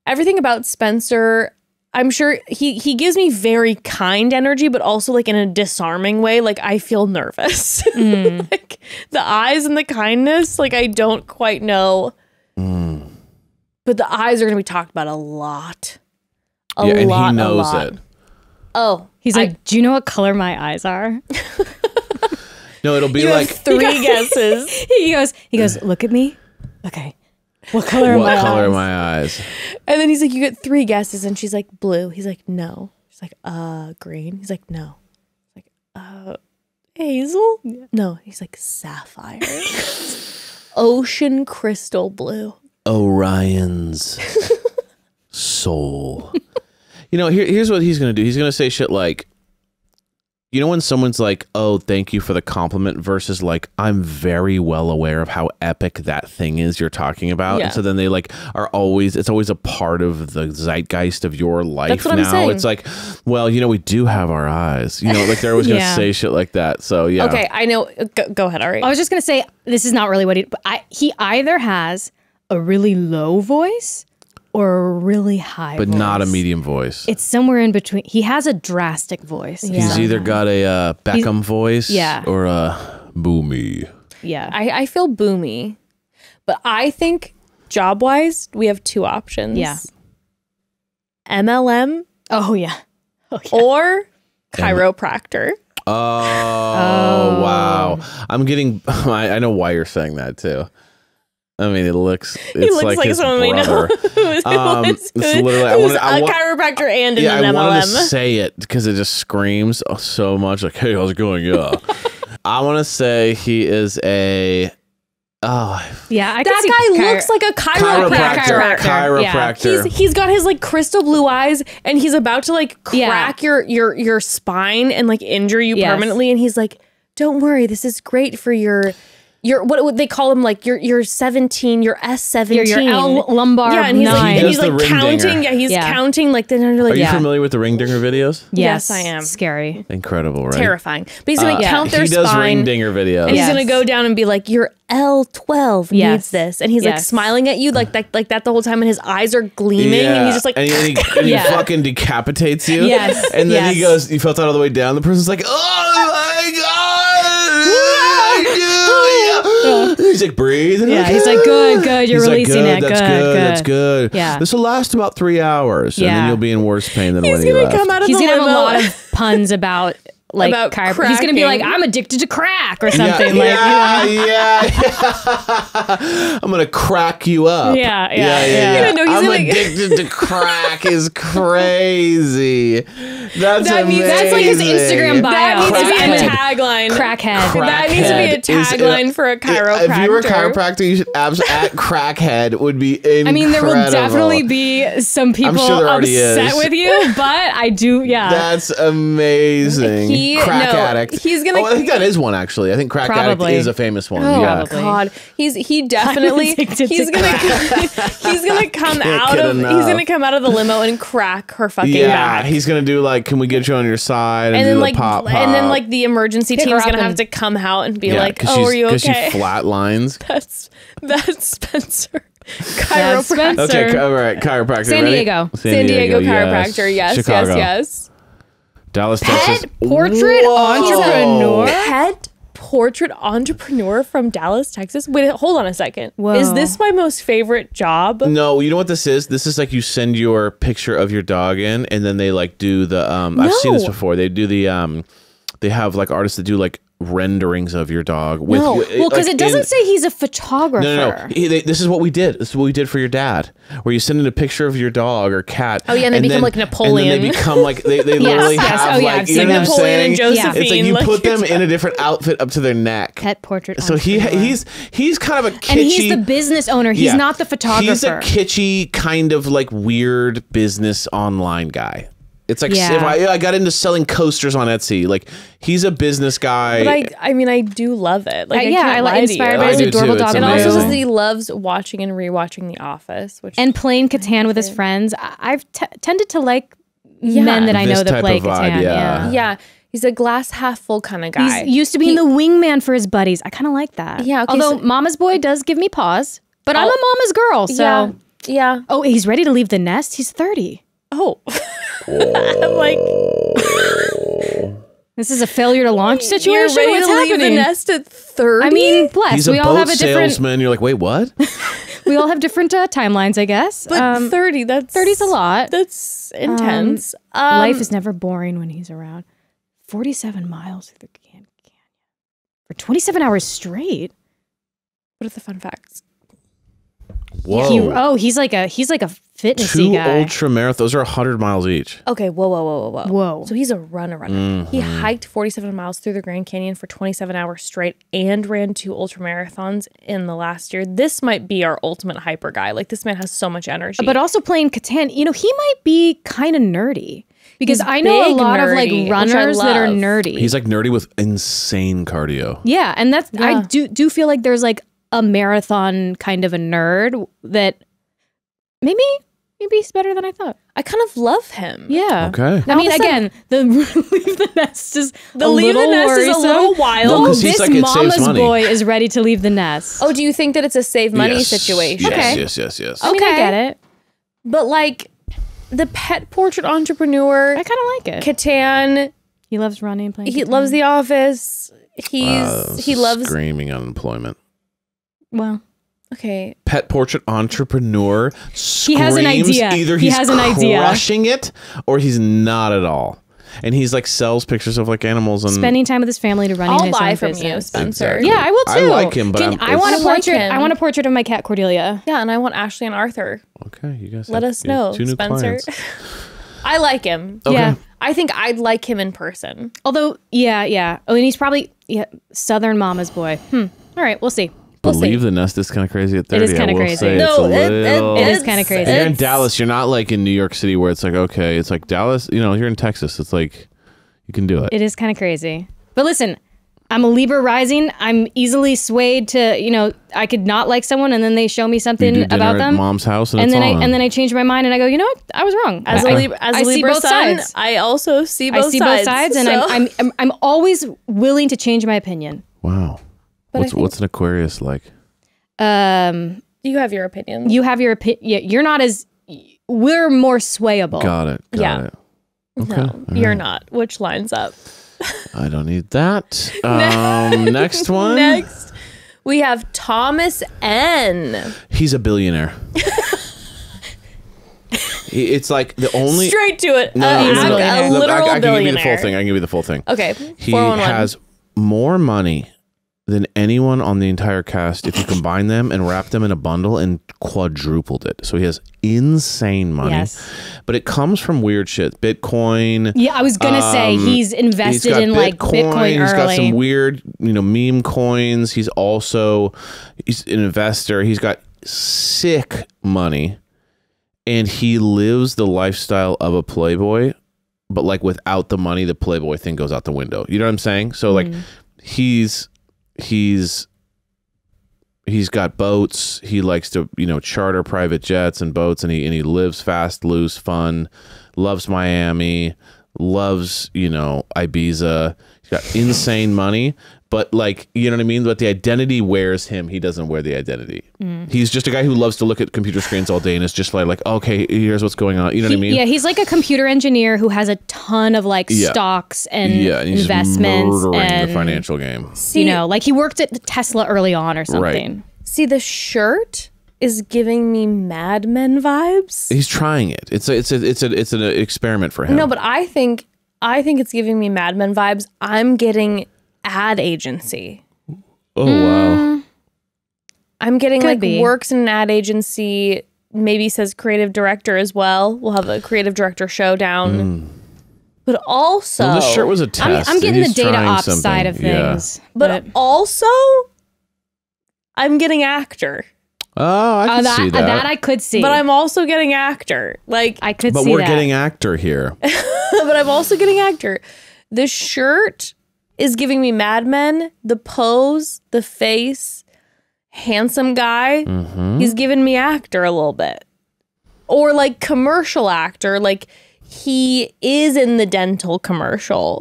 everything about Spencer, I'm sure he gives me very kind energy, but also like in a disarming way. Like I feel nervous. Like the eyes and the kindness, like I don't quite know. But the eyes are going to be talked about a lot. And he knows it. Oh, He's like, do you know what color my eyes are? No, it'll be you like have 3 guesses. he goes, look at me. Okay. What color are my what color eyes? are my eyes? And then he's like, you get 3 guesses. And she's like, blue. He's like, no. She's like, green. He's like, no. He's like, hazel? No. He's like, sapphire. Ocean crystal blue. Orion's soul. Here's what he's going to do. He's going to say shit like, when someone's like, oh, thank you for the compliment versus like, I'm very well aware of how epic that thing is you're talking about. Yeah. And so then they like it's always a part of the zeitgeist of your life. That's what I'm now. saying. It's like, well, we do have our eyes, like they're always going to Yeah. say shit like that. So yeah. Okay, I know. Go ahead, Ari. I was just going to say, this is not really what he either has a really low voice or a really high But voice. not a medium voice. It's somewhere in between. He has a drastic voice. He's either got a Beckham voice yeah. or a boomy. Yeah. I feel boomy, but I think job-wise, we have 2 options. Yeah. MLM Oh, yeah. or chiropractor. Oh, wow. I'm getting, I know why you're saying that too. I mean, it's looks like like his someone we know. brother. It's literally, a chiropractor and an I want to MLM. say it because it just screams so much like, hey, how's it going? Yeah. I want to say he is a Yeah, I That guy looks like a chiropractor. Chiropractor. He's got his like crystal blue eyes, and he's about to like crack your spine and like injure you permanently. And he's like, "Don't worry, this is great for your what would they call him, like your 17, your S17, your L lumbar. Yeah, and he's 9. like, and he's He does like the ring counting. dinger. Yeah, he's counting like the like. Are you familiar with the ring dinger videos? Yes, I am. Scary. Incredible, right? Terrifying. But he's gonna count their He does spine. ring dinger videos. And he's gonna go down and be like, your L12 needs this, and he's like smiling at you like that the whole time, and his eyes are gleaming, and he's just like, and he fucking decapitates you. Yes. And then he goes, you felt that all the way down. The person's like, oh my god. He's like, breathe. Yeah, he's like, good, you're releasing it. That's good. Yeah. This will last about 3 hours, and then you'll be in worse pain than when he's you gonna left. come out of He's the gonna have a limo. lot of puns about like About chiropractic. He's gonna be like, cracking. I'm addicted to crack or something. Yeah. I'm gonna crack you up. Yeah. Yeah, no, he's I'm gonna- addicted to crack is crazy. That's That's like his Instagram bio. That needs to be a Crackhead. tagline. Crackhead. That needs to be a tagline for a chiropractor. If you were a chiropractor, you should at crackhead would be incredible. I mean, there will definitely be some people sure there already upset is. with you, but I do, That's amazing. Crack addict. He's gonna. I think that is one actually. I think crack addict Probably. is a famous one. Oh yeah. God, he definitely addicted he's to gonna he's gonna come out get of enough. he's gonna come out of the limo and crack her fucking Yeah, back. he's gonna do like, can we get you on your side? And do then the like pop, and then pop. like the emergency Pick her team's up gonna have and- to come out and be Yeah, like, 'cause "Oh, she's- are you 'cause okay?" she flatlines. That's Spencer, That's chiropractor. Spencer. Okay, all right, chiropractor. San ready? Diego. San Diego chiropractor. Yes, Chicago. yes. Dallas, Texas. Portrait entrepreneur. Pet portrait entrepreneur from Dallas, Texas. Wait, hold on a second. Whoa. Is this my most favorite job? No, you know what this is? This is like you send your picture of your dog in, and then they like do the. I've seen this before. They do the. They have like artists that do like renderings of your dog. With, Well, because like, it doesn't say he's a photographer. No. This is what we did. This is what we did for your dad, where you send in a picture of your dog or cat. Oh, yeah, and they become like Napoleon. And then they become like they literally yes. have Oh, yeah, like I've you know seen what I'm Napoleon saying? and Josephine. It's like you like put them your in a different outfit up to their neck. Pet portrait So entrepreneur. he's kind of a kitschy. And he's the business owner. He's Yeah. not the photographer. He's a kitschy kind of like weird business online guy. It's like Yeah. if I got into selling coasters on Etsy. Like he's a business guy. But I mean, I do love it. Like, yeah, can't I like lie to inspired you. by his I do adorable too. It's dog. And amazing. also says that he loves watching and rewatching The Office, which and playing Catan with his friends. I've tended to like men that I This know that type play of vibe, Catan. yeah. yeah, he's a glass half full kind of guy. He's used to being the wingman for his buddies. I kind of like that. Yeah, okay, Although so- Mama's boy does give me pause, but I'm a Mama's girl. So yeah. oh, he's ready to leave the nest. He's 30. Oh, I'm like, This is a failure to launch you're situation. ready What's to leave happening? the nest at 30? I mean, bless. he's a We all boat have a different. salesman. You're like, wait, what? We all have different timelines, I guess. but 30. That's 30's a lot. That's intense. Life is never boring when he's around. 47 miles through the canyon for 27 hours straight. What are the fun facts? Whoa. He's like a fitnessy 2 guy. ultra marathons. Those are 100 miles each. Okay, whoa. Whoa. So he's a runner. He hiked 47 miles through the Grand Canyon for 27 hours straight and ran 2 ultra marathons in the last year. This might be our ultimate hyper guy. Like, this man has so much energy. But also playing Catan, he might be kind of nerdy. Because He's I know a big lot of nerdy, like which I runners that are love. nerdy. He's like nerdy with insane cardio. Yeah, and that's I do feel like there's like a marathon kind of a nerd that maybe he's better than I thought. I kind of love him. Yeah. Okay. I mean, all of a sudden- again, the leave the nest is The leave the nest is a little wild. No, Oh, 'cause he's this like, it saves mama's money. boy is ready to leave the nest. Oh, do you think that it's a save money Yes. situation? Yes, Okay. yes. I mean, I get it. But like the pet portrait entrepreneur, I kind of like it. Catan, He loves running, playing. he Catan. loves The Office. He loves. Screaming unemployment. Well, Okay. Pet portrait entrepreneur screams has an idea. either He he's has an idea. crushing it or he's not at all. And he's like sells pictures of like animals and spending time with his family to running I'll his buy own from business. you, Spencer. Exactly. Yeah, I will too. I like him, but I want a I like portrait. him. I want a portrait of my cat Cordelia. Yeah, and I want Ashley and Arthur. Okay, you guys Let have us know, 2 new Spencer. clients. I like him. Okay. Yeah. I think I'd like him in person. Although, yeah. Oh, and he's probably Southern mama's boy. All right, we'll see. believe the nest is kind of crazy at 30. is kinda I will crazy. say No, It is kind of crazy. You're in Dallas. You're not like in New York City where it's like, okay, it's like Dallas, you know, you're in Texas. It's like, you can do it. It is kind of crazy. But listen, I'm a Libra rising. I'm easily swayed to, you know, I could not like someone and then they show me something You do dinner about at them. mom's house and it's then on. I change my mind and I go, you know what? I was wrong. As a I see Libra both sun, sides. I also see both I see sides. both sides, and so- I'm always willing to change my opinion. Wow. What's an Aquarius like? you have your opinions. You have your opinion. You're not as. We're more swayable. Got it. Got it. Okay. No, you're not. Which lines up? I don't need that. Next one. Next, we have Tomas N. He's a billionaire. It's like the only Straight to it. No, a Look, literal I can give you the billionaire. full thing. I can give you the full thing. Okay. He 411. has more money than anyone on the entire cast if you combine them and wrap them in a bundle and quadrupled it. So he has insane money. Yes. But it comes from weird shit. Bitcoin. Yeah, I was gonna say he's invested in like Bitcoin He's got early. some weird, meme coins. He's an investor. He's got sick money. And he lives the lifestyle of a playboy, but like without the money, the playboy thing goes out the window. You know what I'm saying? So like he's got boats. He likes to, charter private jets and boats, and he lives fast, loose, fun, loves Miami, loves, Ibiza. He's got insane money, but like, you know what I mean? But the identity wears him. He doesn't wear the identity. He's just a guy who loves to look at computer screens all day and is just like, okay, here's what's going on. You know what I mean? Yeah, he's like a computer engineer who has a ton of like stocks and he's investments murdering and the financial game. like he worked at Tesla early on or something. Right. See, the shirt is giving me Mad Men vibes. He's trying it. It's an experiment for him. No, but I think it's giving me Mad Men vibes. I'm getting ad agency. Oh wow. I'm getting Could be. works in an ad agency, maybe says creative director as well. We'll have a creative director showdown. But also, Well, this shirt was a test. I'm getting the He's data trying ops something. side of Yeah. things. but also I'm getting actor. Oh, I can see that. That I could see. But I'm also getting actor. Like I could But see we're that. getting actor here. but I'm also getting actor. The shirt is giving me Mad Men, the pose, the face, handsome guy. He's giving me actor a little bit. Or like commercial actor, like he is in the dental commercial.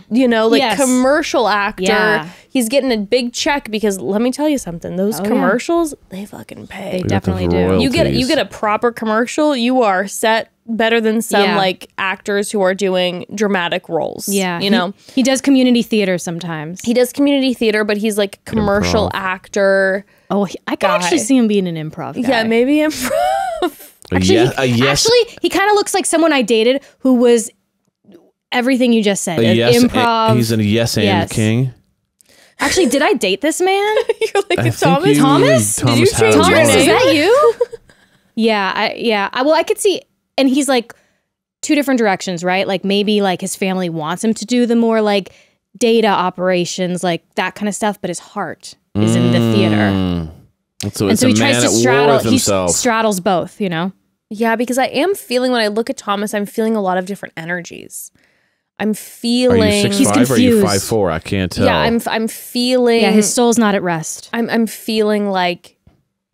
Yes. Commercial actor. Yeah. He's getting a big check because let me tell you something, those yeah. commercials, they fucking pay. They got definitely those do. royalties. You get a proper commercial, you are set better than some Yeah. like actors who are doing dramatic roles. Yeah. He He does community theater sometimes. does community theater, but he's like commercial actor. I can actually see him being an improv guy. Yeah, maybe improv. Actually, yes. actually, he kind of looks like someone I dated who was everything you just said. Improv. He's a yes and Yes. king. Actually, did I date this man? You're like I a think Thomas. you- Thomas? Did you Thomas change has your Thomas, one. is name? that you? Yeah. I could see, and he's like two different directions, right? Like maybe like his family wants him to do the more like data operations, like that kind of stuff, but his heart is in the theater. So And it's so a he tries man to at war straddle, with himself. he straddles both, you know? Yeah, because I am feeling when I look at Thomas, I'm feeling a lot of different energies. I'm Are feeling. you 6'5" or are you confused. 5'4"? I can't tell. Yeah, I'm feeling. Yeah, his soul's not at rest. I'm feeling like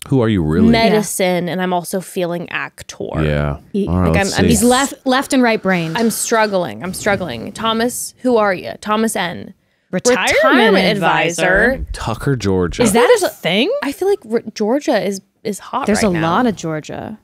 Who are you really? medicine, and I'm also feeling actor. Yeah. He- All right, like let's I'm- see. He's left and right brained. I'm struggling. Thomas, who are you? Thomas N. Retirement advisor. Tucker, Georgia. Is that a thing? I feel like Georgia is hot. There's right a now. lot of Georgia.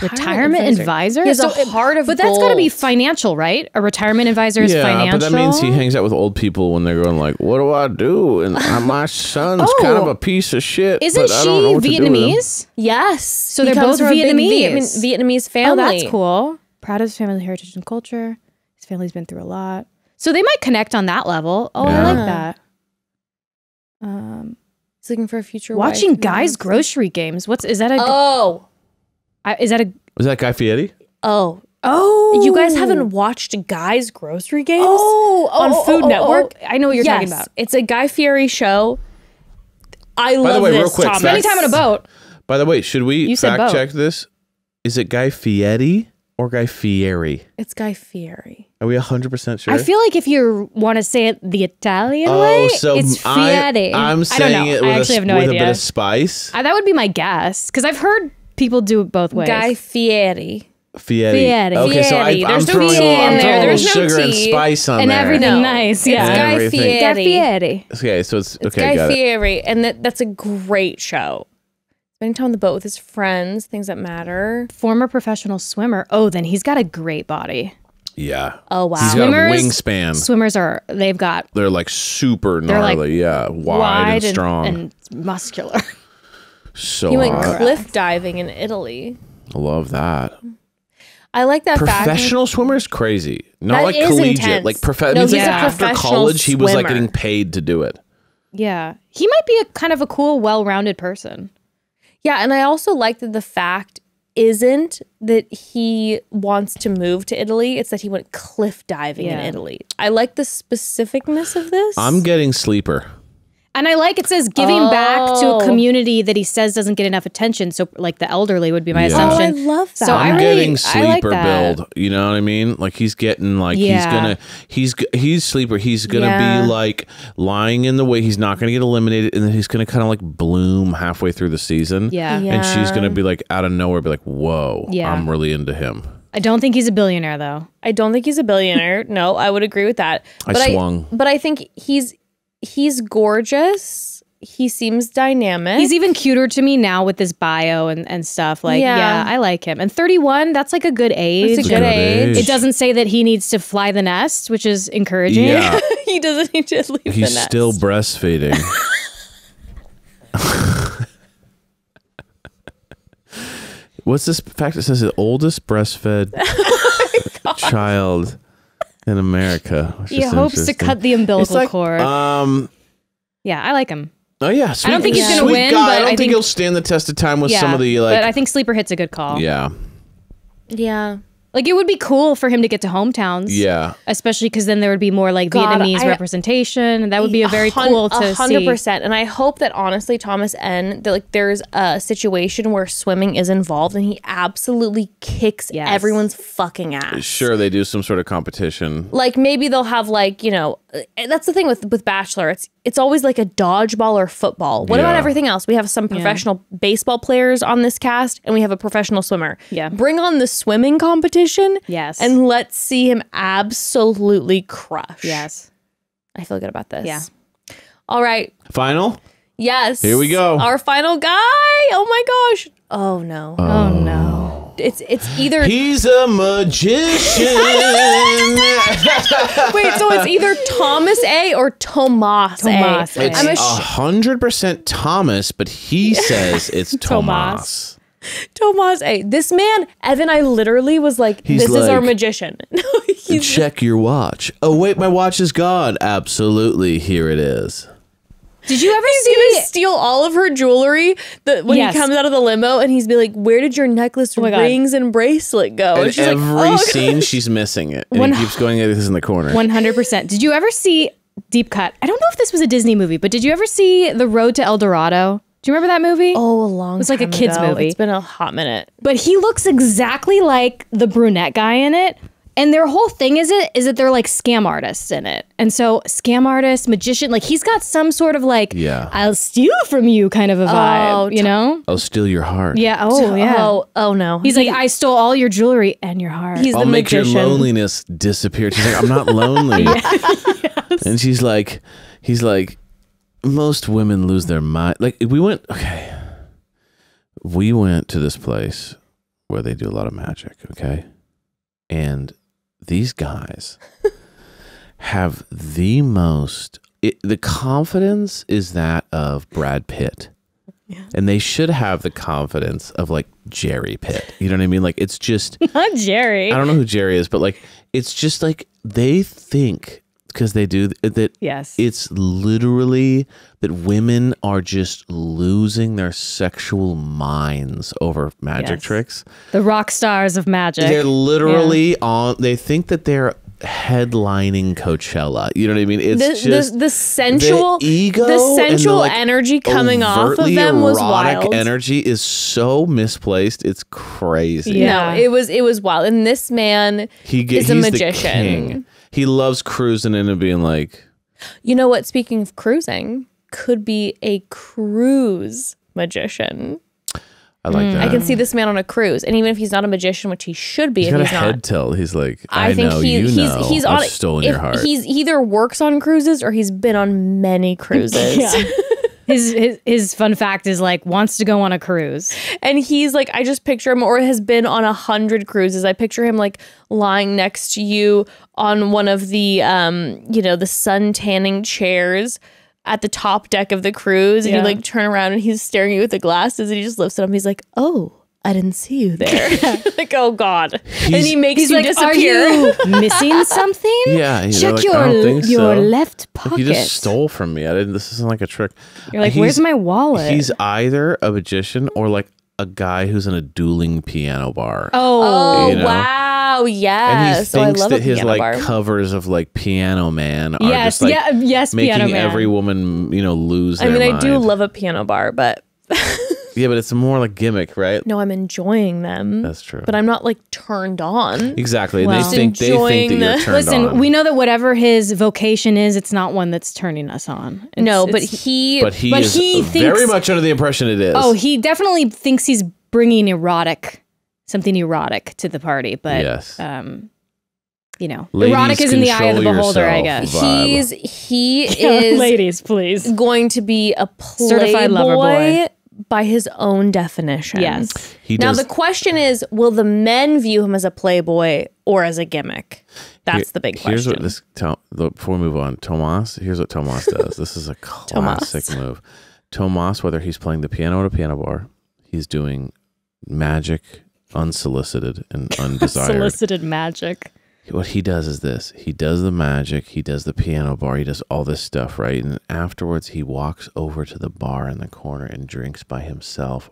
retirement advisor? He has So a heart of But that's got to be gold. financial, right? A retirement advisor is yeah, financial. but that means he hangs out with old people when they're going like, "What do I do?" And my son's kind of a piece of shit. Isn't but I don't know she what to do with him." Vietnamese? Yes. So He they're comes both from a big Vietnamese. Vietnamese Oh, family. that's cool. Proud of his family heritage and culture. His family's been through a lot. So they might connect on that level. Oh, I Yeah. like that. He's looking for a future Watching wife. guys' grocery games. Is that a Oh. is that a Was that Guy Fieri? Oh. Oh, You guys haven't watched Guys Grocery Games? on on Food Network? I know what you're talking Yes. about. It's a Guy Fieri show. I the love way, real this, quick, Thomas. Spending time on a boat. By the way, should we You said fact boat. check this? Is it Guy Fieri or Guy Fieri? It's Guy Fieri. Are we 100% sure? I feel like if you want to say it the Italian way, it's Fieri. I'm saying I don't know. it I with, actually have no with a idea. bit of spice. That would be my guess because I've heard people do it both ways. Guy Fieri. Fieri. Fieri. Okay, so Fieri. I'm There's no throwing T a little, in I'm there. throwing a There's little no sugar and T. spice on and there. everything No. nice. It's Yeah. Guy Everything. Fieri. Guy Fieri. Okay, so it's okay. Guy Got it. Fieri, and that's a great show. Spending time on the boat with his friends, things that matter. Former professional swimmer. Oh, then he's got a great body. Yeah. Oh wow. He's got a Swimmers- wingspan. Swimmers they've got They're like super They're, like, gnarly. Yeah, wide and strong. and muscular. So He went hot. cliff diving in Italy. I love that. I like that fact. Professional swimmer is crazy. Not That like is collegiate. intense. Like No, means he's like a after professional college, he was like swimmer. getting paid to do it. Yeah. He might be a kind of a cool, well-rounded person. Yeah, and I also like that the fact isn't that he wants to move to Italy, it's that he went cliff diving in Yeah. Italy. I like the specificness of this. I'm getting sleeper. And I like it says giving back to Oh. a community that he says doesn't get enough attention. So like the elderly would be my Yeah. Oh, I assumption. love that. So I'm getting I like sleeper that. build. You know what I mean? Like he's getting like Yeah. he's sleeper. He's gonna Yeah. be like lying in the way. He's not gonna get eliminated, and then he's gonna kind of like bloom halfway through the season. Yeah. Yeah. And she's gonna be like out of nowhere, be like, "Whoa, Yeah. I'm really into him." I don't think he's a billionaire though. I don't think he's a billionaire. No, I would agree with that. I But swung. But I think he's gorgeous. He seems dynamic. He's even cuter to me now with this bio and stuff. Like, Yeah. yeah, I like him. And 31, that's like a good age. That's a good age. It doesn't say that he needs to fly the nest, which is encouraging. Yeah, he doesn't need to leave the he's nest. still breastfeeding. What's this fact that says the oldest breastfed child in America? Which He is hopes to interesting. cut the umbilical It's like, cord. Yeah, I like him. Oh yeah, sweet, don't think he's gonna sweet win, guy. but I don't I think think- he'll stand the test of time with Yeah, some of the but I like. think Sleeper Hit's a good call. Yeah, Yeah. Like it would be cool for him to get to hometowns. yeah. Especially because then there would be more like God, Vietnamese I- representation, and that would be a very cool to 100%. see. And I hope that honestly, Thomas N, that like there's a situation where swimming is involved and he absolutely kicks Yes. everyone's fucking ass. Sure, they do some sort of competition. Like maybe they'll have like, you know, that's the thing with Bachelor. It's always like a dodgeball or football. What about Yeah. everything else? We have some professional baseball players on this cast and we have a professional swimmer. Yeah. Bring on the swimming competition. Yes. And let's see him absolutely crush. Yes. I feel good about this. Yeah. All right. Final. Yes. Here we go. Our final guy. Oh my gosh. Oh no. Oh no. It's either He's a magician. wait, so it's either Thomas A or Tomas Tomas A. A. It's I'm a 100% Thomas, but he says it's Tomas. Tomas A. This man, Evan, I literally was like, He's this is our like- magician. He's Check your watch. Oh wait, my watch is gone. Absolutely, here it is. Did you ever He's see? gonna steal all of her jewelry when Yes. he comes out of the limo, and he's be like, "Where did your necklace, my God. rings, and bracelet go?" And And she's every like, "Oh, scene, she's missing it, and he keeps going like this in the corner. 100%. Did you ever see Deep Cut? I don't know if this was a Disney movie, but did you ever see The Road to El Dorado? Do you remember that movie? Oh, a long. It's like a time kid's ago. movie. It's been a hot minute. But he looks exactly like the brunette guy in it. And their whole thing is that they're like scam artists in it. And so scam artist, magician, like he's got some sort of like, Yeah. I'll steal from you kind of a vibe, you know? I'll steal your heart. Yeah. Oh, yeah. Oh no. He's like, I stole all your jewelry and your heart. He's I'll the make magician. your loneliness disappear. She's like, I'm not lonely. And she's like, he's like, most women lose their mind. Like we went to this place where they do a lot of magic. Okay. And these guys have the most, the confidence is that of Brad Pitt. Yeah. And they should have the confidence of like Jerry Pitt. You know what I mean? Like it's just, Not Jerry. I don't know who Jerry is, but like it's just like they think because they do that. Yes. It's literally that women are just losing their sexual minds over magic Yes. tricks. The rock stars of magic. They're literally on. They think that they're headlining Coachella. You know what I mean? It's the sensual ego, the sensual and the, energy coming off of overtly them was erotic wild. energy is so misplaced. It's crazy. Yeah. No, it was wild. And this man is a magician. The king. He loves cruising in and being like, you know what? Speaking of cruising, could be a cruise magician. I like that. I can see this man on a cruise, and even if he's not a magician, which he should be, He's if got he's a not, head tilt. He's like, I think he's on. I've stolen your heart. He's either works on cruises or he's been on many cruises. His fun fact is like wants to go on a cruise. And he's like, I just picture him, or has been on 100 cruises. I picture him like lying next to you on one of the, the sun tanning chairs at the top deck of the cruise, and you like turn around and he's staring at you with the glasses, and he just lifts it up. He's like, "Oh, I didn't see you there." Like, oh God. And he makes you like, disappear. Are you missing something? Yeah, Check like, I don't think your so. left Like, pocket. you just stole from me. This isn't like a trick. You're like, where's my wallet? He's either a magician or like a guy who's in a dueling piano bar. Oh, You know? wow. And he Yes. I thinks love that a his piano like bar. covers of like Piano Man are Yes, just like yes, making Piano Man. every woman, lose I their mean, mind. I do love a piano bar, but Yeah, but it's more like gimmick, right? no, I'm enjoying them. That's true. But I'm not like turned on. Exactly. Well. And they think that Enjoying you're turned Listen, on. we know that whatever his vocation is, it's not one that's turning us on. No, but it's- he but he But is he very thinks- much under the impression it is. Oh, he definitely thinks he's bringing something erotic to the party. But yes. Ladies, erotic is in the eye of the control beholder, I yourself guess. vibe. he is ladies, please. going to be a Certified lover playboy boy. by his own definition. Yes. He Now does, the question is, will the men view him as a playboy or as a gimmick? That's the big question. Here's what before we move on, Tomas, here's what Tomas does. This is a classic move. Tomas, whether he's playing the piano at a piano bar, he's doing magic, unsolicited and undesired. Solicited magic. What he does is this. He does the magic, he does the piano bar, he does all this stuff, right? And afterwards he walks over to the bar in the corner and drinks by himself,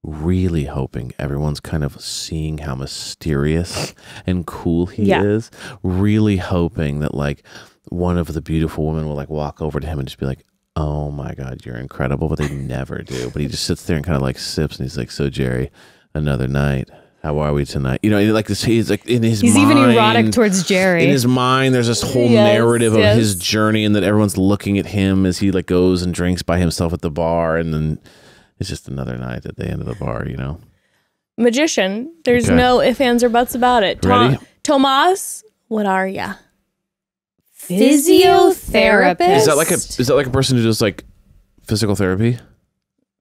really hoping everyone's kind of seeing how mysterious and cool he is, really hoping that like one of the beautiful women will like walk over to him and just be like, "Oh my God, you're incredible," but they never do. But he just sits there and kind of like sips, and he's like, "So Jerry, another night. How are we tonight?" Like this. He's like in his. He's mind, even erotic towards Jerry. In his mind, there's this whole narrative of his journey, and that everyone's looking at him as he like goes and drinks by himself at the bar, and then it's just another night at the end of the bar. Magician. There's Okay. no ifs, ands, or buts about it. Ready? Tomas, what are ya? Physiotherapist. Is that like a person who does like physical therapy?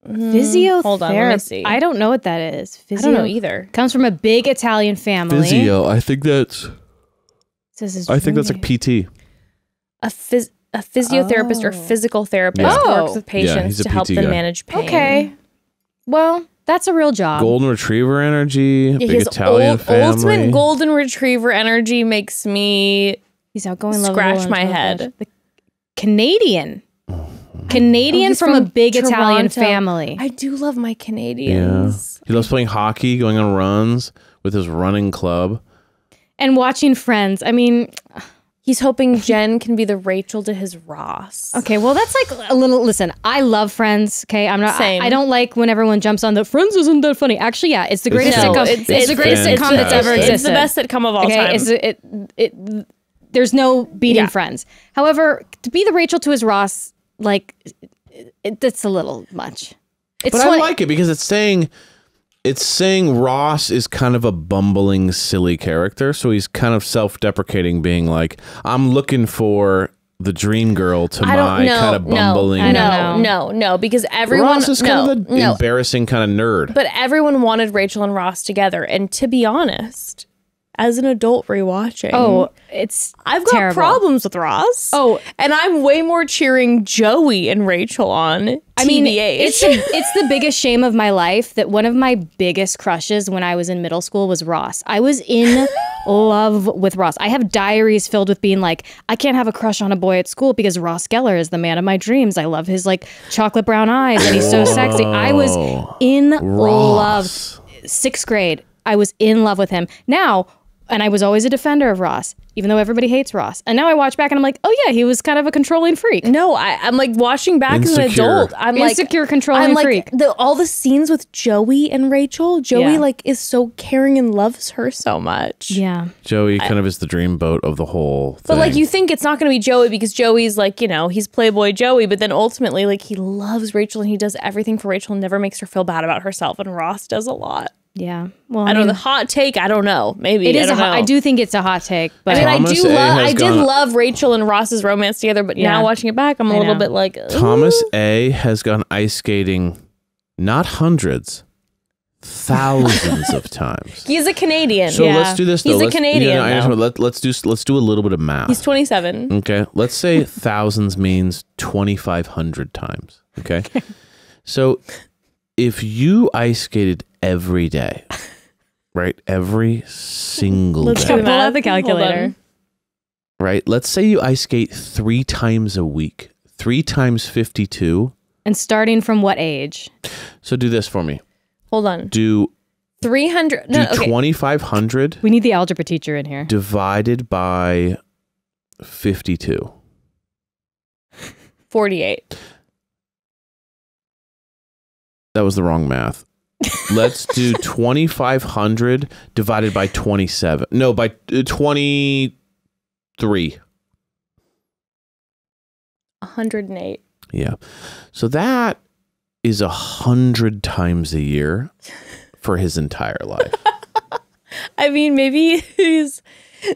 Physiotherapist. Hold on, let me see. I don't know what that is. I don't know either. Comes from a big Italian family. Physio. I think that's. Says his I think that's roommate. like PT. A physiotherapist or physical therapist Yeah. works with patients he's a to help PT them guy. manage pain. Okay. Well, that's a real job. Golden Retriever energy. Yeah, Big his Italian family. ultimate golden retriever energy makes me He's outgoing, lovable, scratch and my intelligent. head. The Canadian. Canadian he's from a from big Italian Toronto. family. I do love my Yeah. Canadians. He loves playing hockey, going on runs with his running club. And watching Friends. I mean, He's hoping Jen can be the Rachel to his Ross. okay, well, that's like a little. Listen, I love Friends. Okay, I'm not. Same. I don't like when everyone jumps on the Friends isn't that funny. Actually, yeah, it's the greatest No, sitcom. it's It's the greatest sitcom that's ever fantastic. existed. It's the best sitcom of all time. There's no beating Yeah. Friends. However, to be the Rachel to his Ross, like, that's a little much. It's But I like it because it's saying Ross is kind of a bumbling, silly character. So he's kind of self-deprecating, being like, I'm looking for the dream girl to I don't my know. kind of bumbling. I don't know. No, because everyone Ross is kind of an embarrassing kind of nerd. But everyone wanted Rachel and Ross together, and to be honest, as an adult rewatching, it's I've got terrible. problems with Ross. Oh. and I'm way more cheering Joey and Rachel on. I mean, TBH. it's the biggest shame of my life that one of my biggest crushes when I was in middle school was Ross. I was in love with Ross. I have diaries filled with being like, I can't have a crush on a boy at school because Ross Geller is the man of my dreams. I love his like chocolate brown eyes and he's so sexy. I was in love. Ross. 6th grade. I was in love with him. Now, And I was always a defender of Ross, even though everybody hates Ross. And now I watch back and I'm like, oh yeah, he was kind of a controlling freak. No, I'm like watching back as an adult. I'm Insecure, like controlling freak. All the scenes with Joey and Rachel. Joey Yeah. like is so caring and loves her so much. Yeah. Joey kind of is the dreamboat of the whole thing. But like you think it's not going to be Joey because Joey's like, you know, he's Playboy Joey, but then ultimately like he loves Rachel and he does everything for Rachel and never makes her feel bad about herself. And Ross does a lot. Yeah. Well, I don't know. The hot take, I don't know. Maybe it is I I do think it's a hot take, but mean, Thomas A. I has did gone- love Rachel and Ross's romance together, but now watching it back, I'm a little bit like, ooh. Thomas A. has gone ice skating not hundreds, thousands of times. He's a Canadian. So let's do this though. He's a Let's- Canadian, I just though. want- let's do a little bit of math. He's 27. Okay, let's say thousands means 2,500 times. Okay, so if you ice skated every day, right, every single Let's day, do pull out the Hold calculator. on. right? Let's say you ice skate 3 times a week. 3 times 52. And starting from what age? So do this for me. Hold on. Do 300. No, okay. 2,500 We need the algebra teacher in here. divided by 52. 48. That was the wrong math. Let's do 2,500 divided by 27. No, by 23. 108. Yeah. So that is 100 times a year for his entire life. I mean, maybe he's.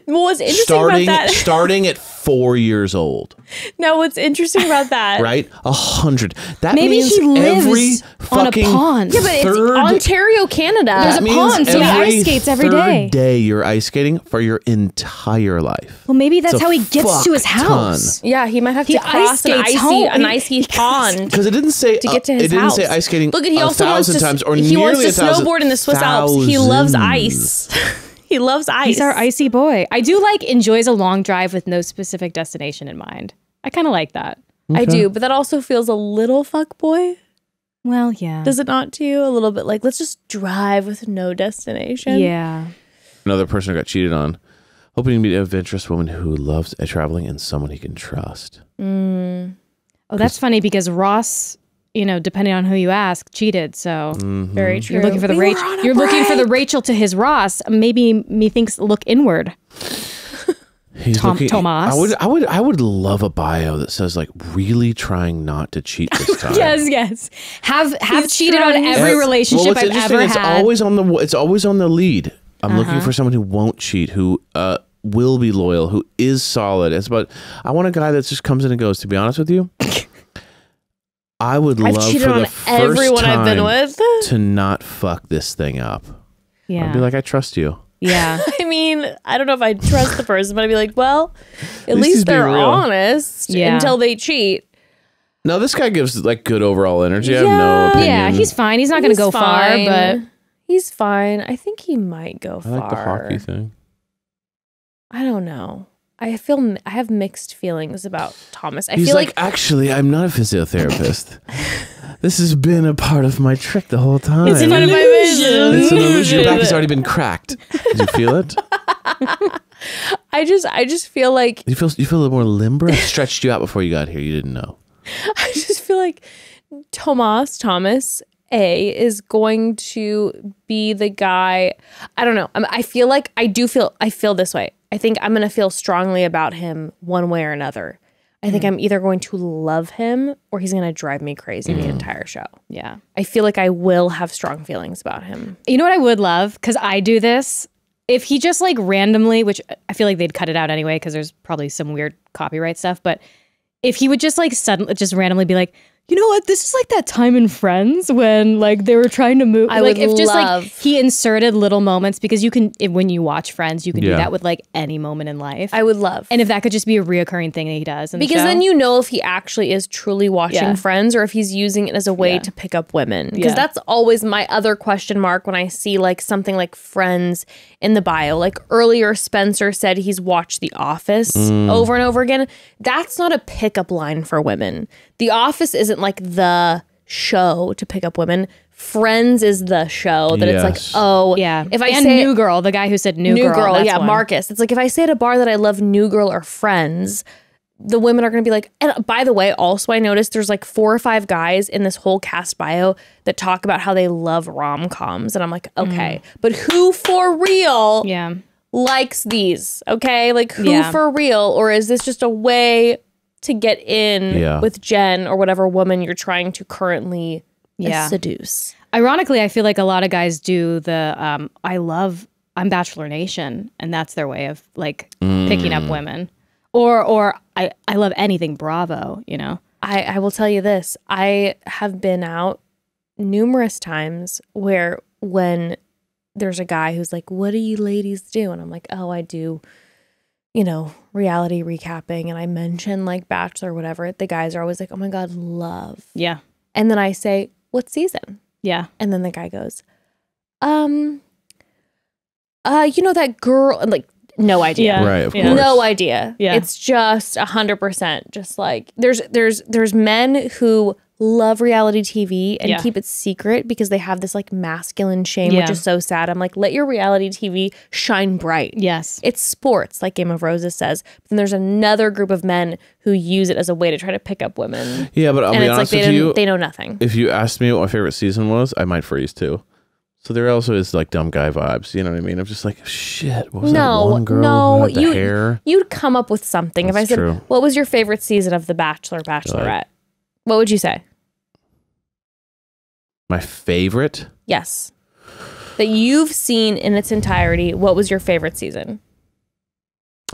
Well, what's interesting about that? Starting at 4 years old, No, what's interesting about that? right? 100. That Maybe means he lives every on a fucking pond. Yeah, but it's third- Ontario, Canada. There's a that means pond, so he every ice skates every third day. you're ice skating for your entire life. Well, maybe that's It's a how he gets to his fuck house. Yeah, he might have He to cross an ice skates home. icy pond. Because it didn't say To get to his it didn't house. say ice skating. Look, he also wants 1,000 to. times or he wants nearly to 1,000 snowboard in the Swiss Alps. He loves thousands. ice. He loves ice. He's our icy boy. I do like enjoys a long drive with no specific destination in mind. I kind of like that. I do, but that also feels a little fuck boy. Well, yeah. Does it not to you? A little bit like let's just drive with no destination. Yeah. Another person who got cheated on. Hoping to meet an adventurous woman who loves traveling and someone he can trust. Oh, that's funny because Ross, you know, depending on who you ask, cheated. So Very true. you're looking for the We were Rachel. on a You're looking for the break. Rachel to his Ross. Maybe methinks look inward. He's Tomas. I would love a bio that says like really trying not to cheat this time. Yes. Have cheated on trying. every relationship what's I've interesting, ever it's had. always on the lead. I'm looking for someone who won't cheat, who will be loyal, who is solid. It's about I want a guy that just comes in and goes. To be honest with you, I would I've love cheated for on the first everyone time I've been with. to not fuck this thing up. yeah. I'd be like, I trust you. yeah. I mean, I don't know if I trust the person, but I'd be like, well, at least he's least they're being real. honest Yeah. until they cheat. No, this guy gives like good overall energy. I have Yeah. no opinion. Yeah, he's fine. He's not going to go far, but he's fine. I think he might go I far. like the hockey thing. I don't know. I have mixed feelings about Thomas. I He's feel like, actually, I'm not a physiotherapist. This has been a part of my trick the whole time. it's part of my vision. It's an illusion. Your back has already been cracked. Did you feel it? I just feel like You feel a little more limber? I stretched you out before you got here. You didn't know. I just feel like Thomas A is going to be the guy. I don't know. I feel like I feel this way. I think I'm going to feel strongly about him one way or another. I think I'm either going to love him or he's going to drive me crazy the entire show. yeah. I feel like I will have strong feelings about him. You know what I would love? Because I do this. If he just like randomly, which I feel like they'd cut it out anyway because there's probably some weird copyright stuff, but if he would just like suddenly just randomly be like, you know what, this is like that time in Friends when like they were trying to move. I like would if just love- like he inserted little moments because you can when you watch Friends, you can do Yeah. that with like any moment in life. I would love. And if that could just be a reoccurring thing that he does, in the because show. then you know if he actually is truly watching Yeah. Friends or if he's using it as a way Yeah. to pick up women. Because Yeah. that's always my other question mark when I see like something like Friends in the bio. Like earlier, Spencer said he's watched The Office over and over again. That's not a pickup line for women. The Office isn't like the show to pick up women. Friends is the show that it's like, Yes. oh, Yeah. if I and say New Girl, the guy who said New Girl. That's yeah, one. Marcus. It's like if I say at a bar that I love New Girl or Friends, the women are going to be like, and by the way, also I noticed there's like 4 or 5 guys in this whole cast bio that talk about how they love rom-coms. And I'm like, okay, but who for real Yeah. likes these? Okay. Like who Yeah. for real? Or is this just a way to get in with Jen or whatever woman you're trying to currently seduce? Ironically, I feel like a lot of guys do the I'm Bachelor Nation, and that's their way of like picking up women. Or I love anything Bravo, you know. I will tell you this. I have been out numerous times where when there's a guy who's like, what do you ladies do? And I'm like, oh, I do, you know, reality recapping. And I mention like Bachelor or whatever. The guys are always like, oh my God, love. Yeah. And then I say, what season? Yeah. And then the guy goes, you know that girl, and like, no idea. Yeah. Right, of Yeah. course. No idea. Yeah. It's just 100%. Just like there's men who love reality TV and keep it secret because they have this like masculine shame, which is so sad. I'm like, let your reality TV shine bright. Yes. It's sports, like Game of Roses says. But then there's another group of men who use it as a way to try to pick up women. Yeah, but I'll And be it's like honest with you. they know nothing. If you asked me what my favorite season was, I might freeze too. So there also is like dumb guy vibes. You know what I mean? I'm just like, shit. What was that one girl who had the hair? You'd come up with something. If I said, true. what was your favorite season of The Bachelor, Bachelorette? What would you say? My favorite? Yes. That you've seen in its entirety. What was your favorite season?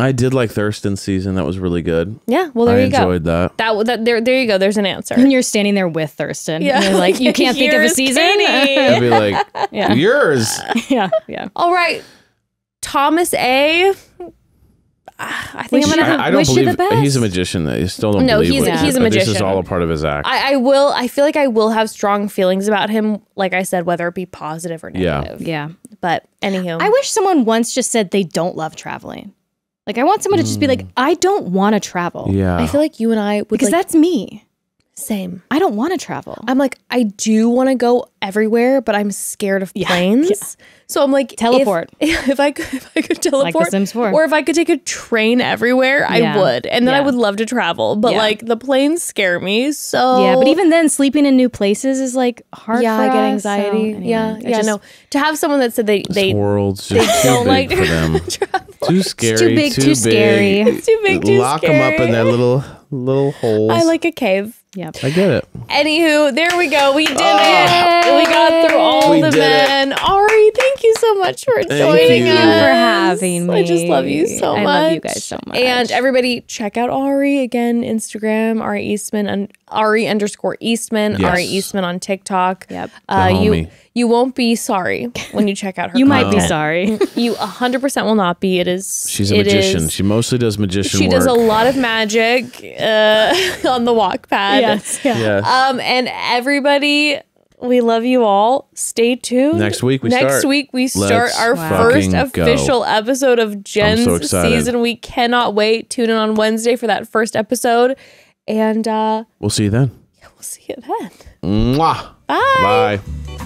I did like Thurston's season. That was really good. Yeah, well, there I you go. enjoyed that. There you go. There's an answer. When you're standing there with Thurston, Yeah. and you're like, you can't think of a Here's season. Katie. I'd be like, Yeah. yours. Yeah. Yeah. All right. Tomas A. I think I'm gonna. I don't wish you believe the best. he's a magician. I still don't No, believe he's a This is magician. all a part of his act. I feel like I will have strong feelings about him. Like I said, whether it be positive or negative. Yeah. But anywho, I wish someone once just said they don't love traveling. Like, I want someone to just be like, I don't want to travel. yeah. I feel like you and I would Because like, that's me. same. I don't want to travel. I'm like, I do want to go everywhere, but I'm scared of planes. yeah. So I'm like, Teleport. If I could teleport, Sims 4. or if I could take a train everywhere, Yeah. I would, and then I Yeah. would love to travel. But Yeah. like the planes scare me. So Yeah, but even then, sleeping in new places is like hard yeah, for I get us, anxiety. so anyway, Mm, I Yeah, just- no. To have someone that said they This world's just don't too like big for them. travel. Too scary. Too big, too scary. It's too big, too Lock them up in scary. their little holes. I like a cave. Yep. I get it. Anywho, there we go. We did it. We got through all We the did it. men. Ari, thank you so much for joining you. us. Thank you for having me. I just love you so much. I love you guys so much. And everybody, check out Ari again. Instagram, Ari Eastman, and Ari_Eastman. Yes. Ari Eastman on TikTok. Yep. The homie. You won't be sorry when you check out her. You might be content. sorry. You 100% will not be. It is. She's a it magician. is- She mostly does magician She work. does a lot of magic on the walk pad. Yes. Yeah. Yes. And everybody, we love you all. Stay tuned. Next week we Next start. week we start Let's our fucking first go. official episode of Jen's so excited. season. We cannot wait. Tune in on Wednesday for that first episode. And We'll see you then. we'll see you then. Mwah. Bye. Bye.